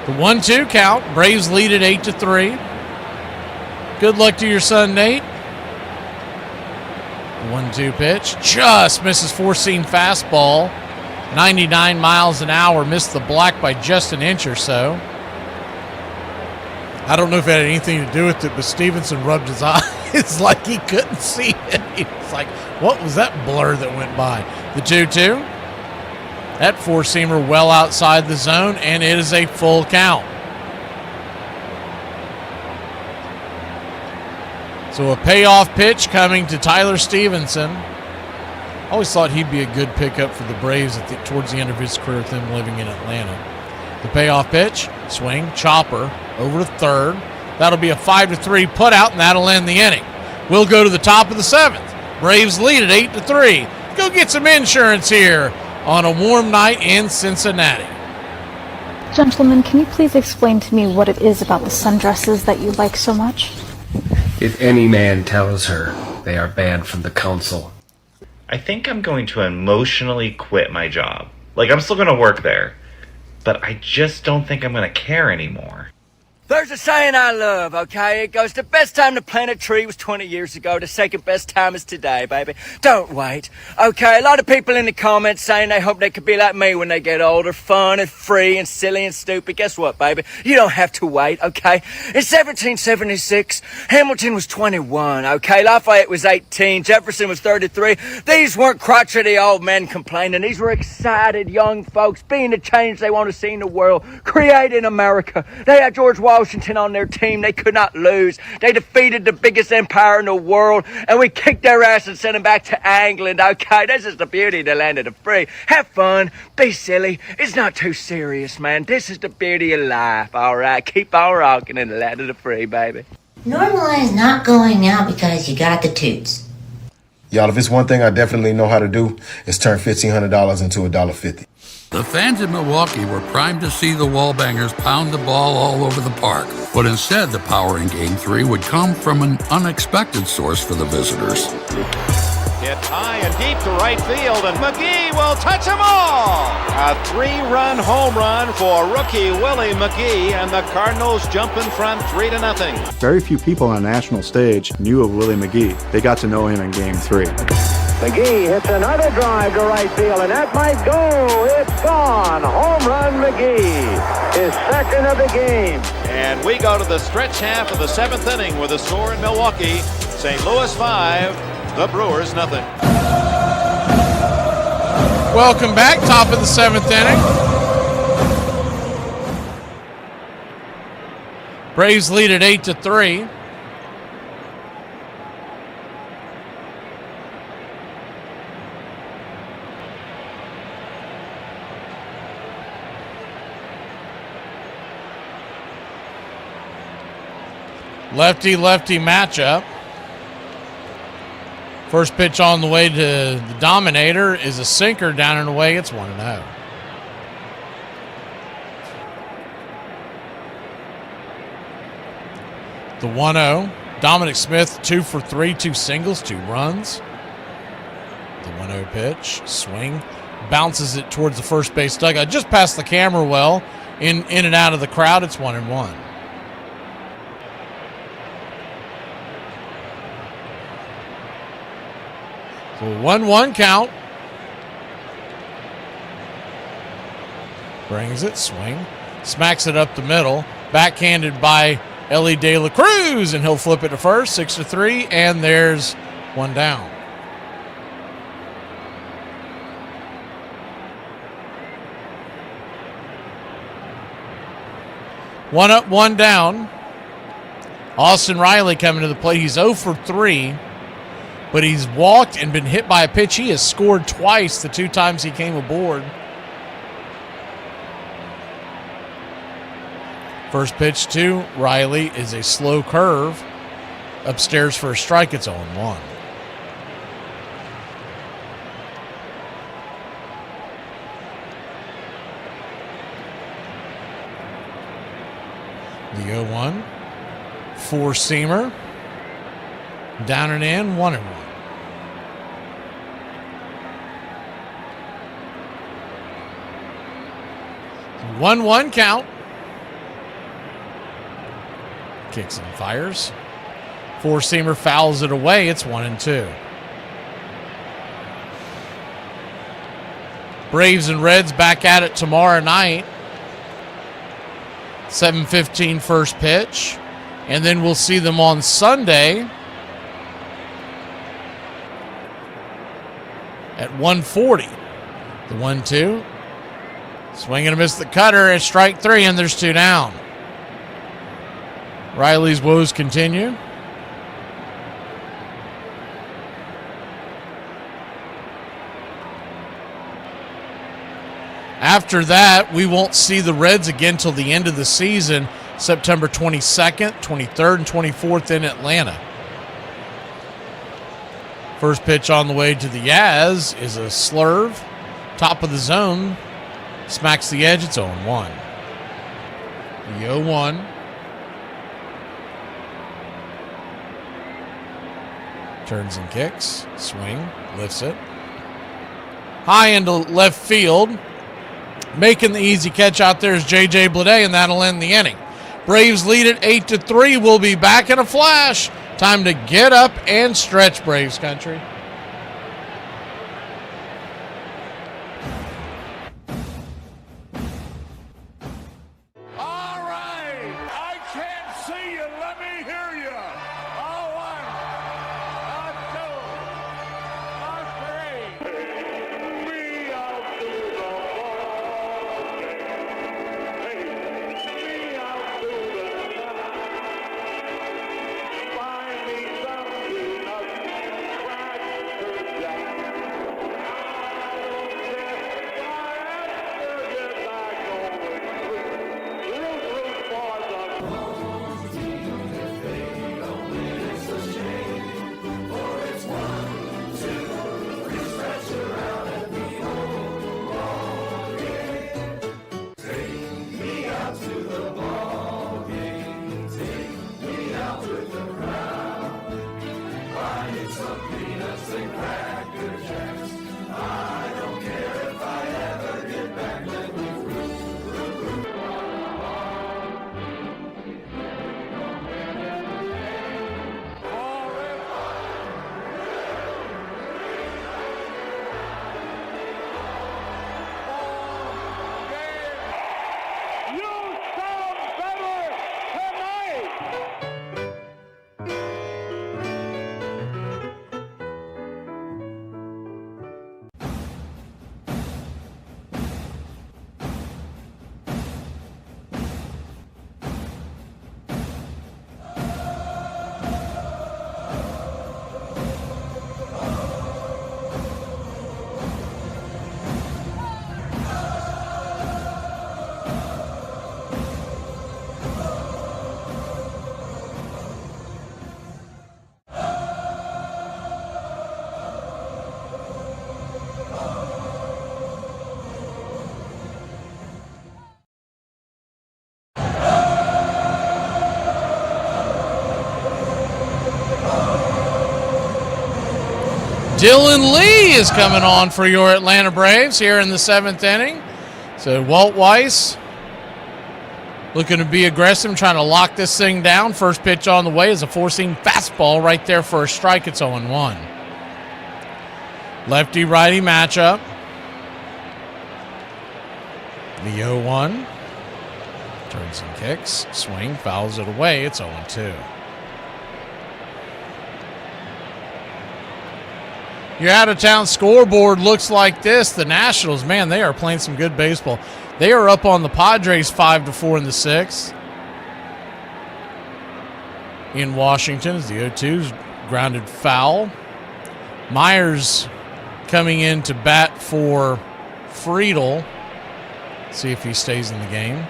The 1-2 count. Braves lead at 8-3. Good luck to your son, Nate. The 1-2 pitch. Just misses four-seam fastball. 99 miles an hour. Missed the black by just an inch or so. I don't know if it had anything to do with it, but Stevenson rubbed his eyes like he couldn't see it. He was like, what was that blur that went by? The 2-2. That four-seamer well outside the zone, and it is a full count. So a payoff pitch coming to Tyler Stevenson. I always thought he'd be a good pickup for the Braves towards the end of his career with them living in Atlanta. The payoff pitch, swing, chopper, over to third. That'll be a 5-3 putout, and that'll end the inning. We'll go to the top of the seventh. Braves lead at 8-3. Go get some insurance here on a warm night in Cincinnati. Gentlemen, can you please explain to me what it is about the sundresses that you like so much? If any man tells her, they are banned from the council. I think I'm going to emotionally quit my job. Like, I'm still going to work there, but I just don't think I'm going to care anymore. There's a saying I love, okay? It goes, the best time to plant a tree was 20 years ago. The second best time is today, baby. Don't wait, okay? A lot of people in the comments saying they hope they could be like me when they get older. Fun and free and silly and stupid. Guess what, baby? You don't have to wait, okay? In 1776, Hamilton was 21, okay? Lafayette was 18. Jefferson was 33. These weren't crotchety old men complaining. These were excited young folks being the change they want to see in the world. Creating America. They had George Washington on their team. They could not lose. They defeated the biggest empire in the world, and we kicked their ass and sent them back to England. Okay, this is the beauty of the land of the free. Have fun. Be silly. It's not too serious, man. This is the beauty of life, all right? Keep on rocking in the land of the free, baby. Normalize not going out because you got the toots. Y'all, if it's one thing I definitely know how to do, is turn $1,500 into $1.50. The fans in Milwaukee were primed to see the Wallbangers pound the ball all over the park, but instead the power in Game 3 would come from an unexpected source for the visitors. Hit high and deep to right field, and McGee will touch them all! A 3-run home run for rookie Willie McGee, and the Cardinals jump in front 3-0. Very few people on a national stage knew of Willie McGee. They got to know him in Game 3. McGee hits another drive to right field, and that might go. It's gone. Home run McGee. His second of the game. And we go to the stretch half of the 7th inning with a score in Milwaukee. St. Louis 5, the Brewers nothing. Welcome back, top of the 7th inning. Braves lead at 8-3. Lefty-lefty matchup. First pitch on the way to the Dominator is a sinker down and away. It's 1-0. The 1-0. Dominic Smith 2 for 3, 2 singles, 2 runs. The 1-0 pitch, swing, bounces it towards the first base dugout, just past the camera well, in and out of the crowd. It's 1-1. So 1-1 count. Brings it, swing, smacks it up the middle, backhanded by Ellie De La Cruz, and he'll flip it to first, 6-3, and there's one down. One up, one down. Austin Riley coming to the plate. He's 0 for 3. But he's walked and been hit by a pitch. He has scored twice the 2 times he came aboard. First pitch to Riley is a slow curve. Upstairs for a strike. It's 0-1. The 0-1. Four-seamer. Down and in, 1-1. 1-1 count. Kicks and fires. Four-seamer fouls it away. It's 1-2. Braves and Reds back at it tomorrow night. 7:15 first pitch. And then we'll see them on Sunday at 1:40. The 1-2. Swing and a miss the cutter at strike 3, and there's 2 down. Riley's woes continue. After that, we won't see the Reds again till the end of the season, September 22nd, 23rd, and 24th in Atlanta. First pitch on the way to the Yaz is a slurve. Top of the zone. Smacks the edge. It's 0-1. The 0-1. Turns and kicks. Swing. Lifts it. High into left field. Making the easy catch out there is J.J. Bleday, and that'll end the inning. Braves lead it 8-3. We'll be back in a flash. Time to get up and stretch, Braves country. Dylan Lee is coming on for your Atlanta Braves here in the 7th inning. So Walt Weiss looking to be aggressive, trying to lock this thing down. First pitch on the way is a four-seam fastball right there for a strike. It's 0-1. Lefty-righty matchup. The 0-1. Turns and kicks. Swing, fouls it away. It's 0-2. Your out-of-town scoreboard looks like this. The Nationals, man, they are playing some good baseball. They are up on the Padres 5-4 in the 6th. In Washington is the 0-2's grounded foul. Myers coming in to bat for Friedel. See if he stays in the game.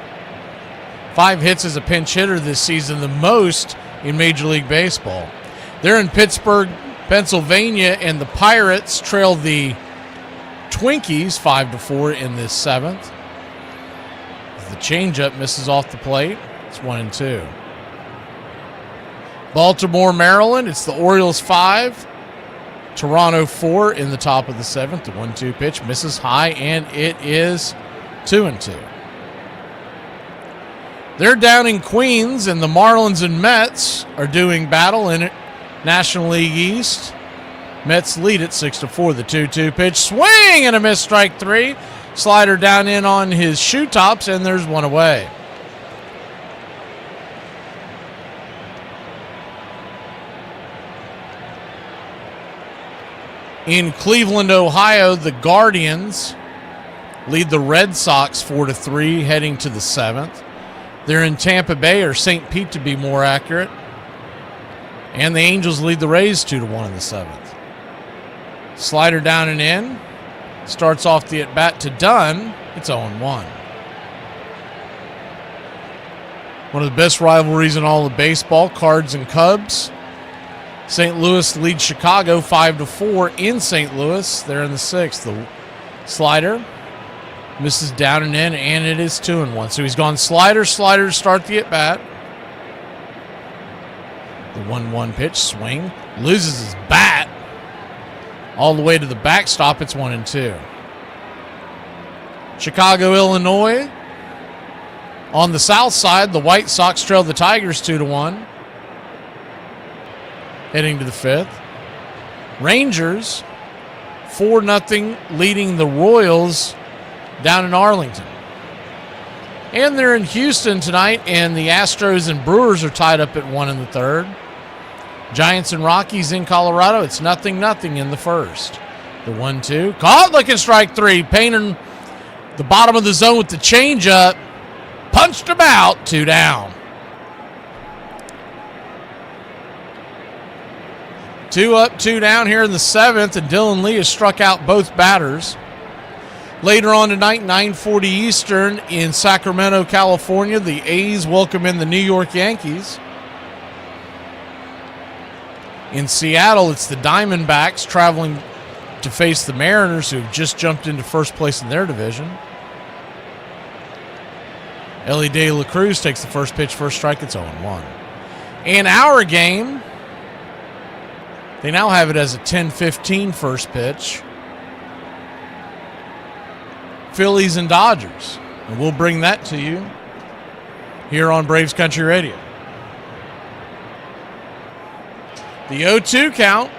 5 hits as a pinch hitter this season, the most in Major League Baseball. They're in Pittsburgh, Pennsylvania, and the Pirates trail the Twinkies 5-4 in this 7th. The changeup misses off the plate. It's 1-2. Baltimore, Maryland. It's the Orioles 5, Toronto 4 in the top of the 7th. The 1-2 pitch misses high, and it is 2-2. They're down in Queens, and the Marlins and Mets are doing battle in National League East. Mets lead at 6-4. The 2-2 pitch. Swing and a miss, strike three. Slider down in on his shoe tops, and there's one away. In Cleveland, Ohio, the Guardians lead the Red Sox 4-3, heading to the 7th. They're in Tampa Bay, or St. Pete to be more accurate. And the Angels lead the Rays 2-1 in the 7th. Slider down and in. Starts off the at-bat to Dunn. It's 0-1. One of the best rivalries in all of baseball, Cards and Cubs. St. Louis leads Chicago 5-4 in St. Louis. They're in the 6th. The slider misses down and in, and it is 2-1. So he's gone slider to start the at-bat. The 1-1 pitch, swing, loses his bat all the way to the backstop. It's 1-2. Chicago, Illinois. On the south side, the White Sox trail the Tigers 2-1. Heading to the 5th. Rangers 4-0 leading the Royals down in Arlington. And they're in Houston tonight, and the Astros and Brewers are tied up at 1 in the 3rd. Giants and Rockies in Colorado, it's 0-0 in the 1st. The 1-2. Caught looking strike three. Painting the bottom of the zone with the changeup. Punched him out, 2 down. 2 up, 2 down here in the 7th, and Dylan Lee has struck out both batters. Later on tonight, 9:40 Eastern in Sacramento, California, the A's welcome in the New York Yankees. In Seattle, it's the Diamondbacks traveling to face the Mariners, who have just jumped into first place in their division. Ellie De La Cruz takes the first pitch, first strike. It's 0-1. In our game, they now have it as a 10-15 first pitch. Phillies and Dodgers. And we'll bring that to you here on Braves Country Radio. The 0-2 count.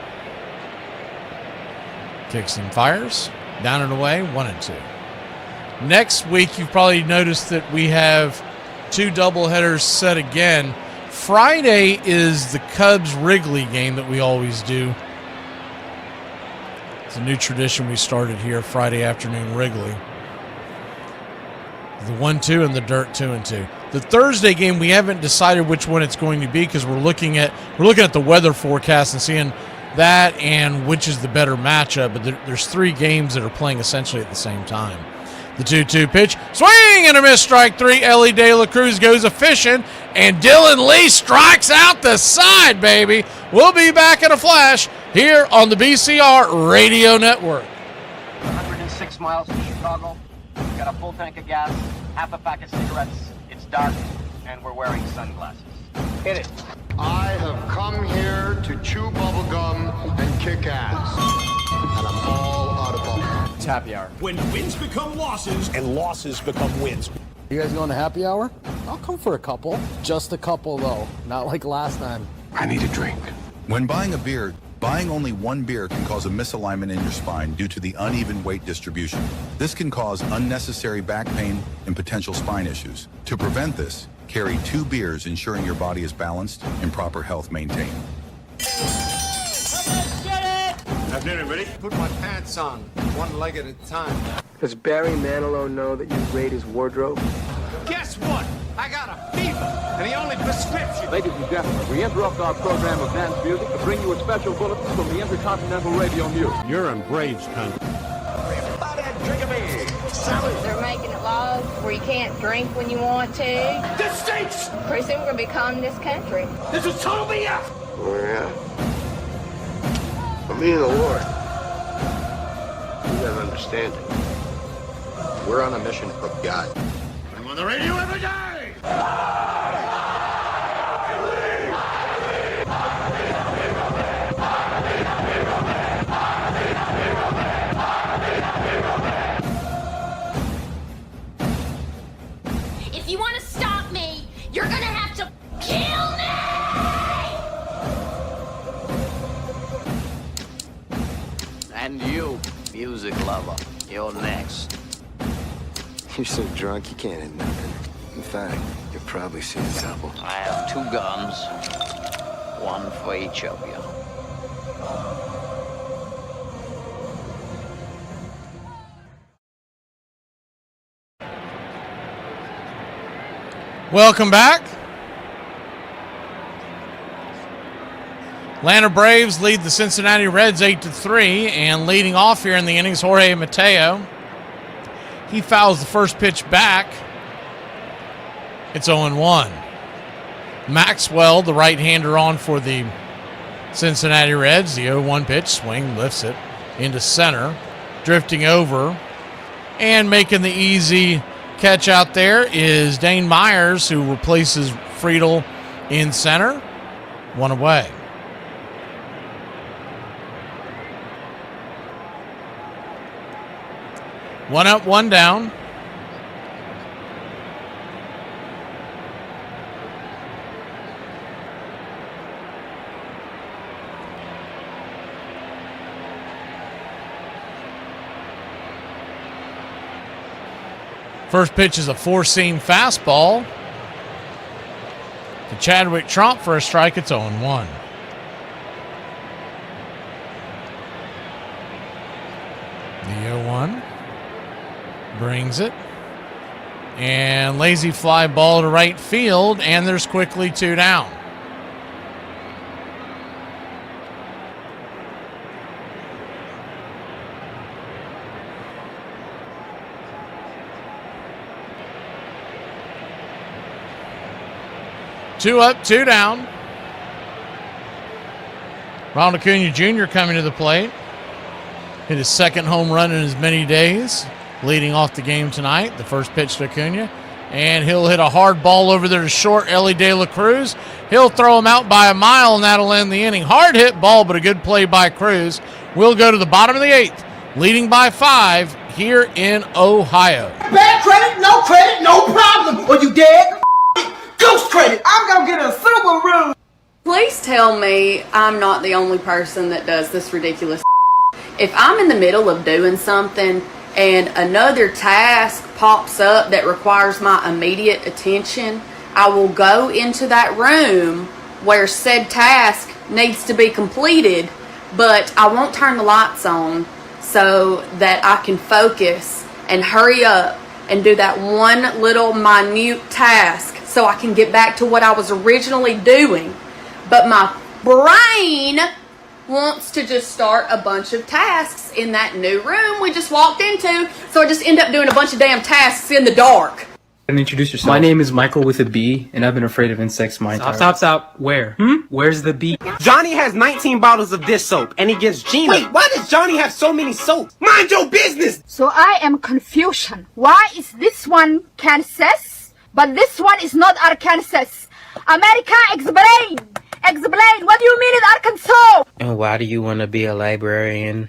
Kicks and fires. Down and away, 1-2. Next week, you've probably noticed that we have 2 doubleheaders set again. Friday is the Cubs-Wrigley game that we always do. It's a new tradition we started here, Friday afternoon Wrigley. The 1-2 and the dirt 2-2. The Thursday game, we haven't decided which one it's going to be because we're looking at the weather forecast and seeing that and which is the better matchup. But there's 3 games that are playing essentially at the same time. The 2-2 pitch, swing and a miss, strike three. Ellie De La Cruz goes efficient, and Dylan Lee strikes out the side, baby. We'll be back in a flash here on the BCR Radio Network. 106 miles from Chicago. We've got a full tank of gas, half a pack of cigarettes. It's dark, and we're wearing sunglasses. Hit it. I have come here to chew bubblegum and kick ass. And I'm all out of bubblegum. It's happy hour. When wins become losses and losses become wins. You guys going to happy hour? I'll come for a couple. Just a couple, though. Not like last time. I need a drink. When buying a beer, buying only one beer can cause a misalignment in your spine due to the uneven weight distribution. This can cause unnecessary back pain and potential spine issues. To prevent this, carry 2 beers, ensuring your body is balanced and proper health maintained. Afternoon, everybody. Put my pants on, one leg at a time. Does Barry Manilow know that you raid his wardrobe? Guess what? I got a fever, and the only prescription. Ladies and gentlemen, we interrupt our program of dance music to bring you a special bulletin from the Intercontinental Radio News. You're in Braves country. Everybody drink a beer. Salute. They're making it laws where you can't drink when you want to. This stinks! Pretty soon we're going to become this country. This is total BS! Oh, yeah. Me and the Lord. You gotta understand it. We're on a mission from God. I'm on the radio every day! If you want to stop me, lover. You're next. You're so drunk you can't hit nothing. In fact, you're probably seeing double. I have 2 guns. One for each of you. Welcome back. Atlanta Braves lead the Cincinnati Reds 8-3, and leading off here in the innings, Jorge Mateo. He fouls the first pitch back. It's 0-1. Maxwell, the right-hander, on for the Cincinnati Reds. The 0-1 pitch, swing, lifts it into center, drifting over, and making the easy catch out there is Dane Myers, who replaces Friedel in center. 1 away. One up, 1 down. First pitch is a 4-seam fastball to Chadwick Tromp for a strike. It's 0-1. The 0-1 brings it. And lazy fly ball to right field, and there's quickly 2 down. Two up, 2 down. Ronald Acuna Jr. coming to the plate. Hit his second home run in as many days, leading off the game tonight. The first pitch to Acuna. And he'll hit a hard ball over there to short, Ellie De La Cruz. He'll throw him out by a mile, and that'll end the inning. Hard hit ball, but a good play by Cruz. We'll go to the bottom of the 8th, leading by 5 here in Ohio. Bad credit, no problem. Or you dead? Ghost credit. I'm going to get a Subaru. Please tell me I'm not the only person that does this ridiculous. If I'm in the middle of doing something and another task pops up that requires my immediate attention, I will go into that room where said task needs to be completed, but I won't turn the lights on so that I can focus and hurry up and do that one little minute task so I can get back to what I was originally doing. But my brain wants to just start a bunch of tasks in that new room we just walked into, so I just end up doing a bunch of damn tasks in the dark. And introduce yourself. My name is Michael with a B, and I've been afraid of insects my entire life. Stop. Where? Where's the B? Johnny has 19 bottles of this soap, and he gives Gina. Wait, why does Johnny have so many soaps? Mind your business! So I am confusion. Why is this one Kansas, but this one is not Arkansas? America, explain! Explain! What do you mean in Arkansas? And why do you want to be a librarian?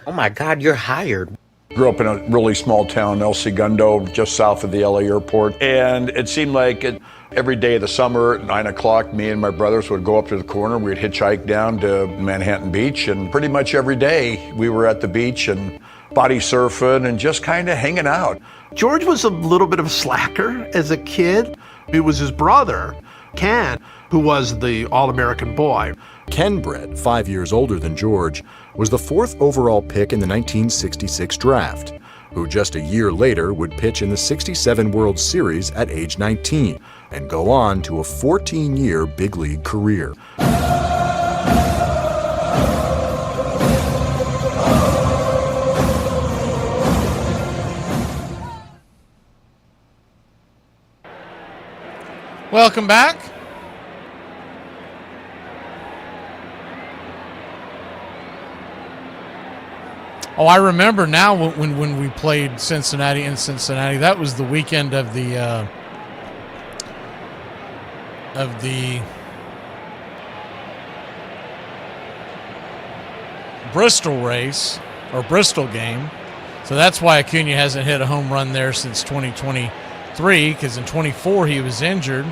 Oh my God, you're hired. Grew up in a really small town, El Segundo, just south of the LA airport. And it seemed like every day of the summer at 9 o'clock, me and my brothers would go up to the corner. We'd hitchhike down to Manhattan Beach. And pretty much every day we were at the beach and body surfing and just kind of hanging out. George was a little bit of a slacker as a kid. It was his brother, Ken, who was the All-American boy. Ken Brett, 5 years older than George, was the 4th overall pick in the 1966 draft, who just a year later would pitch in the '67 World Series at age 19 and go on to a 14-year big league career. Welcome back. Oh, I remember now when we played Cincinnati in Cincinnati. That was the weekend of the Bristol race or Bristol game. So that's why Acuna hasn't hit a home run there since 2023, because in 24 he was injured,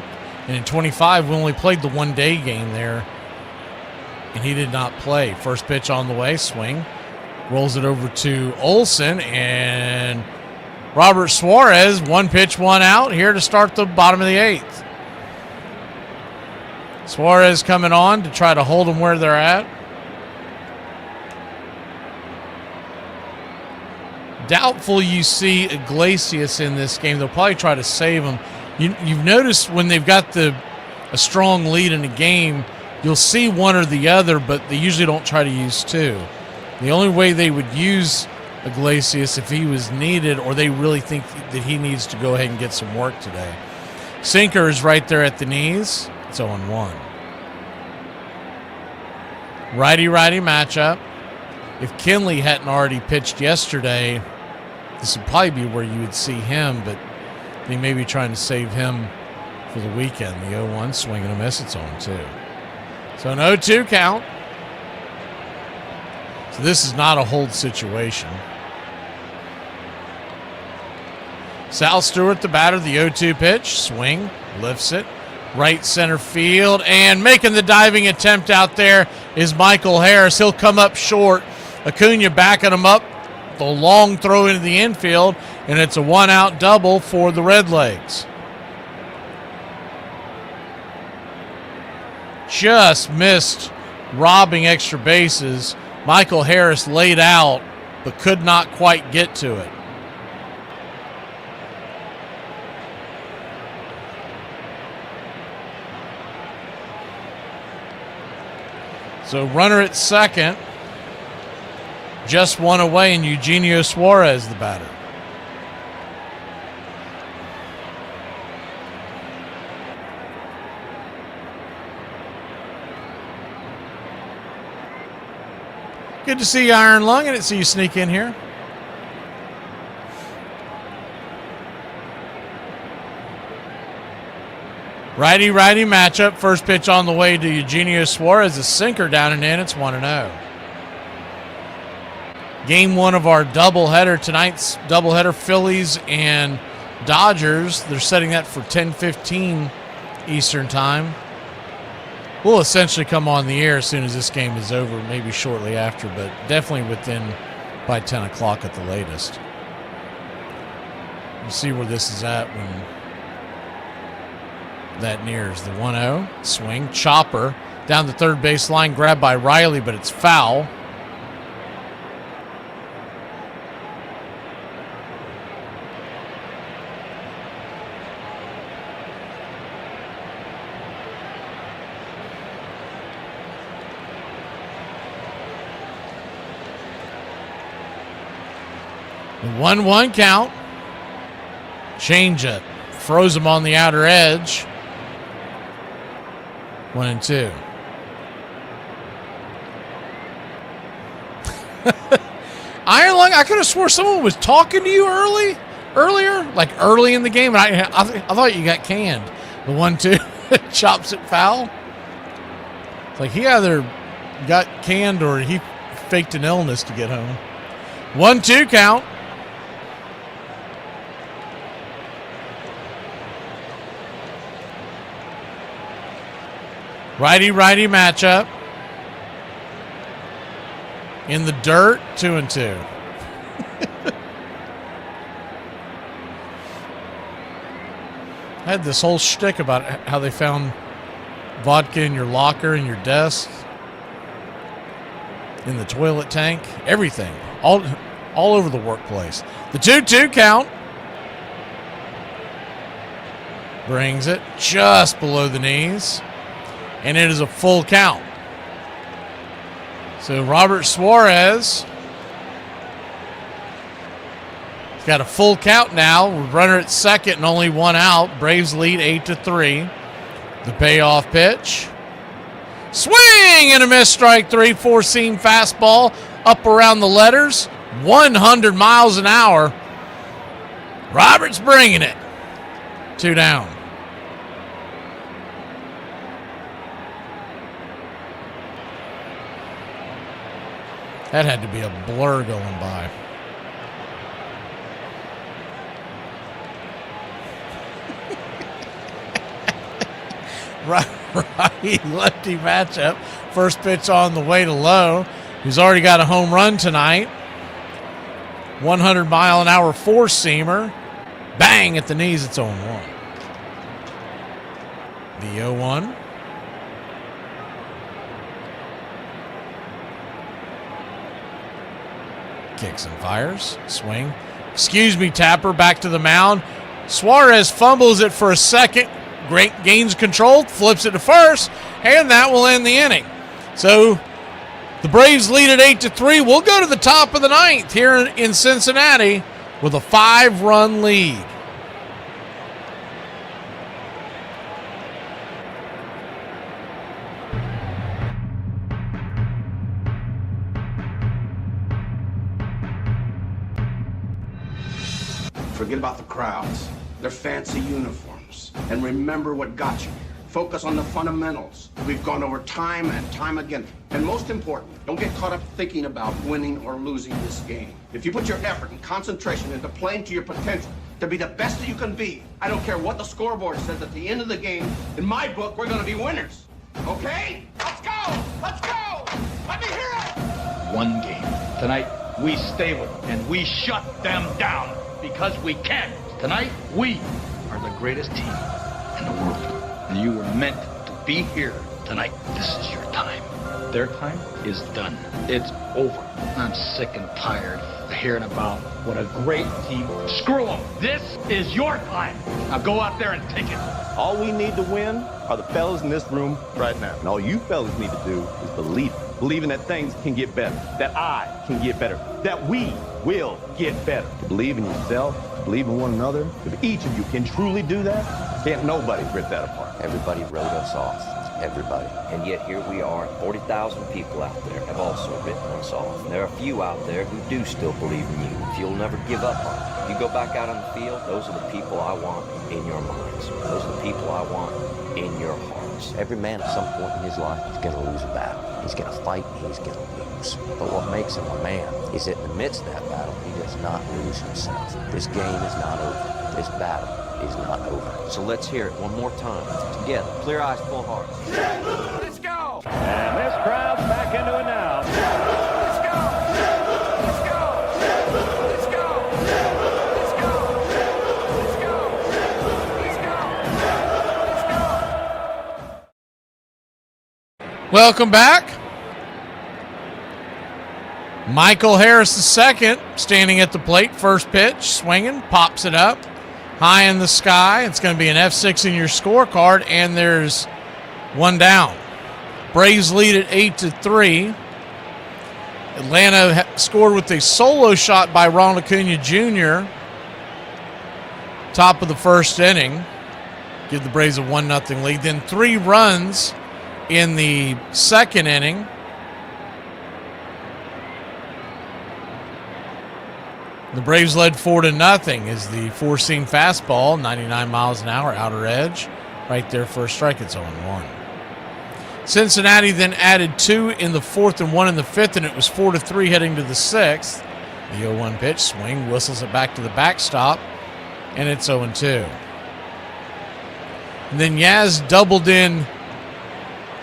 and in 25 we only played the one-day game there, and he did not play. First pitch on the way, swing. Rolls it over to Olsen, and Robert Suarez, 1 pitch, 1 out, here to start the bottom of the 8th. Suarez coming on to try to hold them where they're at. Doubtful you see Iglesias in this game. They'll probably try to save him. You've noticed when they've got a strong lead in a game, you'll see one or the other, but they usually don't try to use two. The only way they would use Iglesias if he was needed, or they really think that he needs to go ahead and get some work today. Sinker is right there at the knees. It's 0-1. Righty-righty matchup. If Kinley hadn't already pitched yesterday, this would probably be where you would see him, but they may be trying to save him for the weekend. The 0-1 swing and a miss. It's 0-2. So an 0-2 count. So this is not a hold situation. Sal Stewart, the batter, the 0-2 pitch. Swing, lifts it. Right center field, and making the diving attempt out there is Michael Harris. He'll come up short. Acuna backing him up. The long throw into the infield, and it's a 1-out double for the Redlegs. Just missed robbing extra bases. Michael Harris laid out, but could not quite get to it. So runner at second. Just one away, and Eugenio Suarez, the batter. Good to see you, Iron Lung. I didn't see you sneak in here. Righty-righty matchup. First pitch on the way to Eugenio Suarez. A sinker down and in. It's 1-0. Game one of our doubleheader. Tonight's doubleheader, Phillies and Dodgers. They're setting that for 10:15 Eastern time. We'll essentially come on the air as soon as this game is over, maybe shortly after, but definitely by 10 o'clock at the latest. You see where this is at when that nears. The 1-0 swing. Chopper down the third base line, grabbed by Riley, but it's foul. The 1-1 count. Change it. Froze him on the outer edge. 1-2. Iron Lung, I could have swore someone was talking to you earlier, like early in the game, and I thought you got canned. The 1-2 chops it foul. It's like he either got canned or he faked an illness to get home. 1-2 count. Righty-righty matchup. In the dirt, 2-2. I had this whole shtick about how they found vodka in your locker, in your desk, in the toilet tank, everything, all over the workplace. The 2-2 count. Brings it just below the knees. And it is a full count. So Robert Suarez has got a full count now. Runner at second and only 1 out. Braves lead 8-3. The payoff pitch. Swing and a miss, strike three. Four-seam fastball up around the letters. 100 miles an hour. Robert's bringing it. 2 down. That had to be a blur going by. Righty-lefty matchup. First pitch on the way to Lowe, who's already got a home run tonight. 100-mile-an-hour four-seamer. Bang at the knees. It's 0-1. The 0-1. Kicks and fires. Swing. Excuse me, Tapper. Back to the mound. Suarez fumbles it for a second. Great gains control. Flips it to first. And that will end the inning. So the Braves lead at 8-3. We'll go to the top of the ninth here in Cincinnati with a 5-run lead. Forget about the crowds, their fancy uniforms, and remember what got you here. Focus on the fundamentals. We've gone over time and time again. And most important, don't get caught up thinking about winning or losing this game. If you put your effort and concentration into playing to your potential, to be the best that you can be, I don't care what the scoreboard says at the end of the game, in my book, we're gonna be winners. Okay? Let's go! Let's go! Let me hear it! One game. Tonight, we stay with them and we shut them down because we can. Tonight, we are the greatest team in the world. And you were meant to be here tonight. This is your time. Their time is done. It's over. I'm sick and tired of hearing about what a great team. Screw them. This is your time. Now go out there and take it. All we need to win are the fellas in this room right now. And all you fellas need to do is believe it. Believing that things can get better, that I can get better, that we will get better. To believe in yourself, to believe in one another. If each of you can truly do that, can't nobody rip that apart. Everybody wrote us off. Everybody. And yet here we are, 40,000 people out there have also written us off. And there are a few out there who do still believe in you. If you'll never give up on it. If you go back out on the field, those are the people I want in your minds. Those are the people I want in your hearts. Every man at some point in his life is going to lose a battle. He's going to fight and he's going to lose. But what makes him a man is that in the midst of that battle, he does not lose himself. This game is not over. This battle is not over. So let's hear it one more time. Together. Clear eyes, full hearts. Let's go! And this crowd's back into it now. Let's go! Let's go! Let's go! Let's go! Let's go! Let's go! Let's go! Welcome back. Michael Harris II standing at the plate. First pitch, swinging, pops it up. High in the sky. It's going to be an F6 in your scorecard, and there's one down. Braves lead at 8-3. Atlanta scored with a solo shot by Ronald Acuna Jr. Top of the first inning. Give the Braves a 1-0 lead. Then 3 runs in the second inning. The Braves led 4-0 as the four-seam fastball, 99 miles an hour, outer edge. Right there for a strike, it's 0-1. Cincinnati then added 2 in the fourth and 1 in the fifth, and it was 4-3 heading to the sixth. The 0-1 pitch, swing, whistles it back to the backstop, and it's 0-2. And then Yaz doubled in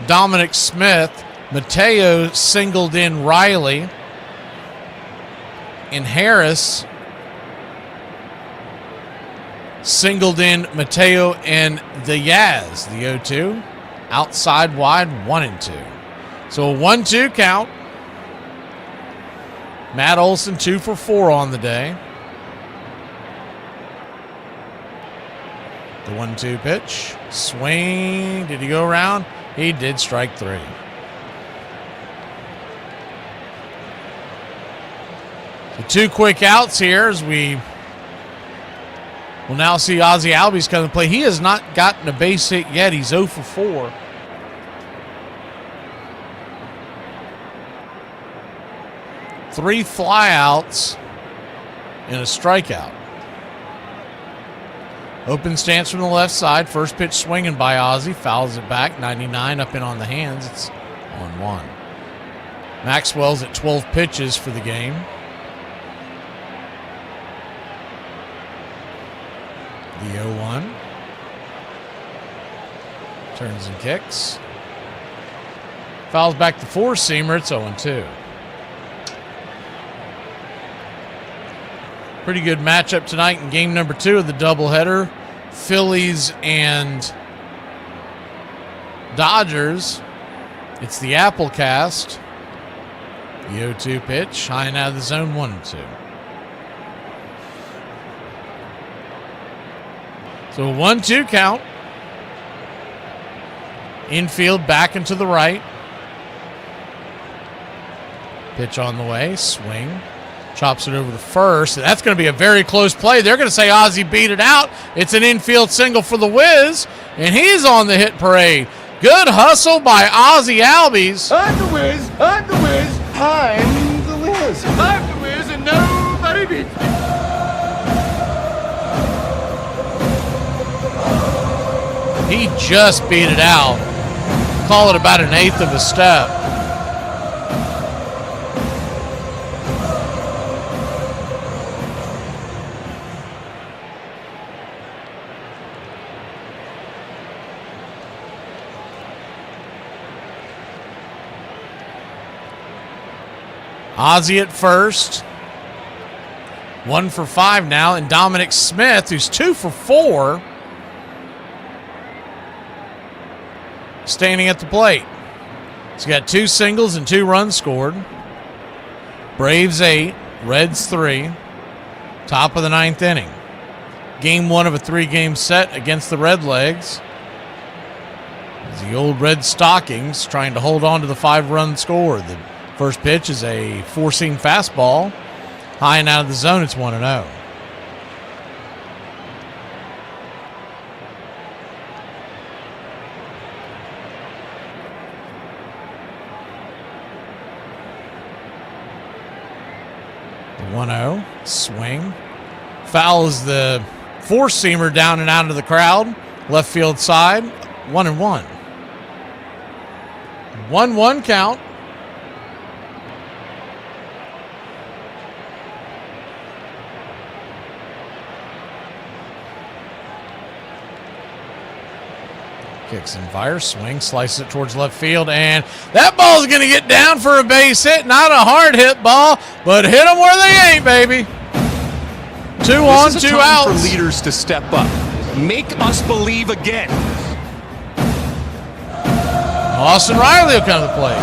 Dominic Smith. Mateo singled in Riley. And Harris singled in Mateo and the Yaz. The 0-2. Outside wide, 1-2. So a 1-2 count. Matt Olson 2 for 4 on the day. The 1-2 pitch. Swing. Did he go around? He did, strike 3. So 2 quick outs here as we will now see Ozzie Albies come to play. He has not gotten a base hit yet. He's 0 for 4. Three flyouts and a strikeout. Open stance from the left side. First pitch swinging by Ozzie. Fouls it back. 99 up and on the hands. It's 1-1. Maxwell's at 12 pitches for the game. The 0-1. Turns and kicks. Fouls back the four-seamer. It's 0-2. Pretty good matchup tonight in game number 2 of the doubleheader. Phillies and Dodgers. It's the Apple Cast. The 0-2 pitch, high and out of the zone, 1-2. So a 1-2 count. Infield back and to the right. Pitch on the way, swing. Chops it over to first. That's going to be a very close play. They're going to say Ozzie beat it out. It's an infield single for the Wiz, and he's on the hit parade. Good hustle by Ozzie Albies. I'm the Wiz. I'm the Wiz. I'm the Wiz. I'm the Wiz, and nobody beats me. He just beat it out. Call it about an eighth of a step. Ozzie at first. 1 for 5 now. And Dominic Smith, who's 2 for 4, standing at the plate. He's got 2 singles and 2 runs scored. Braves 8, Reds 3. Top of the 9th inning. Game 1 of a 3-game set against the Redlegs. The old Red Stockings trying to hold on to the 5-run score. The first pitch is a 4-seam fastball. High and out of the zone, it's 1-0. The 1-0, swing. Fouls the 4-seamer down and out of the crowd. Left field side, 1-1. 1-1 count. Kicks and fires, swing, slices it towards left field, and that ball's going to get down for a base hit. Not a hard hit ball, but hit them where they ain't, baby. 2 on, 2 outs. For leaders to step up. Make us believe again. Austin Riley will come to the plate.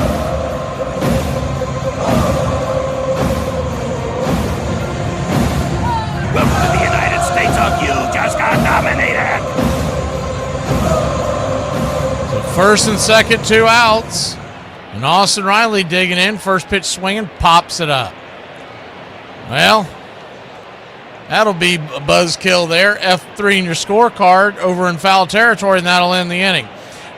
Welcome to the United States of you just got nominated. So first and second, 2 outs. And Austin Riley digging in. First pitch swinging, pops it up. Well, that'll be a buzzkill there. F3 in your scorecard over in foul territory, and that'll end the inning.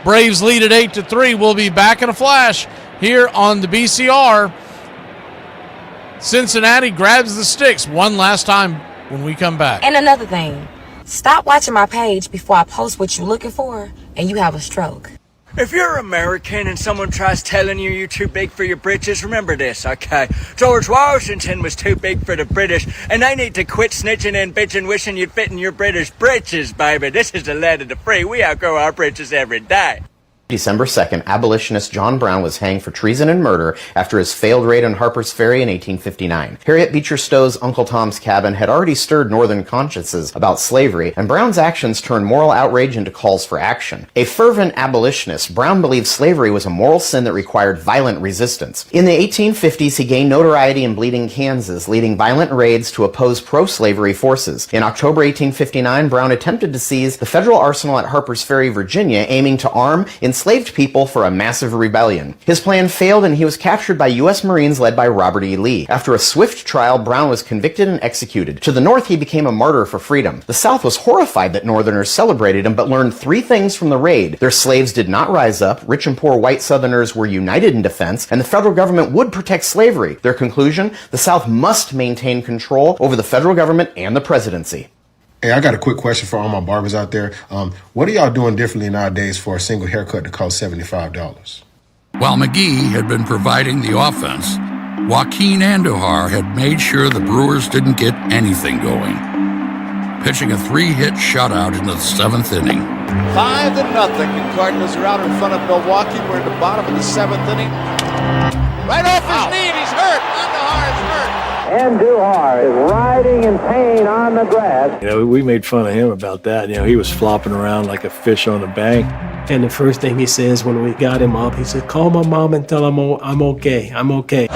Braves lead at 8-3. We'll be back in a flash here on the BCR. Cincinnati grabs the sticks one last time when we come back. And another thing, stop watching my page before I post what you're looking for and you have a stroke. If you're American and someone tries telling you you're too big for your britches, remember this, okay? George Washington was too big for the British, and they need to quit snitching and bitching, wishing you'd fit in your British britches, baby. This is the land of the free. We outgrow our britches every day. December 2nd, abolitionist John Brown was hanged for treason and murder after his failed raid on Harper's Ferry in 1859. Harriet Beecher Stowe's Uncle Tom's Cabin had already stirred Northern consciences about slavery, and Brown's actions turned moral outrage into calls for action. A fervent abolitionist, Brown believed slavery was a moral sin that required violent resistance. In the 1850s, he gained notoriety in Bleeding, Kansas, leading violent raids to oppose pro-slavery forces. In October 1859, Brown attempted to seize the federal arsenal at Harper's Ferry, Virginia, aiming to arm enslaved people for a massive rebellion. His plan failed and he was captured by U.S. Marines led by Robert E. Lee. After a swift trial, Brown was convicted and executed. To the north, he became a martyr for freedom. The South was horrified that Northerners celebrated him, but learned 3 things from the raid. Their slaves did not rise up, rich and poor white Southerners were united in defense, and the federal government would protect slavery. Their conclusion, the South must maintain control over the federal government and the presidency. Hey, I got a quick question for all my barbers out there. What are y'all doing differently nowadays for a single haircut to cost $75? While McGee had been providing the offense, Joaquin Andujar had made sure the Brewers didn't get anything going, pitching a 3-hit shutout into the 7th inning. 5-0. The Cardinals are out in front of Milwaukee. We're in the bottom of the 7th inning. Right off his knee, and he's hurt. Andujar is hurt. Andujar is riding in pain on the grass. You know, we made fun of him about that. You know, he was flopping around like a fish on the bank. And the first thing he says when we got him up, he said, "Call my mom and tell him I'm okay. I'm okay."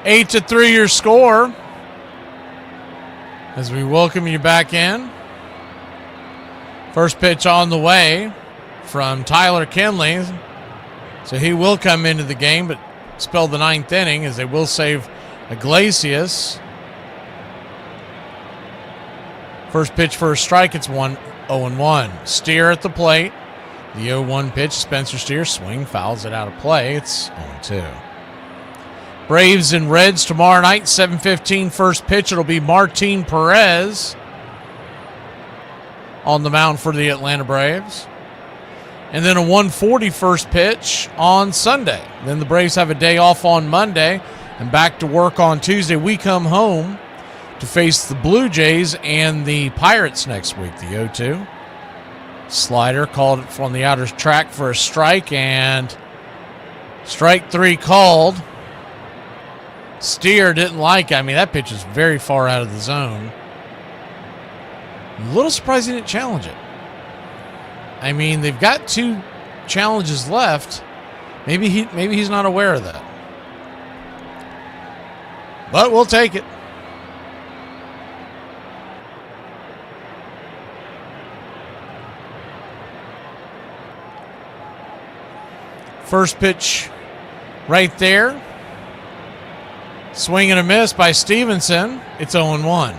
Eight to 3 your score as we welcome you back in. First pitch on the way from Tyler Kinley. So he will come into the game, but spell the ninth inning as they will save Iglesias. First pitch for a strike. It's 0-1. Steer at the plate. The 0-1 pitch. Spencer Steer swing, fouls it out of play. It's 0-2. Braves and Reds tomorrow night, 7:15 first pitch. It'll be Martin Perez on the mound for the Atlanta Braves. And then a 1:40 first pitch on Sunday. Then the Braves have a day off on Monday and back to work on Tuesday. We come home to face the Blue Jays and the Pirates next week. The 0-2. Slider called it from the outer track for a strike, and strike 3 called. Steer didn't like it. I mean, that pitch is very far out of the zone. A little surprised he didn't challenge it. I mean, they've got 2 challenges left. Maybe he's not aware of that. But we'll take it. First pitch right there. Swing and a miss by Stevenson. It's 0-1.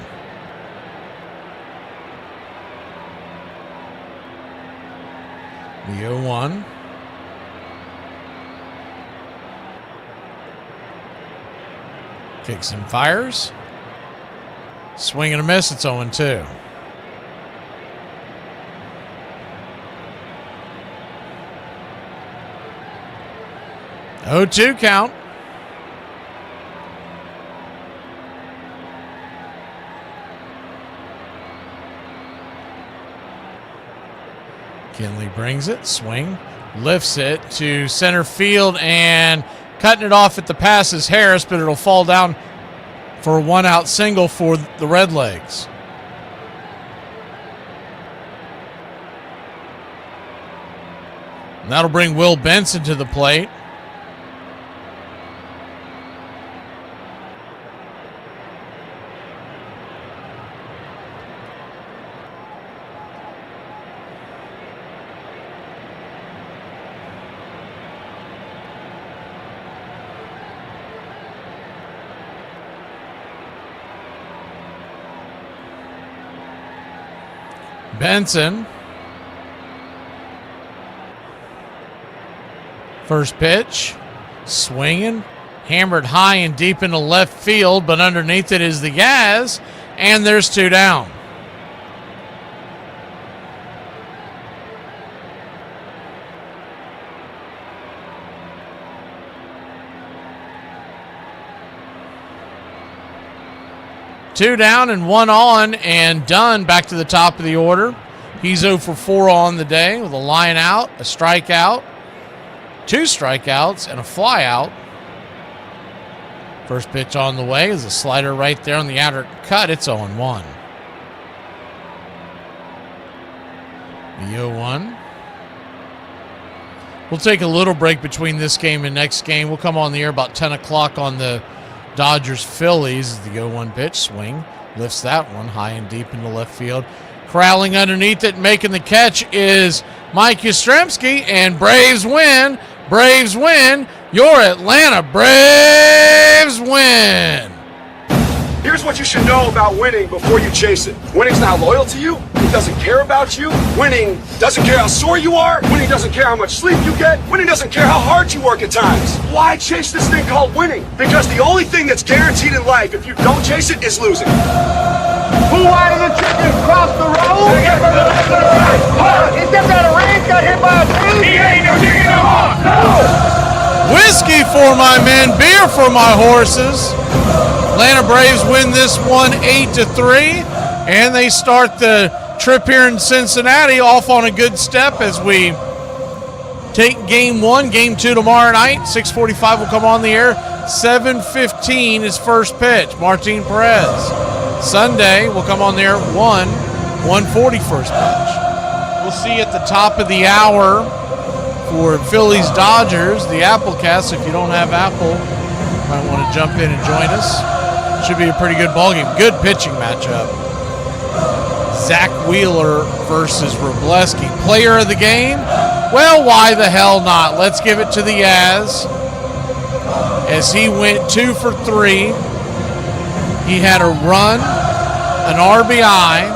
The 0-1. Kicks and fires. Swing and a miss. It's 0-2. Oh-2 count. Kinley brings it, swing, lifts it to center field, and cutting it off at the pass is Harris, but it'll fall down for a 1-out single for the Redlegs. And that'll bring Will Benson to the plate. Benson. First pitch. Swinging. Hammered high and deep into left field, but underneath it is the Yaz. And there's 2 down. Two down and 1 on, and Dunn back to the top of the order. He's 0 for 4 on the day with a line out, a strikeout, 2 strikeouts, and a fly out. First pitch on the way is a slider right there on the outer cut. It's 0-1. The 0-1. We'll take a little break between this game and next game. We'll come on the air about 10 o'clock on the Dodgers-Phillies. The 0-1 pitch, swing, lifts that one high and deep into left field. Corralling underneath it, making the catch is Mike Yastrzemski, and Braves win. Braves win. Your Atlanta Braves win. Here's what you should know about winning before you chase it. Winning's not loyal to you. It doesn't care about you. Winning doesn't care how sore you are. Winning doesn't care how much sleep you get. Winning doesn't care how hard you work at times. Why chase this thing called winning? Because the only thing that's guaranteed in life, if you don't chase it, is losing. Who wanted the chicken cross the road? He stepped out of range, got hit by a tree. He ain't no chicken no more. No. Whiskey for my men, beer for my horses. Atlanta Braves win this one 8-3, and they start the trip here in Cincinnati off on a good step as we take game 1, game 2 tomorrow night. 6:45 will come on the air. 7:15 is first pitch. Martin Perez. Sunday will come on the air 1:40 first pitch. We'll see at the top of the hour for Phillies Dodgers, the Applecast. If you don't have Apple, you might want to jump in and join us. Should be a pretty good ballgame. Good pitching matchup. Zach Wheeler versus Robleski. Player of the game? Well, why the hell not? Let's give it to the Yaz as he went 2 for 3. He had a run, an RBI.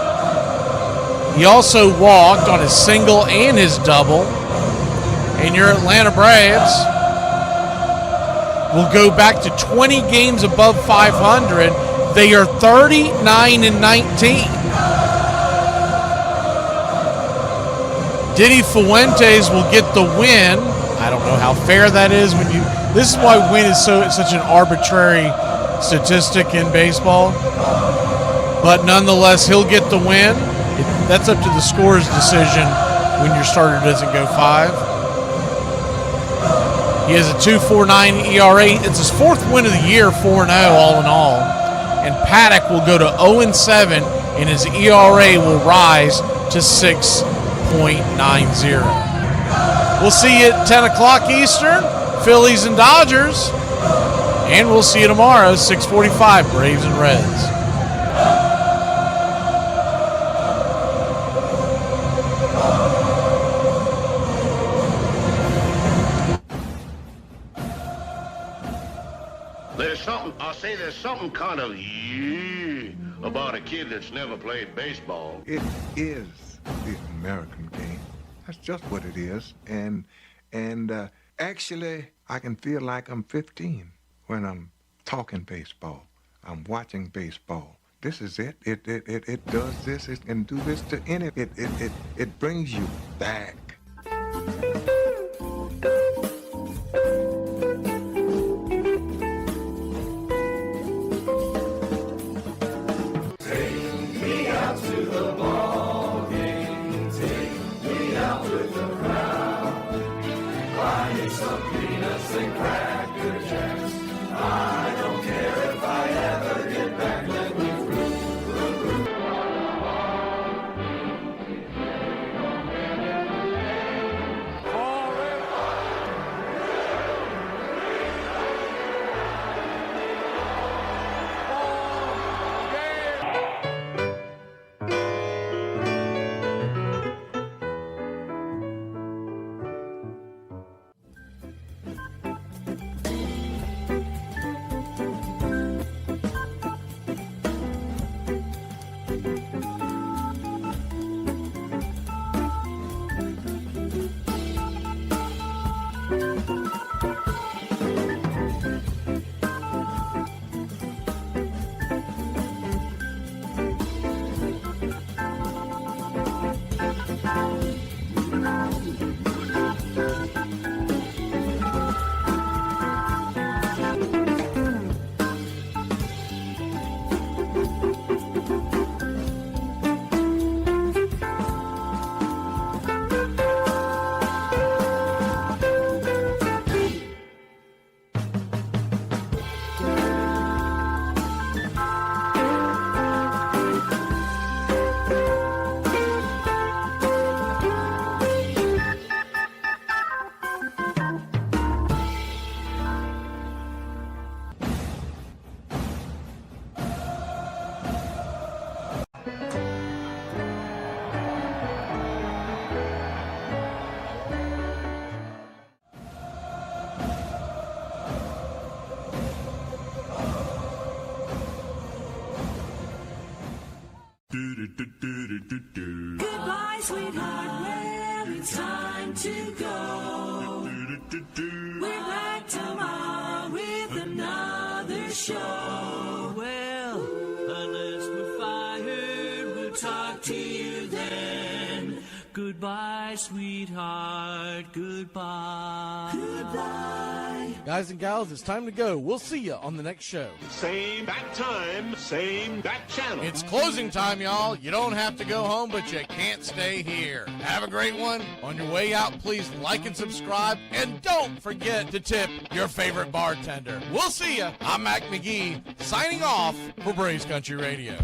He also walked on his single and his double. And your Atlanta Braves will go back to 20 games above 500. They are 39-19. Diddy Fuentes will get the win. I don't know how fair that is when you. This is why win is such an arbitrary statistic in baseball. But nonetheless, he'll get the win. That's up to the scorer's decision when your starter doesn't go 5. He has a 2.49 ERA. It's his 4th win of the year, 4-0 all in all. And Paddock will go to 0-7, and his ERA will rise to 6.90. We'll see you at 10 o'clock Eastern, Phillies and Dodgers. And we'll see you tomorrow, 6:45, Braves and Reds. There's something kind of about a kid that's never played baseball. It is the American game. That's just what it is. And actually, I can feel like I'm 15 when I'm talking baseball. I'm watching baseball. This is it. It does this. It can do this to any. It brings you back. Goodbye, sweetheart, well, it's time to go. We're back tomorrow with another show. Well, unless we're fired, we'll talk to you then. Goodbye, sweetheart, goodbye. Goodbye. Guys and gals, it's time to go. We'll see you on the next show. Same bat time, same bat channel. It's closing time, y'all. You don't have to go home, but you can't stay here. Have a great one. On your way out, please like and subscribe. And don't forget to tip your favorite bartender. We'll see you. I'm Mac McGee, signing off for Braves Country Radio.